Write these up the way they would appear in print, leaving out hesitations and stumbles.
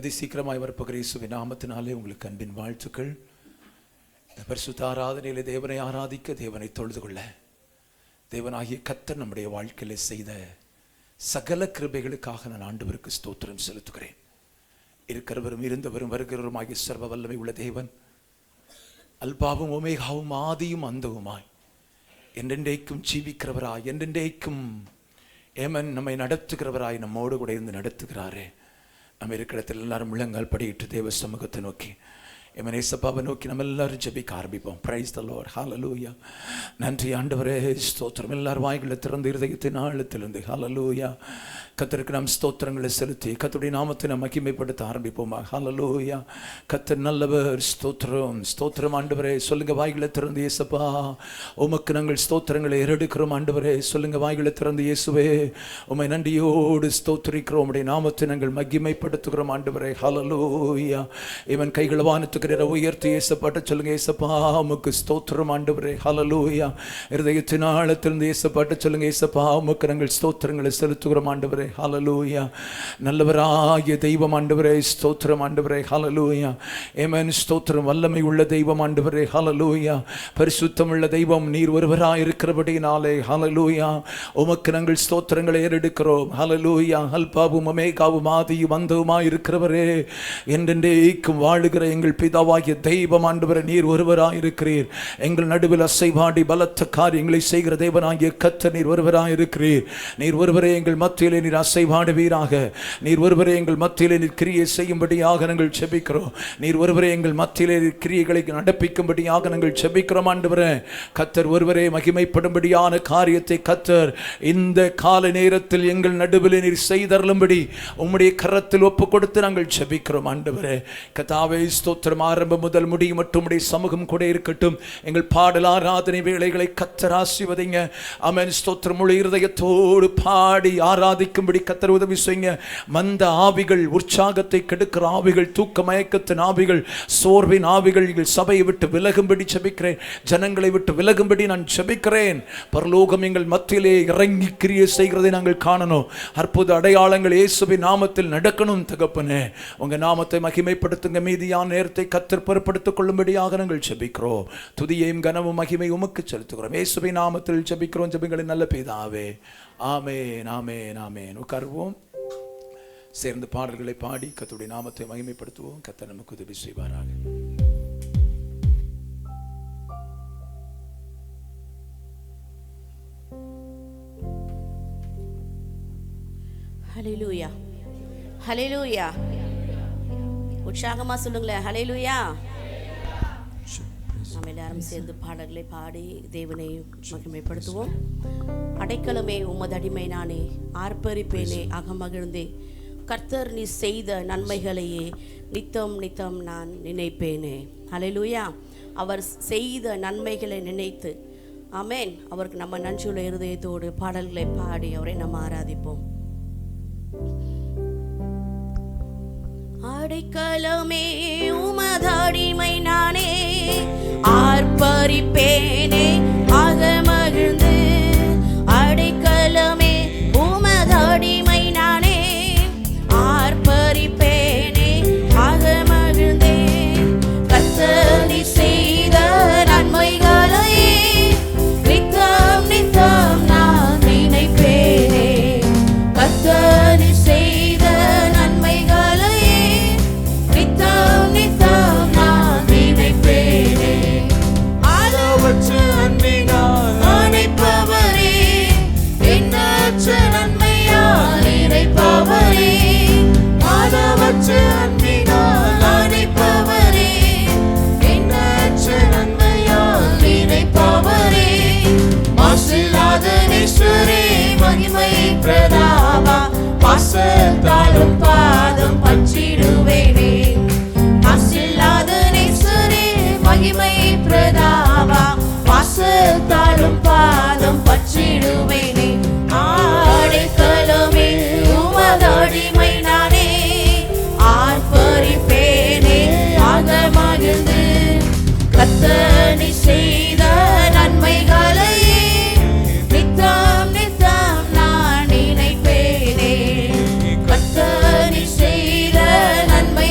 அதிசீக்கிரமாய் வரப்போகிற இயேசுவின் நாமத்தினாலே உங்களுக்கு அன்பின் வாழ்த்துக்கள். பரிசுத்த ஆராதனையிலே தேவனை ஆராதிக்க, தேவனை தொழுது கொள்ள, தேவனாகிய கர்த்தர் நம்முடைய வாழ்க்கையிலே செய்த சகல கிருபைகளுக்காக நான் ஆண்டவருக்கு ஸ்தோத்திரம் செலுத்துகிறேன். இருக்கிறவரும் இருந்தவரும் வருகிறவருமாகிய சர்வ வல்லமை உள்ள தேவன், அல்பாவும் ஒமேகாவும் ஆதியும் அந்தவுமாய் என்றென்றைக்கும் ஜீவிக்கிறவராய், என்றென்றைக்கும் ஏமன் நம்மை நடத்துகிறவராய், நம்மோடு கூட இருந்து நடத்துகிறாரே. நம்ம இருக்கிற இடத்துல எல்லாரும் முழங்கால் படியிட்டு தேவ சமூகத்தை நோக்கி, ஏமன் ஏசப்பாவை நோக்கி நம்ம எல்லாரும் ஜெபிக்க ஆரம்பிப்போம். பிரைஸ் தி லார்ட், ஹல்லேலூயா. நன்றி ஆண்டவரே, ஸ்தோத்திரம். எல்லாரும் வாய்களை திறந்து இருதயத்தின் ஆழத்திலிருந்து ஹல்லேலூயா கர்த்தருக்கு நாம் ஸ்தோத்திரங்களை செலுத்தி கர்த்தருடைய நாமத்தை நாம் மகிமைப்படுத்த ஆரம்பிப்போமா. ஹல்லேலூயா. கர்த்தர் நல்லவர். ஸ்தோத்திரம், ஸ்தோத்திரம் ஆண்டவரே. சொல்லுங்க வாய்களை திறந்து, இயேசப்பா உமக்கு நாங்கள் ஸ்தோத்திரங்களை ஏறெடுக்கிறோம். ஆண்டவரே சொல்லுங்க வாய்களை திறந்து, இயேசுவே உம்மை நன்றியோடு ஸ்தோத்திரிக்கிறோம், உம்முடைய நாமத்தை நாங்கள் மகிமைப்படுத்துகிறோம். ஆண்டவரே ஹல்லேலூயா. இவன் கைகளை வானத்துக்கு உயர்த்தி இயேசப்பாட்ட சொல்லுங்க, இயேசப்பா உமக்கு ஸ்தோத்திரம். ஆண்டவரே ஹல்லேலூயா. இருதயத்தின் ஆழத்திலிருந்து இயேசப்பாட்ட சொல்லுங்க, இயேசப்பா உமக்கு நாங்கள் ஸ்தோத்திரங்களை செலுத்துகிறோம். ஆண்டவரே ஹல்லேலூயா. நல்லவராகிய தெய்வம் ஆண்டவரே, ஸ்தோத்திரம் ஆண்டவரே ஹல்லேலூயா. ஆமென். ஸ்தோத்திரம். வல்லமை உள்ள தெய்வம் ஆண்டவரே ஹல்லேலூயா. பரிசுத்தம் உள்ள தெய்வம் நீர் ஒருவராய் இருக்கிறபடினாலே ஹல்லேலூயா உமக்கு நாங்கள் ஸ்தோத்திரங்களை ஏறெடுக்கிறோம். ஹல்லேலூயா. அல்பாவும் ஒமேகாவும் ஆதியும் அந்தவுமாய் இருக்கிறவரே, என்றென்றைக்கும் வாழுகிற எங்கள் பிதாவாகிய தெய்வம் ஆண்டவரே, நீர் ஒருவராய் இருக்கிறீர். எங்கள் நடுவில் அசைவாடி பலத்த காரியங்களை செய்கிற தேவனாகிய கர்த்தர் நீர் ஒருவராய் இருக்கிறீர். நீர் ஒருவரே எங்கள் மத்தியிலே நீர் அசைவாடுவீராக. நீர் ஒருவரே எங்கள் மத்தியிலே நீர் கிரியை செய்யும்படியாக நாங்கள் ஜெபிக்கிறோம். நீர் ஒருவரே எங்கள் மத்தியிலே கிரியைகளை நடப்பிக்கும்படியாக நாங்கள் ஜெபிக்கிறோம். ஆண்டவரே கர்த்தர் ஒருவரே மகிமைப்படும்படியான காரியத்தை கர்த்தர் இந்த கால நேரத்தில் எங்கள் நடுவில் நீர் செய்தருளும்படி உம்முடைய கரத்தில் ஒப்பு கொடுத்து நாங்கள் ஜெபிக்கிறோம். ஆண்டவரே கர்த்தாவே ஸ்தோத்திரம். ஆரம்பம் முதல் முடியும் மட்டும் உம்முடைய சமூகம் கூட இருக்கட்டும். எங்கள் பாடல் ஆராதனை வேளைகளை கர்த்தர் ஆசீர்வதிங்க. ஆமென். ஸ்தோத்திரம். முழு இருதயத்தோடு பாடி ஆராதிக்கும்படி கர்த்தர் உதவி செய்யுங்க. மந்த ஆவிகள், உற்சாகத்தை கெடுக்கிற ஆவிகள், தூக்க மயக்கத்தின் ஆவிகள், சோர்வின் ஆவிகள் எங்கள் சபையை விட்டு விலகும்படி ஜெபிக்கிறேன். ஜனங்களை விட்டு விலகும்படி நான் ஜெபிக்கிறேன். பரலோகம் எங்கள் மத்தியிலே இறங்கி கிரியை செய்கிறதை நாங்கள் காணணும். அற்புத அடையாளங்கள் இயேசுவின் நாமத்தில் நடக்கணும். தகப்பனே உங்க நாமத்தை மகிமைப்படுத்துங்க. மீதியான நேரத்தை கர்த்தர் பொறுப்படுத்திக் கொள்ளும்படியாக நாங்கள் ஜெபிக்கிறோம். துதியையும் கனமும் மகிமை உமக்கு செலுத்துகிறோம். இயேசுவின் நாமத்தில் ஜெபிக்கிறோம். ஜெபிங்களின் நல்ல பிதாவே. ஆமென், ஆமென், ஆமென். உட்கார்வோம். சேர்ந்து பாடல்களை பாடி கர்த்தருடைய நாமத்தை மகிமைப்படுத்துவோம். கர்த்தர் நமக்கு உதவி செய்வாராக. ஹல்லேலூயா, ஹல்லேலூயா. உற்சாகமா சொல்லுங்களேன், ஹல்லேலூயா. நாம் எல்லாரும் சேர்ந்து பாடல்களை பாடி தேவனை மகிமைப்படுத்துவோம். அடைக்கலமே உமது அடிமை நானே, ஆர்ப்பரிப்பேனே அகமகிழ்ந்தே, கர்த்தர் நீ செய்த நன்மைகளையே நித்தம் நித்தம் நான் நினைப்பேனே. ஹல்லேலூயா. அவர் செய்த நன்மைகளை நினைத்து, ஆமென், அவருக்கு நம்ம நன்றியுள்ள இருதயத்தோடு பாடல்களை பாடி அவரை நம்ம ஆராதிப்போம். அடைக்கலமே உமது அடிமை நானே, ஆர்ப்பரிப்பேனே அகமகிழ்ந்து. அடைக்கலமே உமது அடிமை நானே, ஆர்ப்பரிப்பேனே அகமகிழ்ந்தே, கர்த்தர் நீ செய்த நன்மைகளை நித்தம் நித்தம் நான் நினைப்பேனே. கர்த்தர் நீ செய்த நன்மைகளை நித்தம் நித்தம் நான் நினைப்பேனே. அளவற்ற அன்பினால் அணைப்பவரே, எண்ணற்ற நன்மையால் இறைப்பவரே. அளவற்ற அன்பினால் அணைப்பவரே, எண்ணற்ற நன்மையால் இறைப்பவரே. மாசில்லாத நேசரே, மகிமை பிரதாபா, பாசத்தாலும் பாதம் பற்றிடுவேனே. மாசில்லாத நேசரே, மகிமை பிரதாபா, பாசத்தாலும் பாதம் பற்றிடுவேனே. அடைக்கலமே உமது அடிமை நானே, ஆர்ப்பரிப்பேனே அகமகிழ்ந்து, கர்த்தர் நீ செய்த நன்மைகளை நித்தம் நித்தம் நான் நினைப்பேனே. கர்த்தர் நீ செய்த நன்மை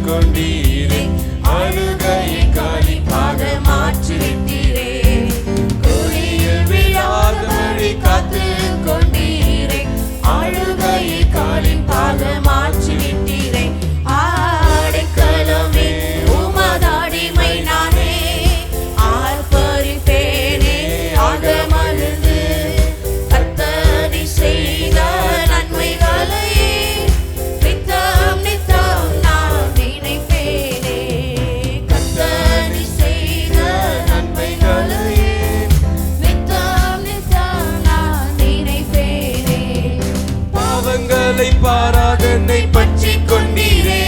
கொண்டீரே, அழுகையை களிப்பாக மாற்றிவிட்டீரே. குழியில் விழாதபடி காத்து கொண்டீரே, அழுகையை களிப்பாக மாற்றிவிட்டீரே. அடைக்கலமே உமதடிமை நானே, ஆர்ப்பரிப்பேனே அகமகிழ்ந்து. கர்த்தர் செய்த நன்மைகளை நித்தம் நித்தம் நான் நினைப்பேனே. கர்த்தர் செய்த நன்மைகளை நித்தம் நித்தம் நான் நினைப்பேனே. பாவங்களை பாராத என்னை பற்றிக் கொண்டீரே,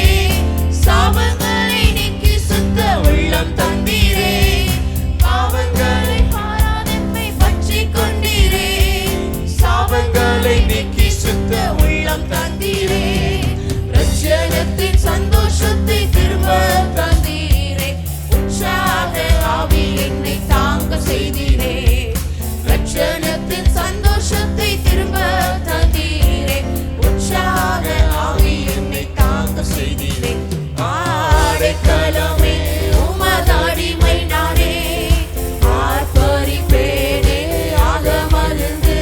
சாபங்களை நீக்கி சுத்த உள்ளம் தந்தீரே. பாவங்களை பாராத என்னை பற்றிக் கொண்டீரே, சாபங்களை நீக்கி சுத்த உள்ளம் தந்தீரே. ரட்சகத்தின் சந்தோஷத்தை திரும்ப தந்தீரே, உற்சாக ஆவி என்னை தாங்க செய்தீரே. ரட்சகத்தின் சந்தோஷத்தை திரும்ப தந்தீரே, உற்சாக ஆவி என்னை தாங்க செய்தீரே. அடைக்கலமே உமதடிமை நானே, ஆர்ப்பரிப்பேனே அகமகிழ்ந்து.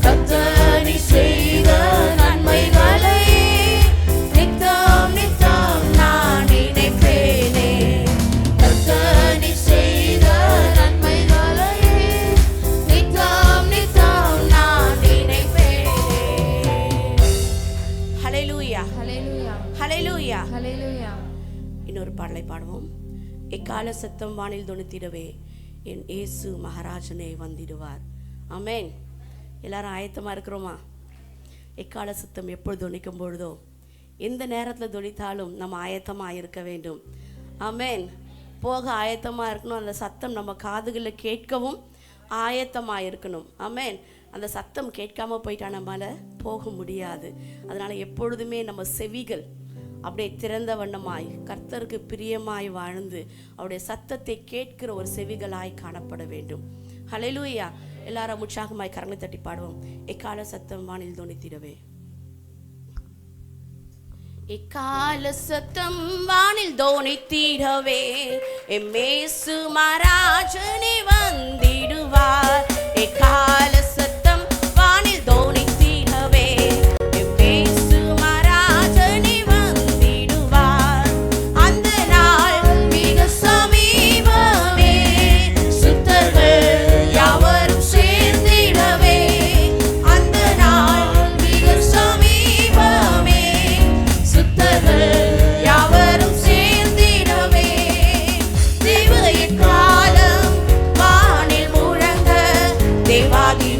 கர்த்தர் செய்த நன்மைகளை நித்தம் நித்தம் நான் நினைப்பேனே. கர்த்தர் செய்த நன்மைகளை நித்தம் நித்தம் நான் நினைப்பேனே. ஹல்லேலூயா, ஹல்லேலூயா, ஹல்லேலூயா. ஹல்லேலூயா. இன்னொரு பாடலை பாடுவோம். எக்கால சத்தம் வானில் தொனித்திடவே என் இயேசு மகாராஜனே வந்திடுவார். ஆமென். எல்லாரும் ஆயத்தமா இருக்கிறோமா? எக்கால சத்தம் எப்பொழுது தொனிக்கும் பொழுதோ, எந்த நேரத்தில் தொனித்தாலும் நம்ம ஆயத்தமாக இருக்க வேண்டும். ஆமென். போக ஆயத்தமாக இருக்கணும். அந்த சத்தம் நம்ம காதுகளில் கேட்கவும் ஆயத்தமாக இருக்கணும். ஆமென். அந்த சத்தம் கேட்காம போயிட்டா நம்மளால போக முடியாது. அதனால எப்பொழுதுமே நம்ம செவிகள் அப்படியே திறந்த வண்ணமாய் கர்த்தருக்கு பிரியமாய் வாழ்ந்து அவருடைய சத்தத்தை கேட்கிற ஒரு செவிகளாய் காணப்பட வேண்டும். ஹல்லேலூயா. எல்லாரும் உற்சாகமாய் கரங்களை தட்டி பாடுவோம். எக்கால சத்தம் வானில் தொனித்திடவே. எக்கால சத்தம் வானில் தொனித்திடவே எம் இயேசு மகாராஜனே வந்திடுவார். எக்கால சத்தம் வானில் தொனித்திடவே எம் இயேசு மகாராஜனே வந்திடுவார். அந்த நாள் மிக சமீபமே, சுத்தர்கள் யாவரும் சேர்ந்திடவே. அந்த நாள் மிக சமீபமே, சுத்தர்கள் யாவரும் சேர்ந்திடவே. தேவ எக்காலம் வானில் முழங்க, தேவாதி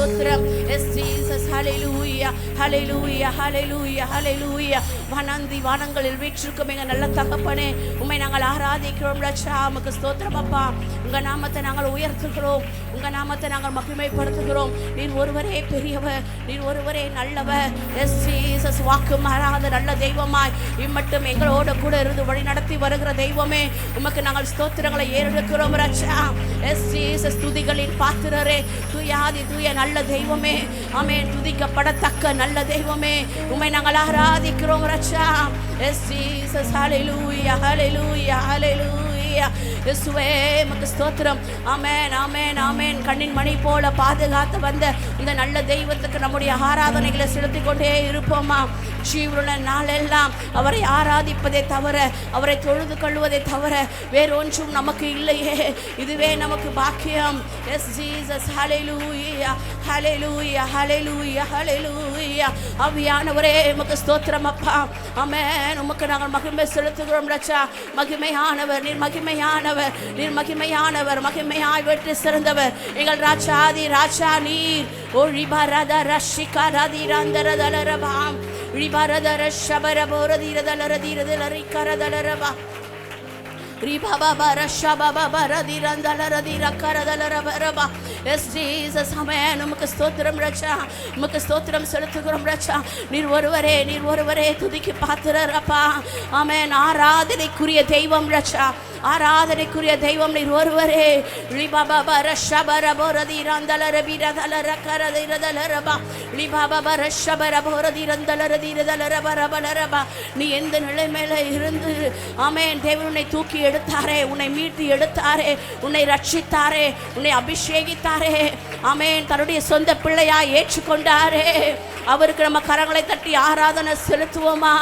ஸ்தோத்திரம். S Jesus. ஹalleluya ஹalleluya ஹalleluya ஹalleluya. வானந்தி வானங்களில் வீற்றிருக்கும் எங்கள் நல்ல தகப்பனே, உம்மை நாங்கள் ஆராதிக்கிறோம் ரட்சா. உமக்கு ஸ்தோத்திரம் அப்பா. உங்க நாமத்தை நாங்கள் உயர்த்துகிறோம், உங்க நாமத்தை நாங்கள் மகிமைப்படுத்துகிறோம். நீர் ஒருவரே பெரியவர், நீர் ஒருவரே நல்லவர். S Jesus. வாக்கு மாறாத நல்ல தெய்வமாய் இம்மட்டும் எங்களோட கூட இருந்து வழி நடத்தி வருகிற தெய்வமே, உமக்கு நாங்கள் ஸ்தோத்திரங்களை ஏறெடுக்கிறோம் ரட்சா. S Jesus. துதிகளின் பாத்திரரே, துயாதி தூய நல்ல தெய்வமே, ஆமென். துதிக்கப்படத்தக்க நல்ல தெய்வமே, உம்மை நாங்கள் ஆராதிக்கிறோம் ரட்சா. S Jesus. ஹalleluya ஹalleluya ஹalleluya. இயேசுவே உமக்கு ஸ்தோத்திரம். ஆமென் ஆமென் ஆமென். கண்ணின் மணி போல பாதுகாத்து வந்த இந்த நல்ல தெய்வத்துக்கு நம்முடைய ஆராதனைகளை செலுத்திக் கொண்டே இருப்போமா? ஜீவனுள்ள நாளெல்லாம் அவரை ஆராதிப்பதை தவிர, அவரை தொழுது கொள்வதை தவிர வேறொன்றும் நமக்கு இல்லையே. இதுவே நமக்கு பாக்கியம். Yes Jesus. ஹalleluya ஹalleluya ஹalleluya ஹalleluya. ஆவியானவரே உமக்கு ஸ்தோத்திரம் அப்பா. ஆமென். உமக்கு நாங்கள் மகிமை செலுத்துகிறோம் ரட்சா. மகிமையானவர் நீர், மகிமையானவர் நீர், மகிமையானவர், மகிமையாய் வெற்றி சிறந்தவர் எங்கள் ராஜாதி ராஜா நீர். ஓ ரிபரத ரஷிகரதி ரந்தரதலரபாம் ரிபரத ரஷபரபோரதிரதலரதிரதலரிகரதலரபா ரிபபபரஷபபரதிரந்தலரதிரகரதலரபரபா. Yes Jesus. ஆமென். உமக்கு ஸ்தோத்திரம் ரட்சா. உமக்கு ஸ்தோத்திரம் செலுத்துகிறோம் ரட்சா. நீர் ஒருவரே, நீர் ஒருவரே துதிக்கு பாத்திரர் அப்பா. ஆமென். ஆராதனைக்குரிய தெய்வம் ரட்சா. ஆராதனைக்குரிய தெய்வம் நீர் ஒருவரே. நீ எந்த நிலைமையில இருந்து ஆமென் தேவன் உன்னை தூக்கி எடுத்தாரே, உன்னை மீட்டு எடுத்தாரே, உன்னை ரட்சித்தாரே, உன்னை அபிஷேகித்தாரே, ஆமென். தன்னுடைய சொந்த பிள்ளையா ஏற்றுக்கொண்டாரே. அவருக்கு நம்ம கரங்களை தட்டி ஆராதனை செலுத்துவோமா?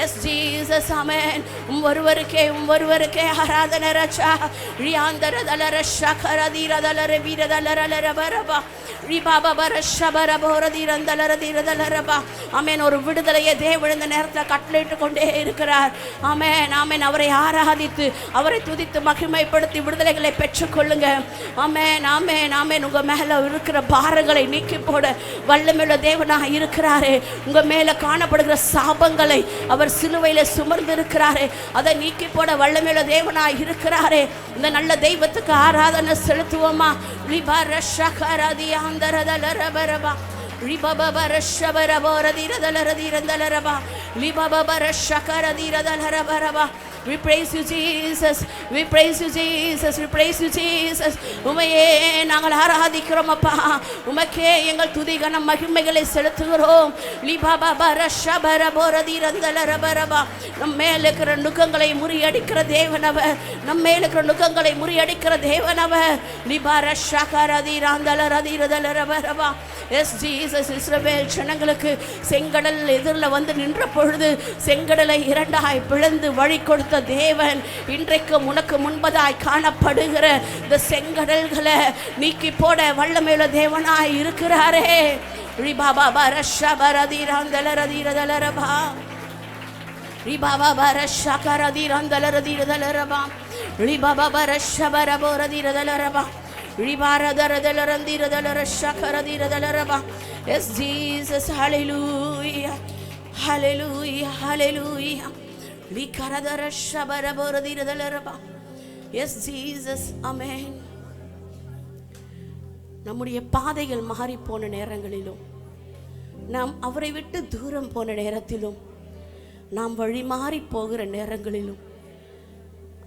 S Jesus. ஆமென். ஒருவருக்கே ஒருவருக்கே ஆராதனை ரட்சா. ஆமென். ஒரு விடுதலையை தேவன் இந்த நேரத்தில் கட்டளையிட்டு கொண்டே இருக்கிறார். ஆமென் ஆமென். அவரை ஆராதித்து அவரை துதித்து மகிமைப்படுத்தி விடுதலைகளை பெற்றுக்கொள்ளுங்க. ஆமென் ஆமென் ஆமென். உங்க மேல இருக்கிற பாரங்களை நீக்கி போட வல்லமையுள்ள தேவனாக இருக்கிறாரே. உங்க மேல காணப்படுகிற சாபங்களை அவர் சிலுவையில சுமர்ந்து இருக்கிறாரே, அதை நீக்கி போட வல்லமையுள்ள தேவனாக இருக்கிறாரே. இந்த நல்ல தெய்வத்துக்கு ஆராதனை செலுத்துவோமா? We praise you Jesus, we praise you Jesus, we praise you Jesus. உம்மையே நாங்கள் ஆராதிக்கிறோம் அப்பா. உமக்கே எங்கள் துதி கனம் மகிமைகளை செலுத்துகிறோம். நம் மேல இருக்கிற நுகங்களை முறியடிக்கிற தேவனவர், நம் மேல இருக்கிற நுகங்களை முறியடிக்கிற தேவனவர். S Jesus. இஸ்ரவேல் ஜனங்களுக்கு செங்கடல் எதிரில் வந்து நின்ற பொழுது செங்கடலை இரண்டாய் பிளந்து வழி கொடுத்த தேவன் இன்றைக்கு உனக்கு முன்பதாய் காணப்படுகிற இந்த செங்கடல்களை நீக்கி போட வல்லமையுள்ள தேவனாய் இருக்கிறாரே. Yes, Jesus, hallelujah, hallelujah, hallelujah. Yes, Jesus, amen. நம்முடைய பாதைகள் மாறி போன நேரங்களிலும், நாம் அவரை விட்டு தூரம் போன நேரத்திலும், நாம் வழி மாறி போகிற நேரங்களிலும்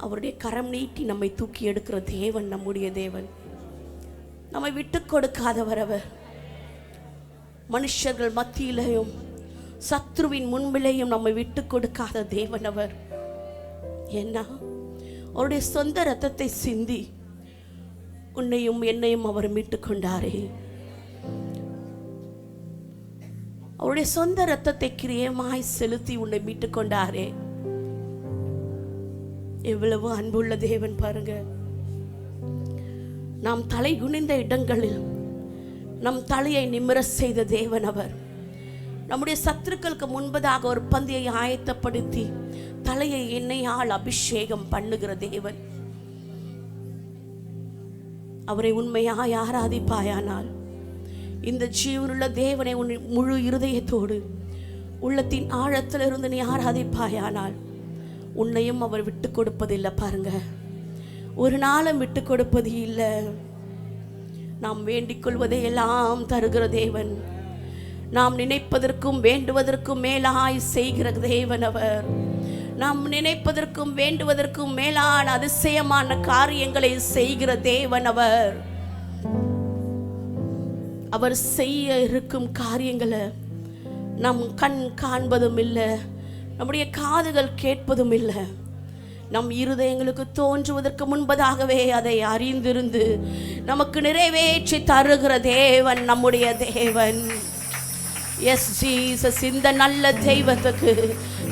அவருடைய கரம் நீட்டி நம்மை தூக்கி எடுக்கிற தேவன் நம்முடைய தேவன். நம்மை விட்டு கொடுக்காதவர் அவர். மனுஷர்கள் மத்தியிலையும் சத்ருவின் முன்பிலையும் நம்மை விட்டு கொடுக்காத தேவன் அவர். ஏன்னா அவருடைய சொந்த ரத்தத்தை சிந்தி உன்னையும் என்னையும் அவர் மீட்டு கொண்டாரே. அவருடைய சொந்த ரத்தத்தை கிரியமாய் செலுத்தி உன்னை மீட்டு கொண்டாரே. எவ்வளவு அன்புள்ள தேவன் பாருங்க. நாம் தலை குனிந்த இடங்களில் நம் தலையை நிமிர செய்த தேவன் அவர். நம்முடைய சத்துருக்களுக்கு முன்பதாக ஒரு பந்தியை ஆயத்தப்படுத்தி தலையை எண்ணெயால் அபிஷேகம் பண்ணுகிற தேவன். அவரை உண்மையாய் ஆராதிப்பாயானால், இந்த ஜீவனுள்ள தேவனை உன் முழு இருதயத்தோடு உள்ளத்தின் ஆழத்திலிருந்து நீ ஆராதிப்பாயானால், உன்னையும் அவர் விட்டு கொடுப்பதில்லை. பாருங்க, ஒரு நாளும் விட்டு கொடுப்பது இல்லை. நாம் வேண்டிக் கொள்வதை எல்லாம் தருகிற தேவன், நாம் நினைப்பதற்கும் வேண்டுவதற்கும் மேலாய் செய்கிற தேவன் அவர். நாம் நினைப்பதற்கும் வேண்டுவதற்கும் மேலான அதிசயமான காரியங்களை செய்கிற தேவன் அவர். அவர் செய்ய இருக்கும் காரியங்களை நம் கண் காண்பதும் இல்லை, நம்முடைய காதுகள் கேட்பதும் இல்லை. நம் இருதயங்களுக்கு தோன்றுவதற்கு முன்பதாகவே அதை அறிந்திருந்து நமக்கு நிறைவேற்றி தருகிற தேவன் நம்முடைய தேவன். S Jesus. இந்த நல்ல தெய்வத்துக்கு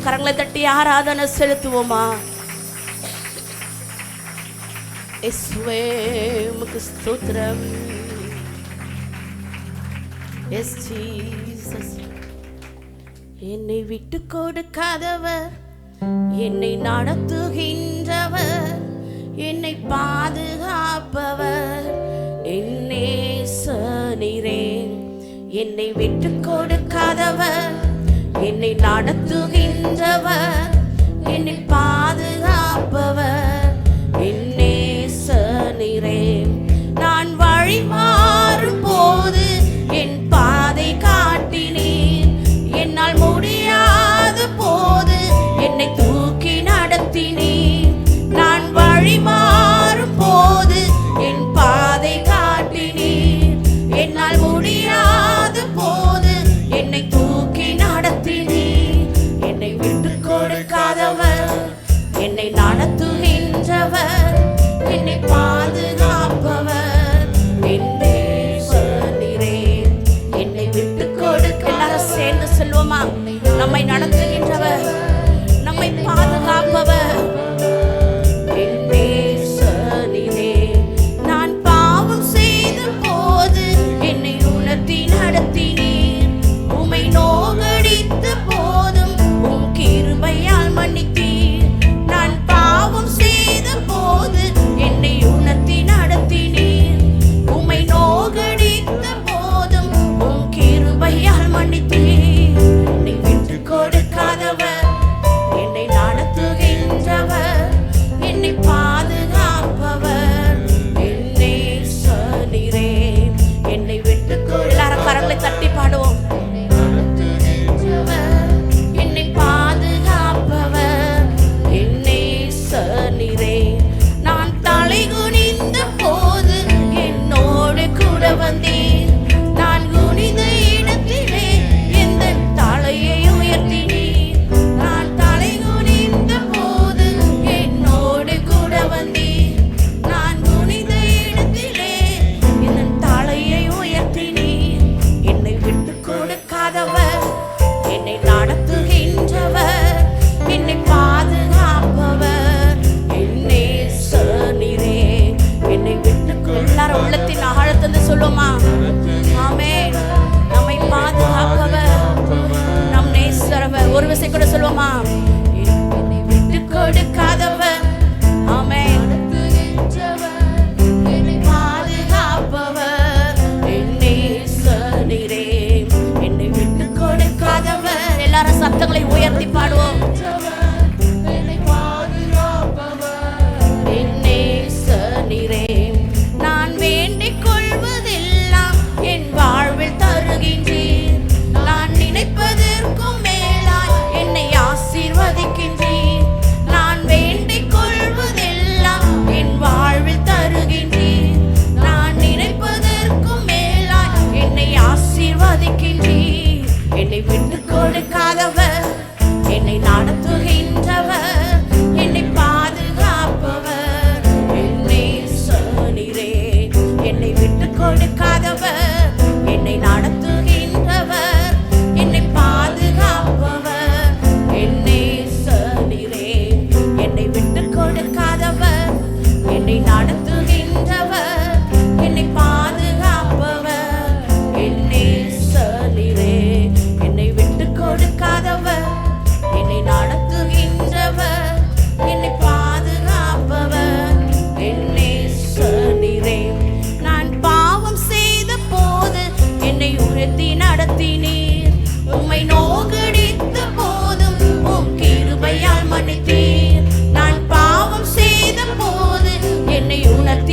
கரங்களை தட்டி ஆராதனை செலுத்துவோமா? இயேசுவே உமக்கு ஸ்தோத்திரம். S Jesus. என்னை விட்டு கொடுக்காதவர், என்னை நடத்துகின்றவர், என்னை பாதுகாப்பவர் என் நேசரே. என்னை விட்டு கொடுக்காதவர், என்னை நடத்துகின்றவர், என்னை பாதுகாப்பவர் என் நேசரே. நான் வழி மாறும் போது என் பாதை காட்டினீர், என்னால் முடியாத போது என்னை தூக்கி நடத்தினீர். நான் வழி மாறும் போது என் பாதை காட்டினீர், என்னால் முடியாத போது என்னை தூக்கி நடத்தினீர். என்னை விட்டு கொடுக்காதவர், என்னை நடத்துகின்ற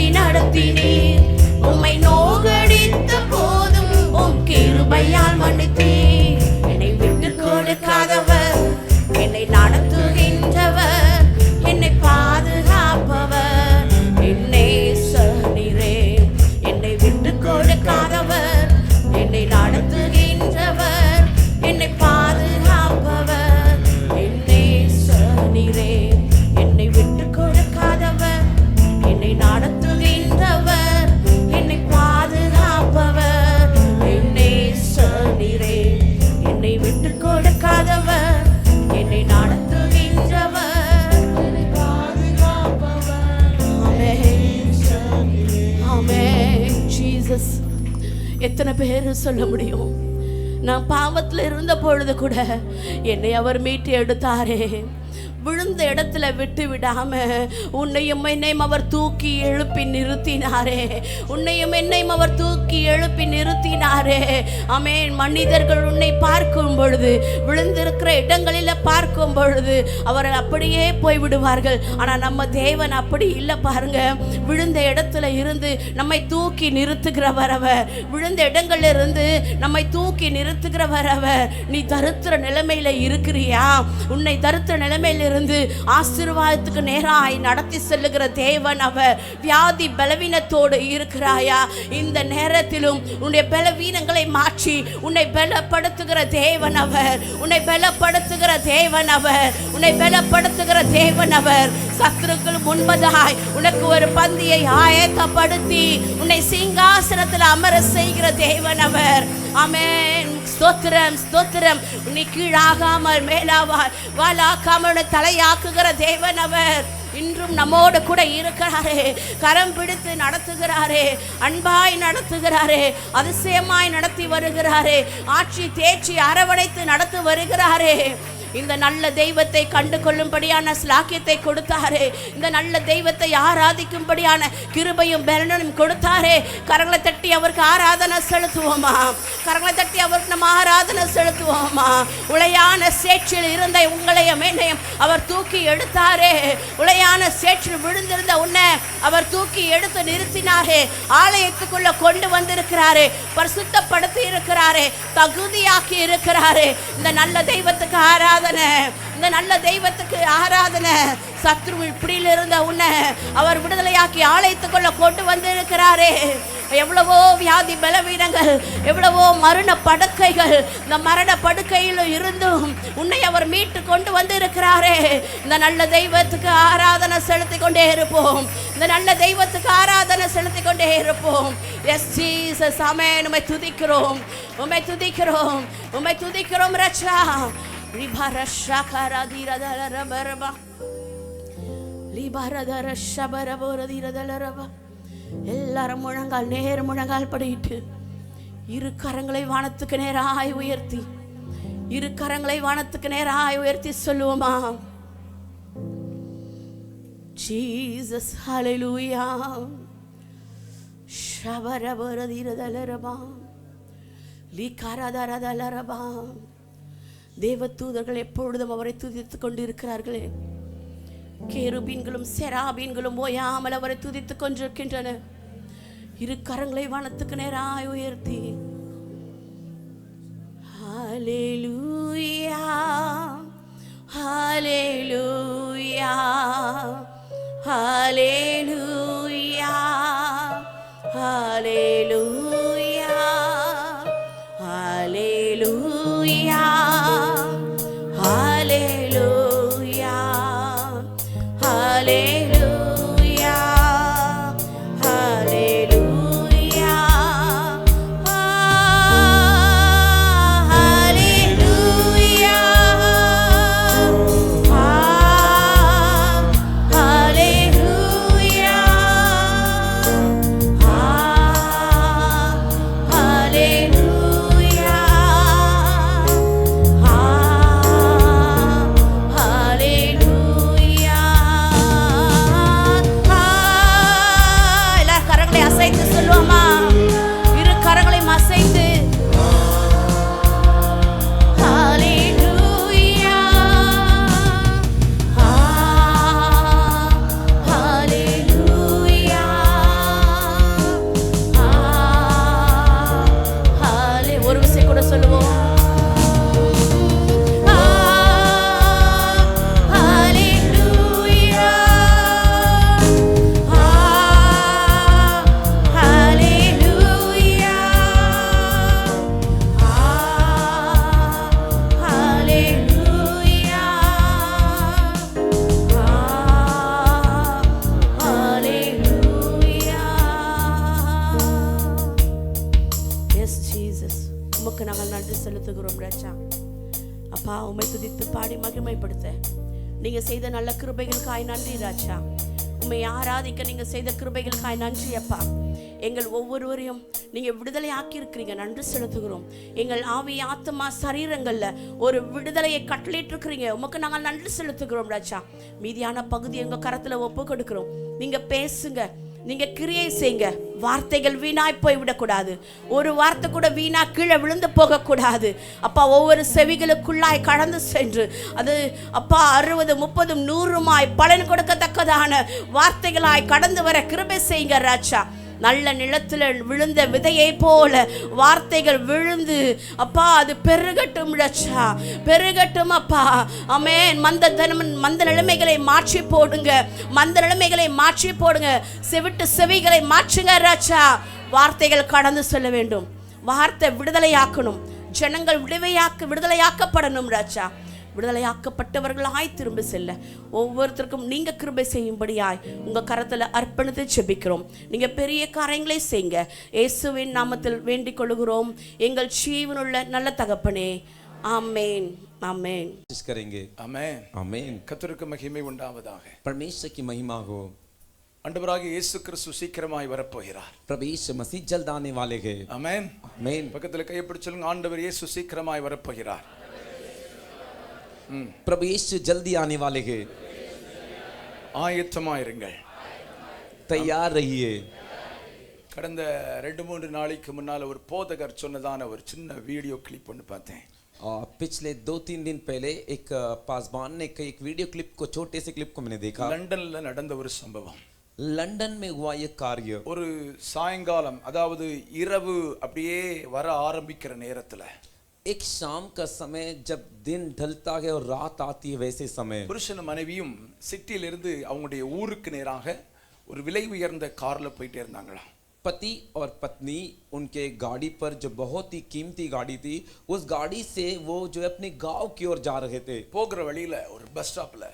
நடத்தி நடத்தினீர். உம்மை நோகடித்த போதும் உம் கிருபையால் மன்னித்தீர். என்னை விட்டு கொடுக்காதவர், என்னை நடத்துகின்றவர், என்னை பாதுகாப்பவர், என்னை சனிரே. என்னை விட்டு கொடுக்காதவர், என்னை நடத்துகின்றவர், என்னை பாதுகாப்பவர், என்னை சனிரே. என்னை விட்டு கொடுக்காதவர், என்னை நடத்துகின்றவர், என்னை பாதுகாப்பவர், என்னை சனிரே. என்னை விட்டு கொடுக்காதவர், என்னை நடத்துகின்றவர், என்னை பாதுகாப்பவர். ஆமென். ஜீசஸ். எத்தனை பேர் சொல்ல முடியும், நான் பாவத்தில் இருந்த பொழுது கூட என்னை அவர் மீட்டு எடுத்தாரே. விழுந்த இடத்துல விட்டு விடாம உன்னையும் என்னையும் அவர் தூக்கி எழுப்பி நிறுத்தினாரே. உன்னையும் என்னையும் அவர் தூக்கி எழுப்பி நிறுத்தினாரே. ஆமென். மனிதர்கள் உன்னை பார்க்கும் பொழுது, விழுந்திருக்கிற இடங்களில் பார்க்கும் பொழுது அவர்கள் அப்படியே போய்விடுவார்கள். ஆனால் நம்ம தேவன் அப்படி இல்லை பாருங்க. விழுந்த இடத்துல இருந்து நம்மை தூக்கி நிறுத்துகிறவர் அவர். விழுந்த இடங்கள்ல இருந்து நம்மை தூக்கி நிறுத்துகிறவர் அவர். நீ தரித்திர நிலைமையில இருக்கிறியா? உன்னை தரித்திர நிலைமையில இருந்து ஆசீர்வாதத்துக்கு நேராய் நடத்தி செல்லுகிற தேவன் அவர். வியாதி பலவீனத்தோடு இருக்கிறாயா? இந்த நேரத்திலும் உன்னுடைய பலவீனங்களை மாற்றி உன்னை பலப்படுத்துகிற தேவன் அவர். உன்னை பலப்படுத்துகிற தேவன் அவர். உன்னை பலப்படுத்துகிற தேவன் அவர். சத்துருக்கள் முன்பதாய் உனக்கு ஒரு பந்தியை ஆயத்தப்படுத்தி உன்னை சிங்காசனத்தில் அமர செய்கிற தேவன் அவர். ஆமென். ஸ்தோத்திரம் ஸ்தோத்திரம். நீ கீழாகாமல் மேலாவாய், வாலாக்காமல் தலையாக்குகிற தேவன் அவர். இன்றும் நம்மோடு கூட இருக்கிறாரே. கரம் பிடித்து நடத்துகிறாரே. அன்பாய் நடத்துகிறாரே. அதிசயமாய் நடத்தி வருகிறாரே. ஆட்சி தேய்ச்சி அரவணைத்து நடத்தி வருகிறாரே. இந்த நல்ல தெய்வத்தை கண்டு கொள்ளும்படியான ஸ்லாக்கியத்தை கொடுத்தாரே. இந்த நல்ல தெய்வத்தை ஆராதிக்கும்படியான கிருபையும் பலனும் கொடுத்தாரே. கரங்களை தட்டி அவருக்கு ஆராதனை செலுத்துவோமா? கரங்களை தட்டி அவருக்கு நம்ம ஆராதனை செலுத்துவோமா? உளையான சேற்றில் இருந்த உங்களையும் என்னையும் அவர் தூக்கி எடுத்தாரே. உளையான சேற்றில் விழுந்திருந்த உன்னை அவர் தூக்கி எடுத்து நிறுத்தினாரே. ஆலயத்துக்குள்ள கொண்டு வந்திருக்கிறாரே. பரிசுத்தப்படுத்தி இருக்கிறாரே. தகுதியாக்கி இருக்கிறாரே. இந்த நல்ல தெய்வத்துக்கு ஆராதனை. இந்த நல்ல தெய்வத்துக்கு ஆராதனை. சத்ருவின் பிடியில் இருந்த உன்னை அவர் விடுதலையாக்கி ஆலயத்துக்குள்ள கொண்டு வந்திருக்கிறாரே. எவ்வளவோ வியாதி பலவீனங்கள், எவ்வளவோ மரண படுக்கைகள், இந்த மரண படுக்கையிலும் இருந்தும் உன்னை அவர் மீட்டு கொண்டு வந்து இருக்கிறாரே. இந்த நல்ல தெய்வத்துக்கு ஆராதனை செலுத்தி கொண்டே இருப்போம். இந்த நல்ல தெய்வத்துக்கு ஆராதனை செலுத்தி கொண்டே இருப்போம். Yes Jesus. ஆமென். உம்மை துதிக்கிறோம், உம்மை துதிக்கிறோம், உம்மை துதிக்கிறோம் ரட்சா. எல்லாரும் முழங்கால் நேர் முழங்கால் படிட்டு இரு கரங்களை வானத்துக்கு நேராய் உயர்த்தி, இரு கரங்களை வானத்துக்கு நேராய் உயர்த்தி சொல்லுவோமா? ஜீசஸ். ஹல்லேலூயா. ஷபரபரதிரதலரபா லீகாரதரதலரபா. தேவ தூதர்கள் எப்பொழுதும் அவரை துதித்துக் கொண்டிருக்கிறார்களே. கேருபீன்களும் செராபீன்களும் ஓயாமல் அவரை துதித்துக் கொண்டிருக்கின்றன. இரு கரங்களை வானத்துக்கு நேராய் உயர்த்தி ஹல்லேலூயா, ஹல்லேலூயா, ஹல்லேலூயா, ஹல்லேலூயா, ஹல்லேலூயா, ஹல்லேலூயா, ஹல்லேலூயா, ஹல்லேலூயா, ஹல்லேலூயா, ஹல்லேலூயா, நன்றி செலுத்துகிறோம் ராஜா. அப்பா, உம்மை துதித்து பாடி மகிமைப்படுத்த நீங்க செய்த நல்ல கிருபைகளுக்காய் நன்றி ராஜா. உம்மை ஆராதிக்க நீங்க செய்த கிருபைகளுக்காய் நன்றி அப்பா. எங்கள் ஒவ்வொருவரையும் நீங்க விடுதலை ஆக்கியிருக்கிறீங்க, நன்றி செலுத்துகிறோம். எங்கள் ஆவி ஆத்மா சரீரங்கள்ல ஒரு விடுதலையை கட்டளையிட்டு இருக்கிறீங்க, உமக்கு நாங்கள் நன்றி செலுத்துகிறோம் ராஜா. மீதியான பகுதி எங்க கரத்துல ஒப்பு கொடுக்கிறோம். நீங்க பேசுங்க, நீங்க கிரியை செய்யுங்க. வார்த்தைகள் வீணாய் போய் விடக்கூடாது, ஒரு வார்த்தை கூட வீணா கீழே விழுந்து போகக்கூடாது அப்பா. ஒவ்வொரு செவிகளுக்குள்ளாய் கடந்து சென்று அது அப்பா 60, 30, 100 பலன் கொடுக்கத்தக்கதான வார்த்தைகளாய் கடந்து வர கிருபை செய்யுங்க ராஜா. நல்ல நிலத்தில் விழுந்த விதையை போல வார்த்தைகள் விழுந்து அப்பா அது பெருகட்டும் ராஜா, பெருகட்டும் அப்பா. ஆமென். மந்த நிலைமைகளை மாற்றி போடுங்க, மந்த நிலைமைகளை மாற்றி போடுங்க. செவிட்டு செவிகளை மாற்றுங்க ராஜா. வார்த்தைகள் கடந்து செல்ல வேண்டும், வார்த்தை விடுதலையாக்கணும், ஜனங்கள் விடுதலையாக்கப்படணும் ராஜா. விடுதலையாக்கப்பட்டவர்களாய் திரும்ப செல்ல ஒவ்வொருத்தருக்கும் நீங்க கிருபை செய்யும்படியாய் உங்க கரத்துல அர்ப்பணித்து ஜெபிக்கிறோம். நீங்க பெரிய காரியங்களை செய்யுங்க, இயேசுவின் நாமத்தில் வேண்டிக் கொள்கிறோம் எங்கள் ஜீவனுள்ள நல்ல தகப்பனே. ஆமென், ஆமென். करेंगे ஆமென், आमीन। கர்த்தருக்கு மகிமை உண்டாவதாக. परमेश्वर की महिमा हो। ஆண்டவராகிய இயேசு கிறிஸ்து சீக்கிரமாய் வரப்போகிறார். प्रभु यीशु मसीह जल्द आने वाले हैं। ஆமென், आमीन। பக்கத்துல கையை பிடிச்சு சொல்லுங்க, ஆண்டவர் இயேசு சீக்கிரமாய் வரப்போகிறார். प्रभु यीशु जल्दी आने वाले हैं, ஆயத்தமாயிருங்கள், तैयार रहिए। கடந்த 2-3 நாளைக்கு முன்னால ஒரு போதகர் சொன்னதான ஒரு சின்ன வீடியோ கிளிப் ஒன்று பார்த்தேன். पिछले 2-3 दिन पहले एक पासबान ने एक वीडियो क्लिप को, छोटे से क्लिप को मैंने देखा। லண்டன்ல நடந்த ஒரு சம்பவம். लंदन में हुआ ये कार्य। ஒரு சாயங்காலம், அதாவது இரவு அப்படியே வர ஆரம்பிக்கிற நேரத்துல एक शाम का समय जब दिन ढलता है और रात आती है, वैसे समय புருஷன் மனைவியும் சிட்டியில இருந்து அவங்களுடைய ஊருக்கு நேராக ஒரு விலை உயர்ந்த கார்ல போயிட்டே இருந்தாங்களாம். पति और पत्नी उनके गाड़ी पर, जो बहुत ही कीमती गाड़ी थी, उस गाड़ी से वो जो अपने गांव की ओर जा रहे थे। போகிற வழியில ஒரு பஸ் ஸ்டாப்ல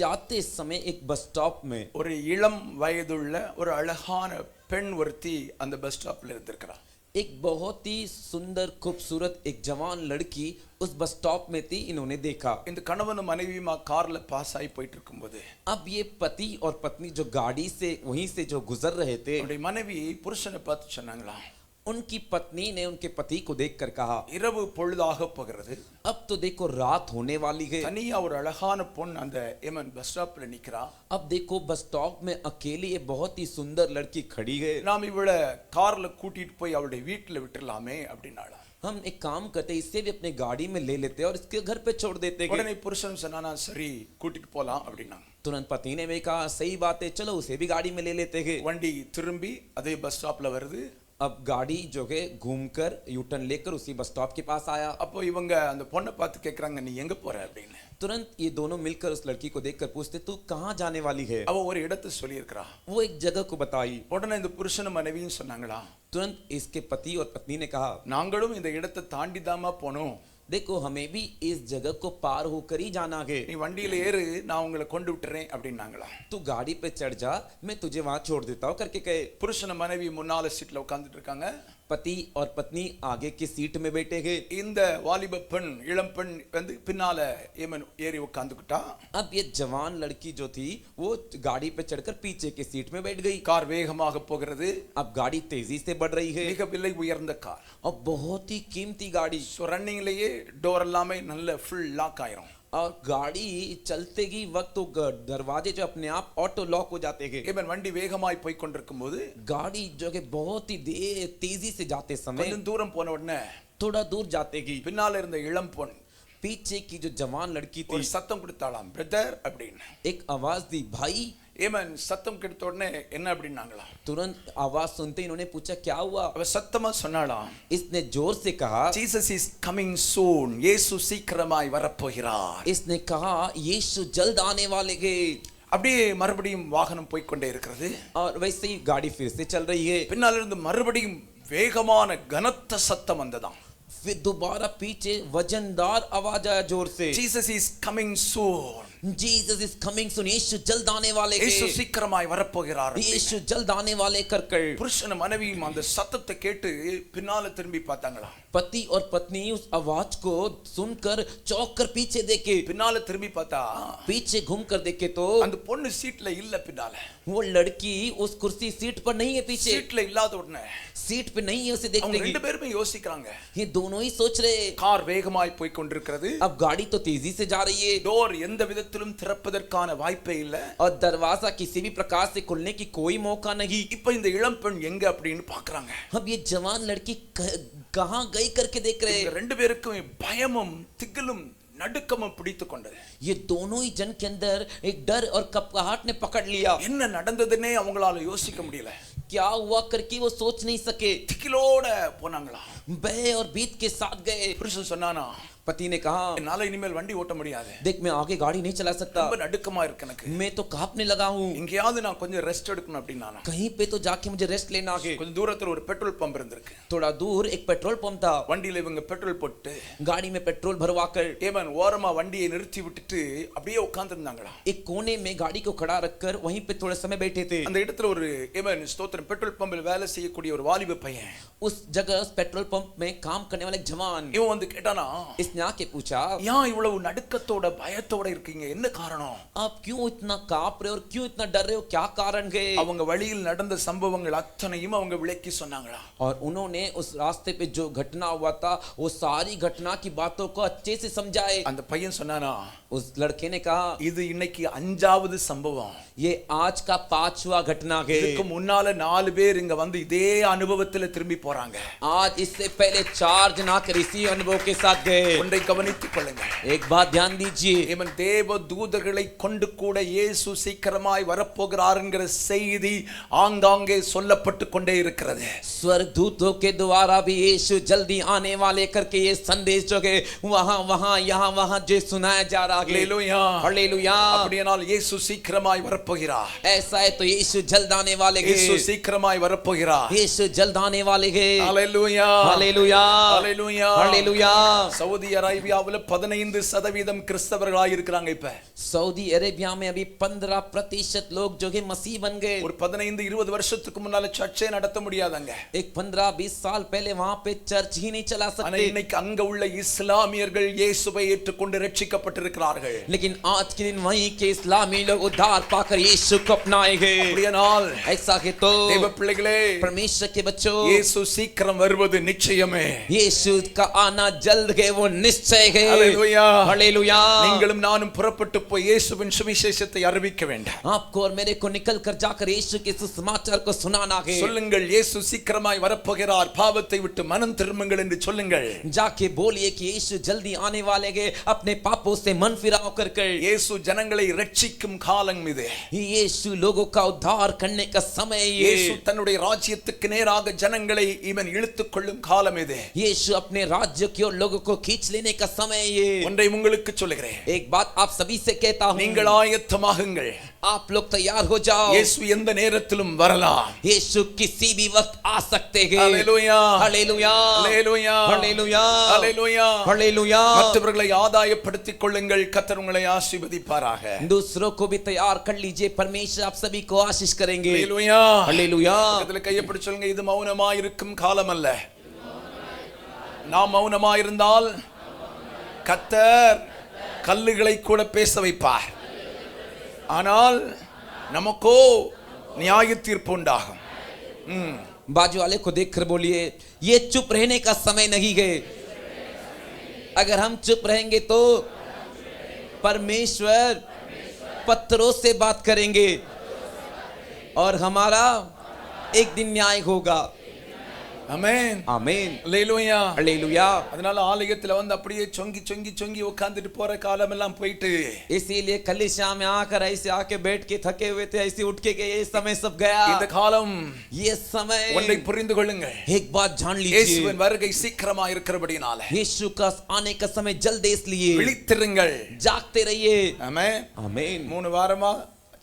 जाते समय एक बस स्टॉप में ஒரு இளம் வயதுள்ள ஒரு அழகான பெண் ஒருத்தி அந்த பஸ் ஸ்டாப்ல இருந்திருக்கிறா. एक बहुत ही सुंदर खूबसूरत एक जवान लड़की उस बस स्टॉप में थी। इन्होंने देखा, இந்த கணவனும் மனைவியுமா கார்ல பாஸ் ஆகி போயிட்டு இருக்கும்போது अब ये पति और पत्नी जो गाड़ी से वहीं से जो गुजर रहे थे, அவருடைய மனைவி புருஷனை பார்த்து சொன்னாங்களா, उनकी पत्नी ने उनके पति को देखकर कहा, இரவு பொழுதாக போகிறது, अब तो देखो रात होने वाली है। தனியா ஒரு அழகான பொண் அந்த ஏமன் பஸ் ஸ்டாப்ல நிக்கிறா. अब देखो बस स्टॉप में अकेली ये बहुत ही सुंदर लड़की खड़ी है। நாம் இவளை கார்ல கூட்டிட்டு போய் அவளுடைய வீட்டுல விட்டுறலாமே அப்படின்னாளா. हम एक काम करते, इससे भी अपने गाड़ी में ले लेते और इसके घर पे छोड़ देते। உடனே புருஷன் சொன்னானா, சரி கூட்டிட்டு போலாம் அப்படின்னா. तुरंत पति ने भी कहा, सही बात है, चलो उसे भी गाड़ी में ले लेते हैं। வண்டி திரும்பி அதே பஸ் ஸ்டாப்ல வருது. अब गाड़ी जो है घूमकर यूटर्न लेकर उसी बस स्टॉप के पास आया। அப்போ இவங்க அந்த பொண்ணை பார்த்து கேக்குறாங்க, நீ எங்க போற அப்படின்னு. तुरंत ये दोनों मिलकर उस लड़की को देखकर पूछते, तू कहाँ जाने वाली है? அவ ஒரு இடத்தை சொல்லி இருக்கறா. वो एक जगह को बताई। உடனே இந்த புருஷனும் மனைவியும் சொன்னாங்களா, तुरंत इसके पति और पत्नी ने कहा, நாங்களும் இந்த இடத்தை தாண்டி தாமா போனோம், देखो हमें भी इस जगह को पार होकर ही जाना है। நீ வண்டியில ஏறு, நான் உங்களை கொண்டு விட்டுறேன் அப்படின்னாங்களா. तू गाड़ी पे चढ़ जा, मैं तुझे वहां छोड़ देता हूँ करके कहे। புருஷனும் மனைவி முன்னால சீட்ல உட்கார்ந்துட்டு இருக்காங்க. पति और पत्नी आगे की सीट में बैठे गए। இந்த வாலிப பெண், இளம் பெண் வந்து பின்னால ஏமன் ஏறி உட்கார்ந்துக்கிட்டா. अब ये जवान लड़की जो थी वो गाड़ी पे चढ़कर पीछे की सीट में बैठ गई। கார் வேகமாக போகிறது. अब गाड़ी तेजी से बढ़ रही है மிக விலை உயர்ந்த கார். और बहुत ही कीमती गाड़ी। ஸோ ரன்னிங்லயே டோர் எல்லாமே நல்ல ஃபுல் லாக் ஆயிரும். और गाड़ी चलते ही वक्त तो दरवाजे जो अपने आप ऑटो लॉक हो जाते हैं। ஏமன் வண்டி வேகமாய் போய் கொண்டிருக்கும் போது गाड़ी जो कि बहुत ही तेजी से जाते समय கொஞ்சம் தூரம் போன உடனே थोड़ा दूर जाते ही பின்னால இருந்த இளம் பொண் पीछे की जो जवान लड़की थी ஒரு சத்தம் கொடுத்தாளாம், பிரதர் அப்படின்னு. एक आवाज दी, भाई। ஏமன் சத்தம் கேட்ட உடனே என்ன அப்படின்னாங்களா. तुरंत आवाज सुनते इन्होंने पूछा, क्या हुआ? அவ சத்தமா சொன்னாளாம், इसने जोर से कहा, Jesus is coming soon. இயேசு சீக்கிரமாய் வரப்போகிறார். इसने कहा यीशु जल्द आने वाले हैं। அப்படியே மறுபடியும் வாகனம் போய் கொண்டே இருக்கிறது. और वैसे ही गाड़ी फिर से चल रही है। பின்னால இருந்து மறுபடியும் வேகமான கனத்த சத்தம் வந்ததாம். फिर दोबारा पीछे वजनदार आवाज आया जोर से, Jesus is coming soon. Jesus is coming soon. यीशु जल्द आने वाले இயேசு हैं. சீக்கிரமாய் வரப்போகிறார். यीशु जल्द आने वाले करकर புருஷனும் மனைவியும் அந்த சத்தத்தை கேட்டு பின்னால திரும்பி பார்த்தாங்களாம். पति और पत्नी उस आवाज को सुनकर चौंक कर पीछे देखे. பின்னால திரும்பி பார்த்தா पीछे घूम कर देखे तो அந்த பொண்ணு சீட்ல இல்ல. பின்னால वो लड़की उस कुर्सी सीट पर नहीं है. पीछे சீட்ல இல்லாத உடனே सीट पे नहीं है. उसे அவங்க देखने ரெண்டு की பேருமே யோசிக்கிறாங்க. ये दोनों ही सोच रहे. கார் வேகமாய் போய் கொண்டிருக்கிறது. अब गाड़ी तो तेजी से जा रही है டோர் எந்த விதத்திலும் திறப்பதற்கான வாய்ப்பே இல்ல. और दरवाजा किसी भी प्रकार से खुलने की कोई मौका नहीं. இப்ப இந்த இளம் பெண் எங்க அப்படின்னு பார்க்கறாங்க. अब ये जवान लड़की कहां गई करके देख रहे. இந்த ரெண்டு பேருக்கும் பயமும் திகிலும் நடுக்கமும் பிடித்து கொண்டது. ये दोनों ही जन के अंदर एक डर और कपकहाट ने पकड़ लिया. என்ன நடந்ததுன்னே அவங்களால யோசிக்க முடியல. क्या हुआ करके वो सोच नहीं सके. திகிலோட போனாங்களா. भय और भीत के साथ गए. புருஷன் சொன்னானா, पति ने कहा என்னால இனிமேல் வண்டி ஓட்ட முடியாது. देख मैं आगे गाड़ी नहीं चला सकता. ரொம்ப நடுக்கமா இருக்கு எனக்கு. मैं तो कांपने लगा हूं. எங்கயாவது நான் கொஞ்சம் ரெஸ்ட் எடுக்கணும் அப்படினானா. कहीं पे तो जाके मुझे रेस्ट लेना है. கொஞ்சம் தூரத்துல ஒரு பெட்ரோல் பம்ப் இருந்திருக்கு. थोड़ा दूर एक पेट्रोल पंप था. வண்டியில இவங்க பெட்ரோல் போட்டு गाड़ी में पेट्रोल भरवाकर ஏமன் ஓரமா வண்டியை நிறுத்தி விட்டுட்டு அப்படியே உட்கார்ந்திருந்தாங்களா. एक कोने में गाड़ी को खड़ा रखकर वहीं पे थोड़े समय बैठे थे. அந்த இடத்துல ஒரு ஏமன் ஸ்தோத்திரம் பெட்ரோல் பம்பில் வேலை செய்யக்கூடிய ஒரு வாலிப பையன் उस जगह उस पेट्रोल पंप में काम करने वाले एक जवान இவன் வந்து கேட்டானா, इसने आके पूछा ஏன் இவ்வளவு நடுக்கத்தோட பயத்தோட இருக்கீங்க, என்ன காரணம்? आप क्यों इतना कांप रहे हो और क्यों इतना डर रहे हो, क्या कारण है? அவங்க வழியில் நடந்த சம்பவங்கள் அத்தனையும் அவங்க விளக்கி சொன்னாங்களா. और उन्होंने उस रास्ते पे जो घटना हुआ था वो सारी घटना की बातों को अच्छे से समझाए. அந்த பையன் சொன்னானா, उस लड़के ने कहा இது இன்னைக்கு 5வது சம்பவம். ये आज का 5वां घटना है. இதுக்கு முன்னால 4 பேர் இங்க வந்து இதே அனுபவத்துல திரும்பி போறாங்க. आज इससे पहले 4 जना के इसी अनुभव के साथ गए. ஒன்றை கவனித்துக் கொள்ளுங்க. एक बात ध्यान दीजिए. இவன் தேவ தூதர்களை கொண்டு கூட இயேசு சீக்கிரமாய் வரப்போகிறார் என்கிற செய்தி ஆங்காங்கே சொல்லப்பட்டு கொண்டே இருக்கிறது. स्वर्गदूतों के द्वारा भी यीशु जल्दी आने वाले करके ये संदेश जो है वहां वहां यहां वहां जो सुनाया जा रहा है. ஹல்லேலூயா. हालेलुया. அப்படியானால் இயேசு சீக்கிரமாய் வரப்போகிறார். ऐसा है तो यीशु जल्द आने वाले हैं. இயேசு சீக்கிரமாய் வரப்போகிறார். यीशु जल्द आने वाले हैं. ஹல்லேலூயா. हालेलुया. ஹல்லேலூயா. हालेलुया. சவுதி அரேபியாவுல 15% கிறிஸ்தவர்களாய் இருக்காங்க. இப்ப सऊदी अरेबिया में अभी 15% लोग जो है मसीह बन गए. ஒரு 15-20 வருஷத்துக்கு முன்னால சர்ச்சே நடத்த முடியாதங்க. एक 15-20 साल पहले वहां पे चर्च ही नहीं चला ஆனா सकते. இன்னைக்கு அங்க உள்ள இஸ்லாமியர்கள் இயேசுவை ஏற்றுக்கொண்டு ரட்சிக்கப்பட்டிருக்கிறார்கள். लेकिन आज के दिन वहीं के इस्लामी लोग उद्धार पाकर यीशु को अपनाएंगे. அப்படியானால் ऐसा है तो தேவ பிள்ளைகளே, परमेश्वर के बच्चों இயேசு சீக்கிரம் வருவது நிச்சயமே. यीशु का आना जल्द है वो निश्चय है. ஹல்லேலூயா. हालेलुया. நீங்களும் நானும் புறப்பட்டு போய் இயேசுவின் சுவிசேஷத்தை அறிவிக்க வேண்டும். आपको और मेरे को निकल कर जाकर यीशु के सुसमाचार को सुनाना है. சொல்லுங்கள், இயேசு சீக்கிரமாய் வரப்போகிறார், பாவத்தை விட்டு மனம் திரும்புங்கள் என்று சொல்லுங்கள். जाके बोलिए कि यीशु जल्दी आने वाले हैं, अपने पापों से मन फिराओ कर कर. இயேசு ஜனங்களை ரட்சிக்கும் காலம் இது. यीशु लोगों का उद्धार करने का समय இயேசு ये. தன்னுடைய ராஜ்யத்துக்கு நேராக ஜனங்களை இவன் இழுத்துக் கொள்ளும் காலம் இது. यीशु अपने राज्य की ओर लोगों को खींच लेने का समय ये. ஒன்றை உங்களுக்கு சொல்லுகிறேன், एक बात आप सभी से कहता हूं, நீங்கள் ஆயத்தமாகுங்கள். आप लोग तैयार हो जाओ. இயேசு எந்த நேரத்திலும் வரலாம். यीशु किसी भी वक्त आ सकते हैं. ஹல்லேலூயா. हालेलुया. ஹல்லேலூயா. हालेलुया. ஹல்லேலூயா. हालेलुया. மற்றவர்களை ஆதாயப்படுத்திக் கொள்ளுங்கள். கர்த்தர் உங்களை ஆசீர்வதிப்பாராக. दूसरों को भी तैयार कर लीजिए, परमेश्वर आप सभी को आशीष करेंगे. ஹல்லேலூயா. हालेलुया. பக்கத்துல கையை பிடிச்சு சொல்லுங்க, இது மௌனமாய் இருக்கும் காலம் அல்ல. நாம் மௌனமாய் இருந்தால் கர்த்தர் கல்லுகளை கூட பேச வைப்பார். ஆனால் நமக்கோ நியாய தீர்ப்பு உண்டாகும். बाजू वाले को देखकर बोलिए, ये चुप रहने का समय नहीं है. अगर हम चुप रहेंगे तो परमेश्वर पत्थरों से बात करेंगे और हमारा एक दिन न्याय होगा. ஆமென். आमीन. ஹல்லேலூயா. हालेलुया. அதனால ஆலயத்துல வந்து அப்படியே சொங்கி சொங்கி சொங்கி உட்கார்ந்துட்டு போற காலம் எல்லாம் போயிட்டு इसीलिए कलीसिया में आकर ऐसे आके बैठ के थके हुए थे, ऐसे उठ के गए, ये समय सब गया. இந்த காலம் ये समय ஒன்றை புரிந்து கொள்ளுங்கள், एक बात जान लीजिए, இயேசுவின் வருகை சீக்கிரமா இருக்கிறபடினால यीशु का आने का समय जल्द है, इसलिए விழித்திருங்கள். जागते रहिए. ஆமென். आमीन. 3 வாரமா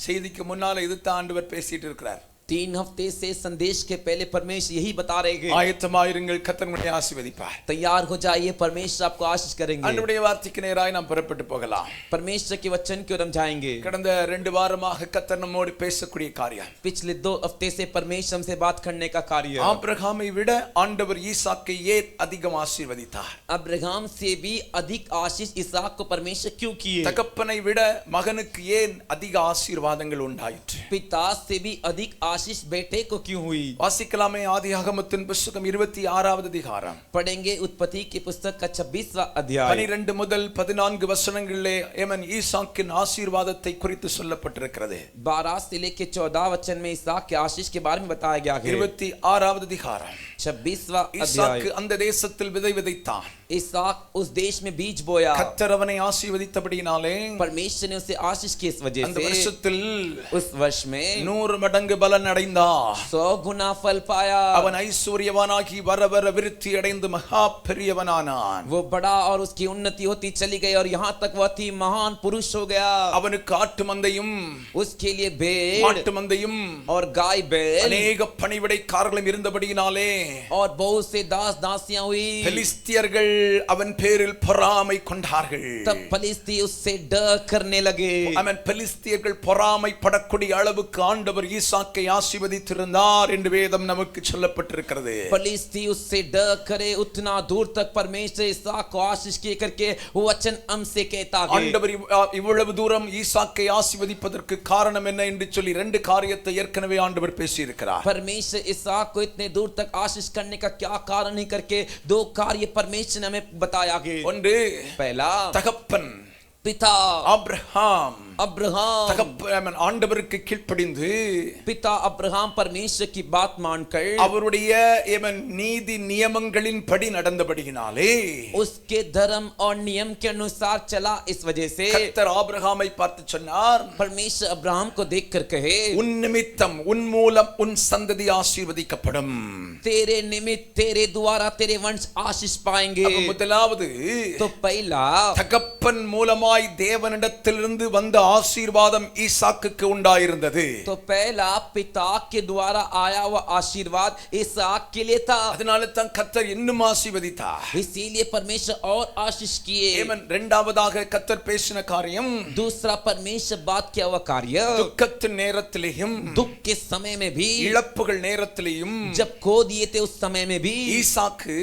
செய்திக்கு முன்னால இதுதான் ஆண்டவர் பேசிட்டு இருக்கிறார். 3 हफ्ते से संदेश के पहले परमेश्वर यही बता रहे हैं, ஆயத்தமாயிருங்கள், கர்த்தர் உங்களை ஆசீர்வதிப்பார். तैयार हो जाइए, परमेश्वर आपको आशीष करेंगे। ஆண்டவருடைய வார்த்தைக்கு நேராய் நாம் புறப்பட்டு போகலாம். परमेश्वर के वचन की ओर हम जाएंगे। கடந்த 2 வாரமாக கர்த்தர் நம்மோடு பேசக்கூடிய காரியம், पिछले 2 हफ्ते से परमेश्वर हमसे बात करने का कार्य, ஆபிரகாமை விட ஆண்டவர் ஈசாக்கை ஏன் அதிகம் ஆசீர்வதித்தார்? अब्राहम से भी अधिक आशीष इसहाक को परमेश्वर क्यों किए? தகப்பனை விட மகனுக்கு ஏன் அதிக ஆசீர்வாதங்கள் உண்டாயிற்று? पिता से भी अधिक आशीष बेटे को क्यों हुई? வாசிக்கலாமே ஆதியாகமத்தின் புத்தகம் 26வது அதிகாரம், पढ़ेंगे उत्पत्ति की पुस्तक का 26वां अध्याय 12 முதல் 14 வசனங்களிலே ஏமன் ஈசாக்கின் ஆசீர்வாதத்தை குறித்து சொல்லப்பட்டிருக்கிறது. 12 से लेकर 14 वचन में इसहाक के आशीष के बारे में बताया गया है। 26வது அதிகாரம், 26वां ஈசாக்கு अध्याय। அந்த தேசத்தில் விதை விதைத்தான். इसहाक उस देश में बीज बोया, கர்த்தர் அவனை ஆசீர்வதித்தபடியினாலே परमेश्वर ने उसे आशीष की इस वजह அந்த से வருஷத்தில் उस वर्ष में 100 மடங்கு பலன் அடைந்தான். 100 गुना फल पाया। அவன் ஐஸ்வர்யவானாகி வர வர விருத்தி அடைந்து மகா பெரியவனானான். वो बड़ा और उसकी उन्नति होती चली गई और यहाँ तक वह अति महान पुरुष हो गया। அவனுக்கு ஆட்டு மந்தையும் उसके लिए भेड़ மாட்டு மந்தையும் और गाय बैल அநேக பணிவிடைக்காரர்களும் இருந்தபடியினாலே और बहुत से दास दासियां हुई। பெலிஸ்தியர்கள் அவன் பேரில் பொறாமை கொண்டார்கள். तब फलिस्ती उससे डर करने लगे। அவன் பெலிஸ்தியர்கள் பொறாமை படக்கூடிய அளவுக்கு ஆண்டவர் ஈசாக்கை ஆசீர்வதித்திருந்தார் என்று வேதம் நமக்கு சொல்லப்பட்டிருக்கிறது. फलिस्ती उससे डर करे उतना दूर तक परमेश्वर इसहाक को आशीष किए करके वचन हमसे कहता है। ஆண்டவர் இவ்வளவு தூரம் ஈசாக்கை ஆசீர்வதிப்பதற்கு காரணம் என்ன என்று சொல்லி 2 காரியத்தை ஏற்கனவே ஆண்டவர் பேசியிருக்கிறார். परमेश्वर इसहाक को इतने दूर तक आशीष करने का क्या कारण है करके 2 कार्य परमेश्वर ने हमें बताया है। ஒன்று, पहला தகப்பன் पिता ஆபிரகாம் अब्राहम, தகப்பன் ஆண்டவருக்கு கீழ்ப்படிந்து पिता अब्राहम परमेश्वर की बात मानकर அவருடைய நீதி நியமங்களின் படி நடந்தபடியினாலே उसके धर्म और नियम के अनुसार चला। इस वजह से கர்த்தர் ஆபிரகாமை பார்த்து சொன்னார், परमेश्वर अब्राहम को देखकर कहे, உன் நிமித்தம் உன் மூலம் உன் சந்ததி ஆசீர்வதிக்கப்படும். तेरे निमित्त तेरे द्वारा तेरे वंश आशीष पाएंगे। அப்ப முதலாவது, तो पहला தகப்பன் மூலமாய் தேவனிடத்திலிருந்து வந்த ஆசீர்வாதம் ஈசாக்குக்கு உண்டாயிருந்தது. तो पहला पिता के द्वारा आया हुआ आशीर्वाद इसहाक के लिए था। அதனால தான் கர்த்தர் இன்னும் ஆசீர்வதித்தார். इसीलिए परमेश्वर और आशीष किए। இரண்டாவதாக கர்த்தர் பேசின காரியம், दूसरा परमेश्वर बात किया हुआ कार्य, துக்கத்தின் நேரத்திலேயும் दुख के समय में भी, இழப்புகள் நேரத்திலேயும் जब खो दिए थे उस समय में भी ஈசாக்கு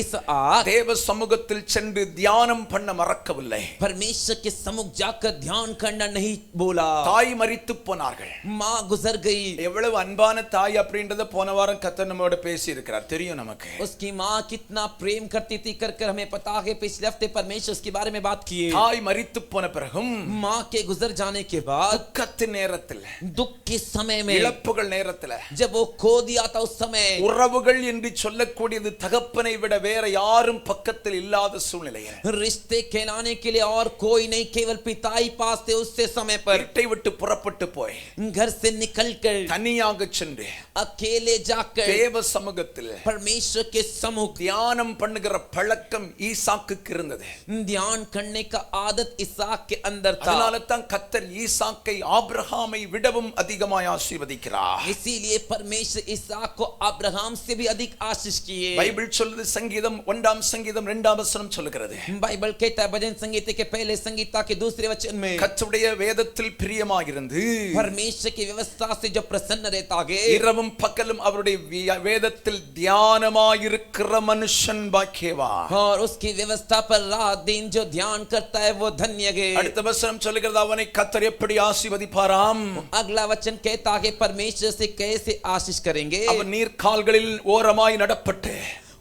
इसहाक தேவ சமூகத்தில் சென்று தியானம் பண்ண மறக்கவில்லை. परमेश्वर के सम्मुख जाकर ध्यान करना नहीं बोला। தாய் மரித்து போனார்கள். माँ गुजर गई। எவ்வளவு அன்பான தாய் அப்படின்றத போன வாரம் கர்த்தர் நம்மோட பேசி இருக்கிறார், தெரியும் நமக்கு. उसकी माँ कितना प्रेम करती थी कर हमें पता है। पिछले हफ्ते परमेश्वर उसके बारे में बात किए। தாய் மரித்து போன பிறகும் माँ के गुजर जाने के बाद துக்கத்தின் நேரத்தில், दुख के समय में, இழப்புகள் நேரத்தில், जब वो खो दिया था उस समय, உறவுகள் என்று சொல்லக்கூடியது தகப்பனை விட வேற யாரும் பக்கத்தில் இல்லாத சூழ்நிலையில், रिश्ते कहलाने के लिए और कोई नहीं, केवल पिता ही पास थे। उससे समय पर வீட்டை விட்டு புறப்பட்டு போய் घर से निकलकर தனியாக சென்று अकेले जाकर தேவ சமூகத்தில் परमेश्वर के सम्मुख தியானம் பண்ணுகிற பழக்கம் ஈசாக்குக்கு இருந்தது. ध्यान करने का आदत इसहाक के अंदर था। அதனால தான் கர்த்தர் ஈசாக்கை ஆபிரகாமை விடவும் அதிகமாய் ஆசீர்வதிக்கிறார். इसीलिए परमेश्वर इसहाक को अब्राहम से भी अधिक आशीष किए। பைபிள் சொல்லுது, சங்கீதம் 1ஆம் சங்கீதம் 2ஆம் வசனம் சொல்லுகிறது, बाइबल कहता है भजन संगीत के पहले संगीता के दूसरे वचन में, கர்த்தருடைய வேதத்தில் பிரியமாயிருந்து परमेश्वर की व्यवस्था से जो प्रसन्न रहता है, இரவும் பகலும் அவருடைய வேதத்தில் தியானமாயிருக்கிற மனுஷன் பாக்கியவான். और उसकी व्यवस्था पर रात दिन जो ध्यान करता है वो धन्य है। அடுத்த வசனம் சொல்லுகிறது, அவனை கர்த்தர் எப்படி ஆசீர்வதிப்பாராம்? अगला वचन कहता है परमेश्वर से कैसे आशीष करेंगे। அவன் நீர்க்கால்களில் ஓரமாய் நடப்பட்டு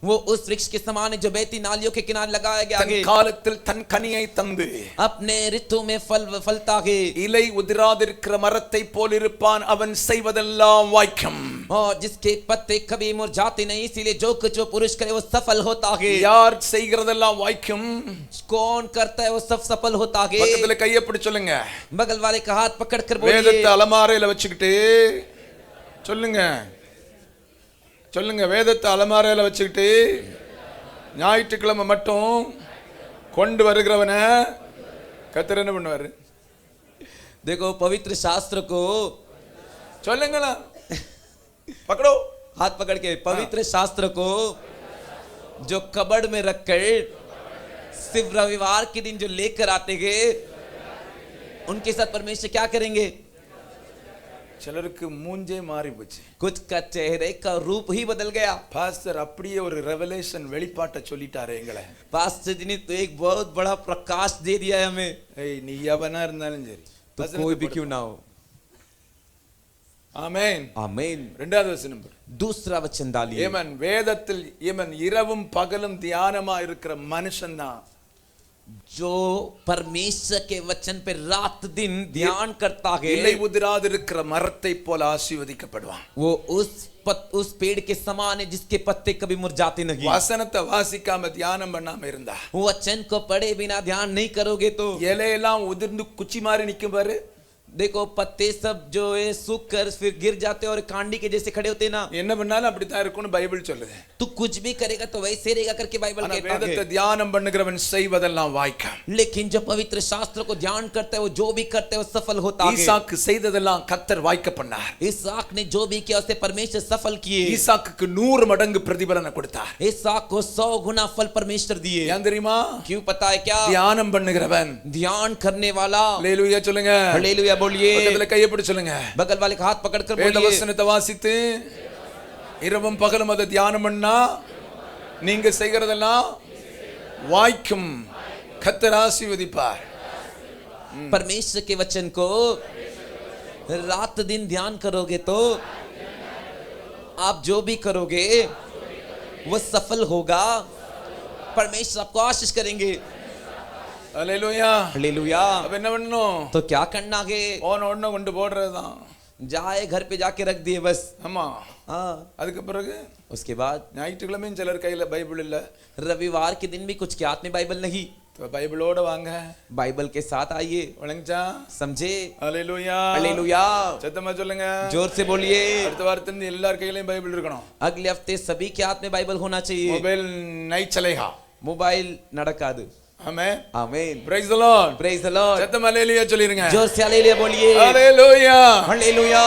वो उस वृक्ष के समान जो बहती नालियों के किनारे लगाया गया தன் है, காலத்தில் தன் கனியை தந்து अपने ऋतु में फल फलता है, இலை உதிராதிருக்கிற மரத்தை போல் இருப்பான், அவன் செய்வதெல்லாம் வாய்க்கும். और जिसके पत्ते कभी मुरझाते नहीं, इसीलिए जो कुछ वो पुरुष करे वो सफल होता है। யார் செய்கிறதெல்லாம் வாய்க்கும்? कौन करता है वो सब सफल होता है। பக்கத்துல கையை பிடி சொல்லுங்க, बगल वाले का हाथ पकड़ कर बोलिए, வேதத்தை அலமாரையில வச்சுக்கிட்டு சொல்லுங்க, சொல்லுங்க, வேதத்தை அலமாரையில வச்சுக்கிட்டு ஞாயிற்றுக்கிழமை மட்டும் கொண்டு வருகிறவன கர்த்தர் என்ன பண்ணுவாரு? देखो पवित्र शास्त्र को சொல்லுங்களா, पकड़ो हाथ पकड़ के पवित्र शास्त्र को जो कबर्ड में रखकर सिर्फ रविवार के दिन जो लेकर आते गए, उनके साथ परमेश्वर क्या करेंगे? சிலருக்கு மூஞ்சே மாறி போச்சு. कुछ का चेहरे का रूप ही बदल गया। பாஸ்டர் அப்படியே ஒரு ரெவலேஷன் வெளிப்பாட்டை சொல்லிட்டாரு எங்களை. पास्टर जी ने तो एक बहुत बड़ा प्रकाश दे दिया है हमें। ஏய் நீ எவனா இருந்தாலும் சரி, तो कोई भी क्यों ना हो। ஆமென் आमीन। இரண்டாவது வசனம் दूसरा वचन डालिए। ஏமன் வேதத்தில் ஏமன் இரவும் பகலும் தியானமா இருக்கிற மனுஷன் தான் जो परमेश्वर के वचन पे रात दिन ध्यान करता है, இலை உதிராதிருக்கிற மரத்தை போல ஆசீர்வதிக்கப்படுவான். वो उस पेड़ के समान है जिसके पत्ते कभी मुरझाते नहीं। வசனத்தை வாசிக்காம தியானம் பண்ணாம இருந்தா, वो वचन को पढ़े बिना ध्यान नहीं करोगे तो இலையெல்லாம் உதிர்ந்து குச்சி மாதிரி நிக்கும் பாரு. देखो पत्ते सब जो है सूख कर फिर गिर जाते और कांडी के जैसे खड़े होते ना। என்ன பண்ணாலும் அப்படித்தான் இருக்கும்னு பைபிள் சொல்லுது. तू कुछ भी करेगा तो वैसे रहेगा करके बाइबल ஆனா कहता வேதத்தை है। தியானம் பண்ணுகிறவன் செய்வதெல்லாம் வாய்க்கும். लेकिन जो पवित्र शास्त्र को ध्यान करता है, वो जो भी करता है वो सफल होता है। ஈசாக்கு செய்ததெல்லாம் கர்த்தர் வாய்க்க பண்ணார். इसहाक ने जो भी किया उसे परमेश्वर सफल किए। ஈசாக்குக்கு 100 மடங்கு பிரதிபலனை கொடுத்தார். इसहाक को 100 गुना फल परमेश्वर दिए। ஏன் தெரியுமா? क्यों पता है क्या? தியானம் பண்ணுகிறவன். ध्यान करने वाला। ஹல்லேலூயா சொல்லுங்க. हालेलुया बोलिए। பக்கத்துல கையை பிடிச்சு சொல்லுங்க. बगल वाले का हाथ पकड़कर வேத बोलिए। வசனத்தை வாசித்து இரவும் பகலும் அதை தியானம் பண்ணா நீங்க செய்கிறதெல்லாம் வாய்க்கும். கர்த்தர் ஆசீர்வதிப்பார். परमेश्वर के वचन को रात दिन ध्यान करोगे तो आप जो भी करोगे वो सफल होगा। परमेश्वर आपको आशीष करेंगे। ஹல்லேலூயா. हालेलुया। அப்ப என்ன பண்ணணும்? तो क्या करना है? போன உடனே கொண்டு போடுறதுதான். जाए घर पे जाके रख दिए बस। ஆமா. हाँ। அதுக்கு பிறகு उसके बाद ஞாயிற்றுக்கிழமையும் சிலர் கையில பைபிள் இல்ல. रविवार के दिन भी कुछ के हाथ में बाइबल नहीं। तो பைபிளோட வாங்க. बाइबल के साथ आइए। வணங்கச்சா? समझे? ஹல்லேலூயா. हालेलुया। சத்தமா சொல்லுங்க. जोर से बोलिए। அடுத்த வாரத்துல எல்லார் கையிலயும் பைபிள் இருக்கணும். अगले हफ्ते सभी के हाथ में बाइबल होना चाहिए। மொபைல் நை चलेगा. मोबाइल நடக்காது। ஆமென். आमीन। Praise the Lord. Praise the Lord। சத்தமா ஹல்லேலூயா சொல்லிருங்க. जोर से हालेलुया बोलिए। ஹல்லேலூயா. हालेलुया।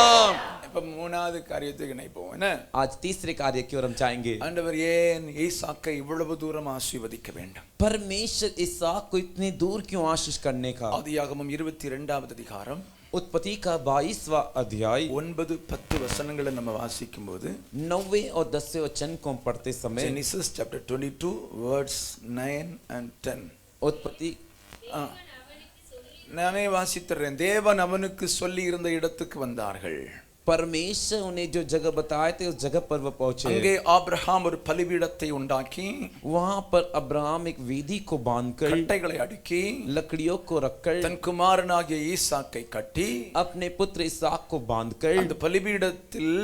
இப்ப மூணாவது காரியத்துக்கு நான் போவோம். என்ன? आज तीसरे कार्य की ओर हम जाएंगे। ஆண்டவர் ஏன் ஈசாக்கை இவ்வளவு தூரம் ஆசீர்வதிக்க வேண்டும்? परमेश्वर इसहाक को इतनी दूर क्यों आशीष करने का? ஆதியாகமம் 22வது அதிகாரம் उत्पत्ति का 22वां अध्याय 9-10 வசனங்களை நம்ம வாசிக்கும்போது 9 और 10 वचन को पढ़ते समय Genesis chapter 22 verse 9 and 10. उत्पत्ति நானே வாசித்துறேன். தேவன் அவனுக்கு சொல்லி இருந்த இடத்துக்கு வந்தார்கள். परमेश्वर उन्हें जो जगह बताए थे उस जगह पर वो पहुंचे। அங்கே ஆபிரகாம் ஒரு பலிபீடத்தை உண்டாக்கி वहां पर अब्राहम एक वेदी को बांधकर கட்டைகளை அடுக்கி लकड़ियों को रखकर தன் குமாரனாகிய ஈசாக்கை கட்டி अपने पुत्र इसहाक को बांधकर அந்த பலிபீடத்தில்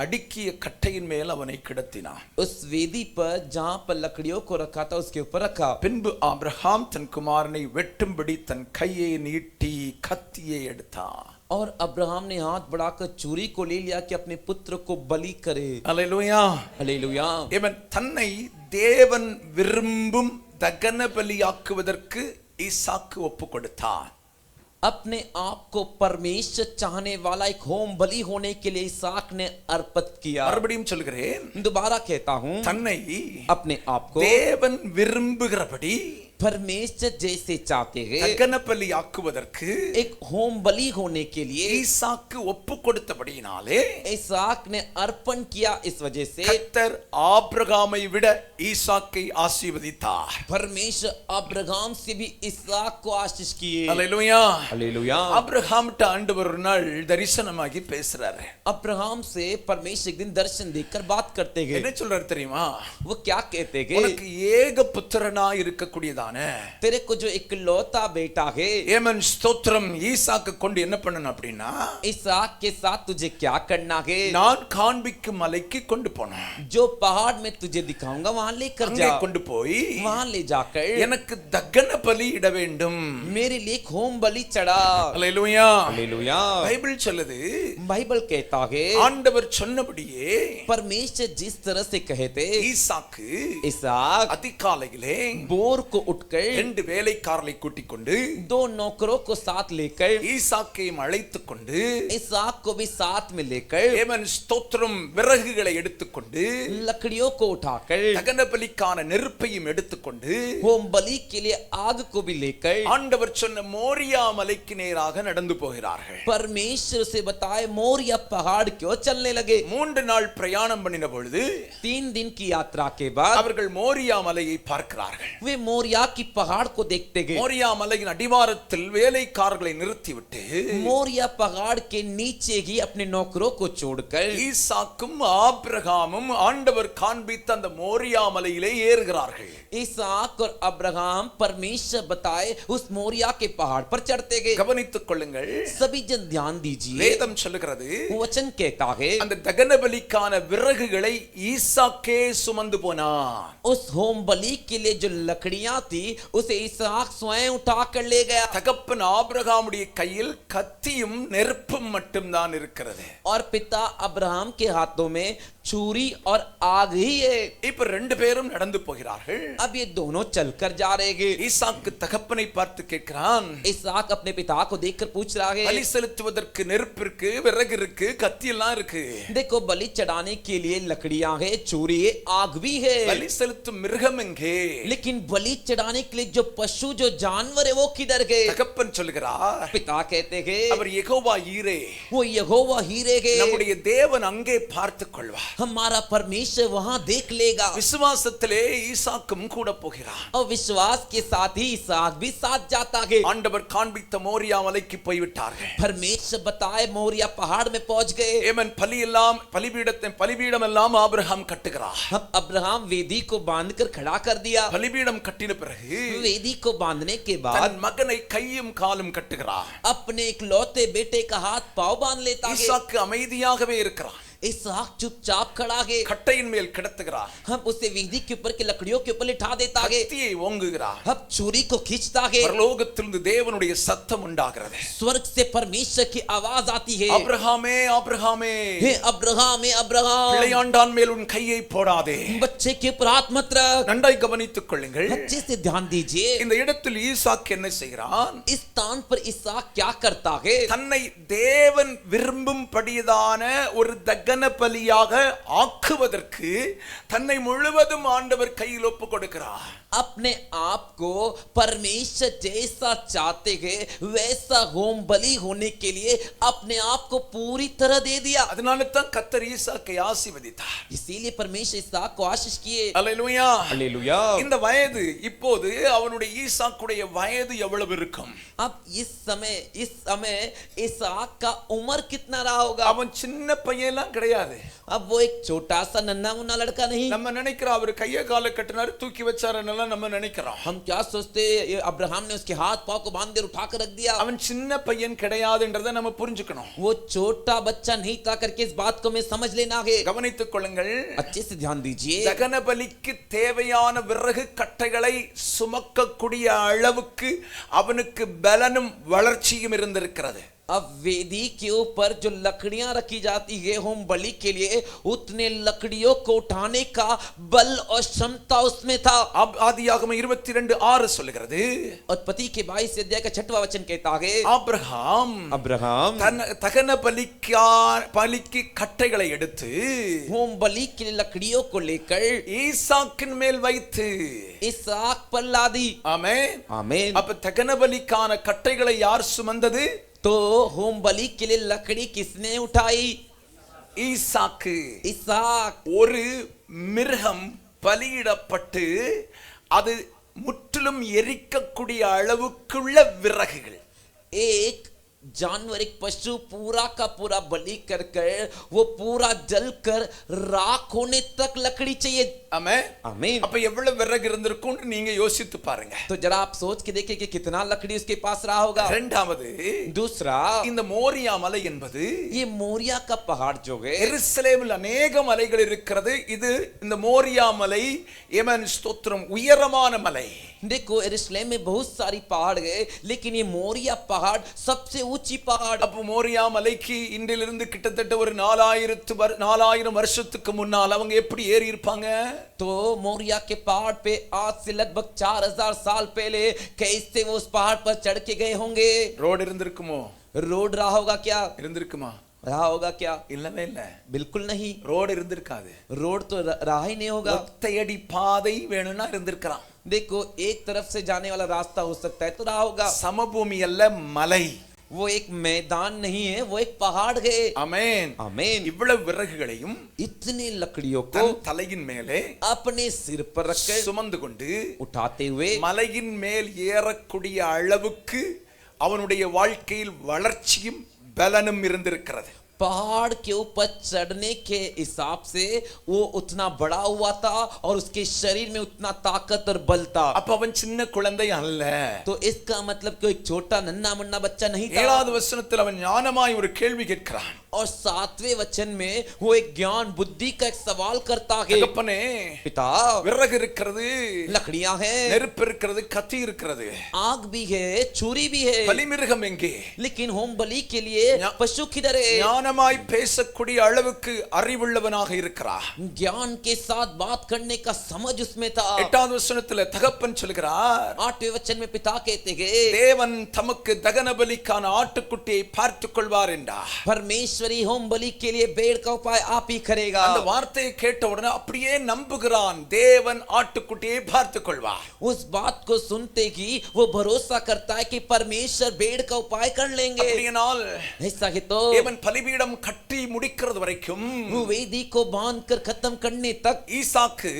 அடுக்கிய கட்டையின் மேல் அவனை கிடத்தினான். उस वेदी पर जहां पर लकड़ियों को रखा था उसके ऊपर रखा। பின்பு ஆபிரகாம் தன் குமாரனை வெட்டும்படி தன் கையை நீட்டி கத்தியை எடுத்தான். और अब्राहम ने हाथ बढ़ाकर चूरी को ले लिया कि अपने पुत्र को बलि करे। அல்லேலூயா. हालेलुया। இவன் தன்னை தேவன் விரும்பும் தகன பலியாக்குவதற்கு ஈசாக்கு ஒப்பு கொடுத்தான். अपने आप को परमेश्वर चाहने वाला एक होम बलि होने के लिए इसहाक ने अर्पित किया। மறுபடியும் சொல்கிறேன். दोबारा कहता हूं, தன்னை अपने आप को தேவன் விரும்புகிறபடி परमेश्वर जैसे चाहते हैं தகன பலியாக்குவதற்கு एक होम बलि होने के लिए ஈசாக்கு ஒப்பு கொடுத்தபடியினாலே इसहाक ने अर्पण किया। इस वजह से கர்த்தர் ஆபிரகாமை விட ஈசாக்கை ஆசீர்வதித்தார். परमेश्वर अब्राहम से भी इसहाक को आशीष किए। அல்லேலூயா. हालेलुया। ஆபிரகாம்ட்ட ஆண்டவர் ஒரு நாள் தரிசனமாகி பேசுறாரு. अब्राहम से परमेश्वर एक दिन दर्शन देखकर बात करते என்ன गए। சொல்றாரு தெரியுமா? वो क्या कहते गए? உனக்கு ஏக புத்திரனா இருக்கக்கூடியதான तेरे को जो इकलौता बेटा है ஏமன் ஸ்தோத்திரம் ஈசாக்கு கொண்டு என்ன பண்ணணும் அப்படின்னா, इसहाक के साथ तुझे क्या करना है? நான் காண்பிக்கும் மலைக்கு கொண்டு போனேன். जो पहाड़ में तुझे दिखाऊंगा वहां लेकर அங்கே जा। கொண்டு போய் वहां ले जाकर எனக்கு தகன பலி இட வேண்டும். मेरे लिए एक होम बलि चढ़ा। அல்லேலூயா. हालेलुया। பைபிள் சொல்லுது, बाइबल कहता है ஆண்டவர் சொன்னபடியே परमेश्वर जिस तरह से कहे थे ஈசாக்கு इसहाक அதிகாலையிலே बोर को उठकर 2 வேலைக்காரரை கூட்டிக் கொண்டு 2 नौकरों को साथ लेकर ஈசாக்கையும் அழைத்துக் கொண்டு इसहाक को भी साथ में लेकर ஏமன் ஸ்தோத்திரம் விறகுகளை எடுத்துக்கொண்டு लकड़ियों को उठाकर தகன பலிக்கான நெருப்பையும் எடுத்துக்கொண்டு होम बलि के लिए आग को भी लेकर ஆண்டவர் சொன்ன மோரியா மலைக்கு நேராக நடந்து போகிறார்கள். परमेश्वर से बताए मोरिया पहाड़ क्यों चलने लगे. 3 நாள் பிரயாணம் பண்ணின பொழுது 3 दिन की यात्रा के बाद அவர்கள் மோரியா மலையை பார்க்கிறார்கள். वे मोरिया की पहाड़ को देखते गए. மோரியா மலையின் அடிவாரத்தில் வேலைக்காரர்களை நிறுத்திவிட்டு मोरिया पहाड़ के नीचे ही अपने नौकरों को छोड़कर ஈசாக்கும் ஆபிரகாமும் ஆண்டவர் காண்பித்த அந்த மோரியா மலையிலே ஏறுகிறார்கள். इसहाक और अब्राहम परमेश्वर बताए उस मोरिया के पहाड़ पर चढ़ते गए. கவனித்துக் கொள்ளுங்கள். सभी जन ध्यान दीजिए. வேதம் சொல்லுகிறது वचन कहता है அந்த தகன பலிக்கான விறகுகளை ஈசாக்கே சுமந்து போனான். उस होम बलि के लिए जो लकड़ियां थी उसे इसहाक स्वयं उठा कर ले गया. தகப்பன் ஆபிரகாமுடைய கையில் கத்தியும் நெருப்பும் மட்டும்தான் இருக்கிறது. और पिता अब्राहम के हाथों में छुरी और आग ही है. இப்ப 2 பேரும் நடந்து போகிறார்கள். अब ये दोनों चलकर जा रहे हैं. ஈசாக்கு தகப்பனை பார்த்து கேட்கிறான். इसहाक अपने पिता को देखकर पूछ रहा है பலி செலுத்துவதற்கு நெருப்பு இருக்கு, விறகு இருக்கு, கத்தி எல்லாம் இருக்கு. देखो बलि चढ़ाने के लिए लकड़ियां है, छुरी है, आग भी है. பலி செலுத்தும் மிருகம் எங்கே? लेकिन बलि चढ़ाने के लिए जो पशु जो जानवर है वो किधर गए. தகப்பன் சொல்கிறார். पिता कहते हैं அவர் யெகோவா ஈரே, वो यहोवा हीरे है. நம்முடைய தேவன் அங்கே பார்த்துக் கொள்வார். हमारा परमेश्वर वहां देख लेगा. விசுவாசத்திலே ஈசாக்கும் கூட போகிறார். और विश्वास के साथ ही इसहाक भी साथ जाता है. ஆண்டவர் காண்பித்த மோரியா மலைக்கு போய்விட்டார்கள். परमेश्वर बताए मोरिया पहाड़ में पहुंच गए. ஏமன் பலிபீடம் எல்லாம் ஆபிரகாம் கட்டுகிறார். हम अब्राहम वेदी को बांधकर खड़ा कर दिया. பலிபீடம் கட்டின பிறகு वेदी को बांधने के बाद தன் மகனை கையும் காலும் கட்டுகிறார். अपने इकलौते बेटे का हाथ पांव बांध लेता है. ஈசாக்கு அமைதியாகவே இருக்கிறான். इसहाक चुपचाप खड़ा है. கட்டையின் மேல் கிடத்துகிறார். हम उसे वेदी के ऊपर की लकड़ियों के ऊपर लिटा देता है. கத்தியை ஓங்குகிறார். हम छुरी को खींचता है. பரலோகத்திலிருந்து தேவனுடைய சத்தம் உண்டாகிறது. स्वर्ग से परमेश्वर की आवाज आती है. அப்ரஹாமே அப்ரஹாமே, हे अब्राहम, हे अब्राहम, பிள்ளையாண்டான் மேல் உன் கையை போடாதே. बच्चे के ऊपर हाथ मत रख. நன்றாய் கவனித்துக் கொள்ளுங்கள். अच्छे से ध्यान दीजिए. இந்த இடத்தில் ஈசாக்கு என்ன செய்கிறான்? इस स्थान पर इसहाक क्या करता है. தன்னை தேவன் விரும்பும்படியான ஒரு தகன பலியாக ஆக்குவதற்கு தன்னை முழுவதும் ஆண்டவர் கையில் ஒப்புக் கொடுக்கிறார். अपने आप को परमेश्वर जैसा चाहते हैं वैसा होम बलि होने के लिए अपने आप को पूरी तरह दे दिया. அதனால தான் கர்த்தர் ஈசாக்கை ஆசீர்வதித்தார். इसीलिए परमेश्वर इसहाक को आशीष किए. அல்லேலூயா. हालेलुया. இந்த வயது இப்போது அவனுடைய ஈசாக்குடைய வயது எவ்வளவு இருக்கும்? अब इस समय इसहाक का उम्र कितना रहा होगा. அவன் சின்ன பையன்லாம் கிடையாது. अब वो एक छोटा सा नन्हा मुन्ना लड़का नहीं. நம்ம நினைக்கிறோம் அவர் கைய கால கட்டினாரு தூக்கி வச்சாருன்னு நம்ம நினைக்கிறோம். हम क्या सोचते अब्राहम ने उसके हाथ पांव को बांध कर उठा कर रख दिया. அவன் சின்ன பையன் கிடையாதுன்றதை நம்ம புரிஞ்சுக்கணும். वो छोटा बच्चा नहीं था करके इस बात को मैं समझ लेना है. கவனித்துக் கொள்ளுங்கள். अच्छे से ध्यान दीजिए. தகன பலிக்கு தேவையான விறகு கட்டைகளை சுமக்கக்கூடிய அளவுக்கு அவனுக்கு பலனும் வளர்ச்சியும் இருந்திருக்கிறது. अब वेदी के ऊपर जो लकड़ियां रखी जाती है होम बलि के लिए उतने लकड़ियों को उठाने का बल और क्षमता उसमें था. अब ஆதியாகமம் 22:6 சொல்லுகிறது. उत्पत्ति के 22 अध्याय का 6वां वचन कहता है அப்ரஹாம் தகன பலிக்கு கட்டைகளை எடுத்து होम बलि के लिए लकड़ियों को लेकर ஈசாக்கின் மேல் வைத்து इसहाक पर लादी. ஆமென். आमीन. அப்ப தகன பலிக்கான கட்டைகளை யார் சுமந்தது? तो होम बलि के लिए लकड़ी किसने उठाई. ஈசாக்கு. इसहाक. ஒரு மிருகம் பலியிடப்பட்டு அது முற்றிலும் எரிக்கக்கூடிய அளவுக்குள்ள விறகுகள். एक जानवर एक पशु पूरा का पूरा बलि कर वो पूरा जल कर राख होने तक लकड़ी चाहिए. ஆமென். आमीन. அப்ப எவ்வளவு விறகு இருந்திருக்கும்னு நீங்க யோசித்து பாருங்க. तो जरा आप सोच के देखिए कि कितना लकड़ी उसके पास रहा होगा. இரண்டாவது दूसरा இந்த மோரியா மலை என்பது ये मोरिया का पहाड़ जो है எருசலேமில் अनेक மலைகள் இருக்கிறது. இது இந்த மோரியா மலை ஏமன் ஸ்தோத்திரம் உயரமான மலை. देखो यरूशलेम में बहुत सारी पहाड़ है लेकिन ये मोरिया पहाड़ सबसे ऊंची पहाड़। அப்ப மோரியா மலைக்கு இன்றிலிருந்து கிட்டத்தட்ட ஒரு 4000 வருஷத்துக்கு முன்னால் அவங்க எப்படி ஏறி இருப்பாங்க? तो मोरिया के पहाड़ पे आज से लगभग 4000 साल पहले कैसे वो उस पहाड़ पर चढ़ के गए होंगे? ரோடு இருந்திருக்குமோ? रोड रहा होगा क्या? இருந்திருக்குமா? रहा होगा क्या? இல்லவே இல்ல. बिल्कुल नहीं, ரோடு இருந்திருக்காது. रोड तो रहा ही नहीं होगा। ஒத்தையடி பாதை வேணும்னா இருந்திருக்கலாம். देखो एक तरफ से जाने वाला रास्ता हो सकता है तो रहा होगा। சமபூமி அல்ல, மலை. वो एक मैदान नहीं है, वो एक पहाड़ है। ஆமென். आमीन। இவ்வளவு விறகுகளையும் इतनी लकड़ियों को தன் தலையின் மேலே अपने सिर पर रखकर சுமந்து கொண்டு उठाते हुए மலையின் மேல் ஏறக்கூடிய அளவுக்கு அவனுடைய வாழ்க்கையில் வளர்ச்சியும் பலனும் இருந்திருக்கிறது. पहाड़ के ऊपर चढ़ने के हिसाब से वो उतना बड़ा हुआ था और उसके शरीर में उतना ताकत और बल था। அப்ப அவன் சின்ன குழந்தை அல்ல. तो इसका मतलब कोई छोटा नन्हा मुन्ना बच्चा नहीं था। 7வது வசனத்தில் அவன் ஞானமாய் ஒரு கேள்வி கேட்கிறான். और 7वें वचन में वो एक ज्ञान बुद्धि का एक सवाल करता है। தகப்பனே, पिता, விறகு இருக்கிறது, लकड़ियां हैं, நெருப்பு இருக்கிறது, கத்தி இருக்கிறது, आग भी है, छुरी भी है, பலிமிருகம் எங்கே? लेकिन होम बलि के लिए पशु किधर है? ஞானமாய் பேசக்கூடிய அளவுக்கு அறிவுள்ளவனாக இருக்கிறார். ज्ञान के साथ बात करने का समझ उसमें था। 8வது வசனத்தில் தகப்பன் சொல்கிறார், 8वें वचन में पिता कहते हैं தேவன் தமக்கு தகன பலிக்கான ஆட்டுக்குட்டியை பார்த்துக் கொள்வார் என்றார். परमेश्वरी होम बलि के लिए भेड़ का उपाय आप ही करेगा। அந்த வார்த்தையை கேட்ட உடனே அப்படியே நம்புகிறான். தேவன் ஆட்டுக்குட்டியை பார்த்துக் கொள்வார். उस बात को सुनते ही वो भरोसा करता है कि परमेश्वर भेड़ का उपाय कर लेंगे। அப்படியானால் ऐसा है तो தேவன் பலிபீடம் கட்டி முடிக்கிறது வரைக்கும் वो वेदी को बांधकर खत्म करने तक ஈசாக்கு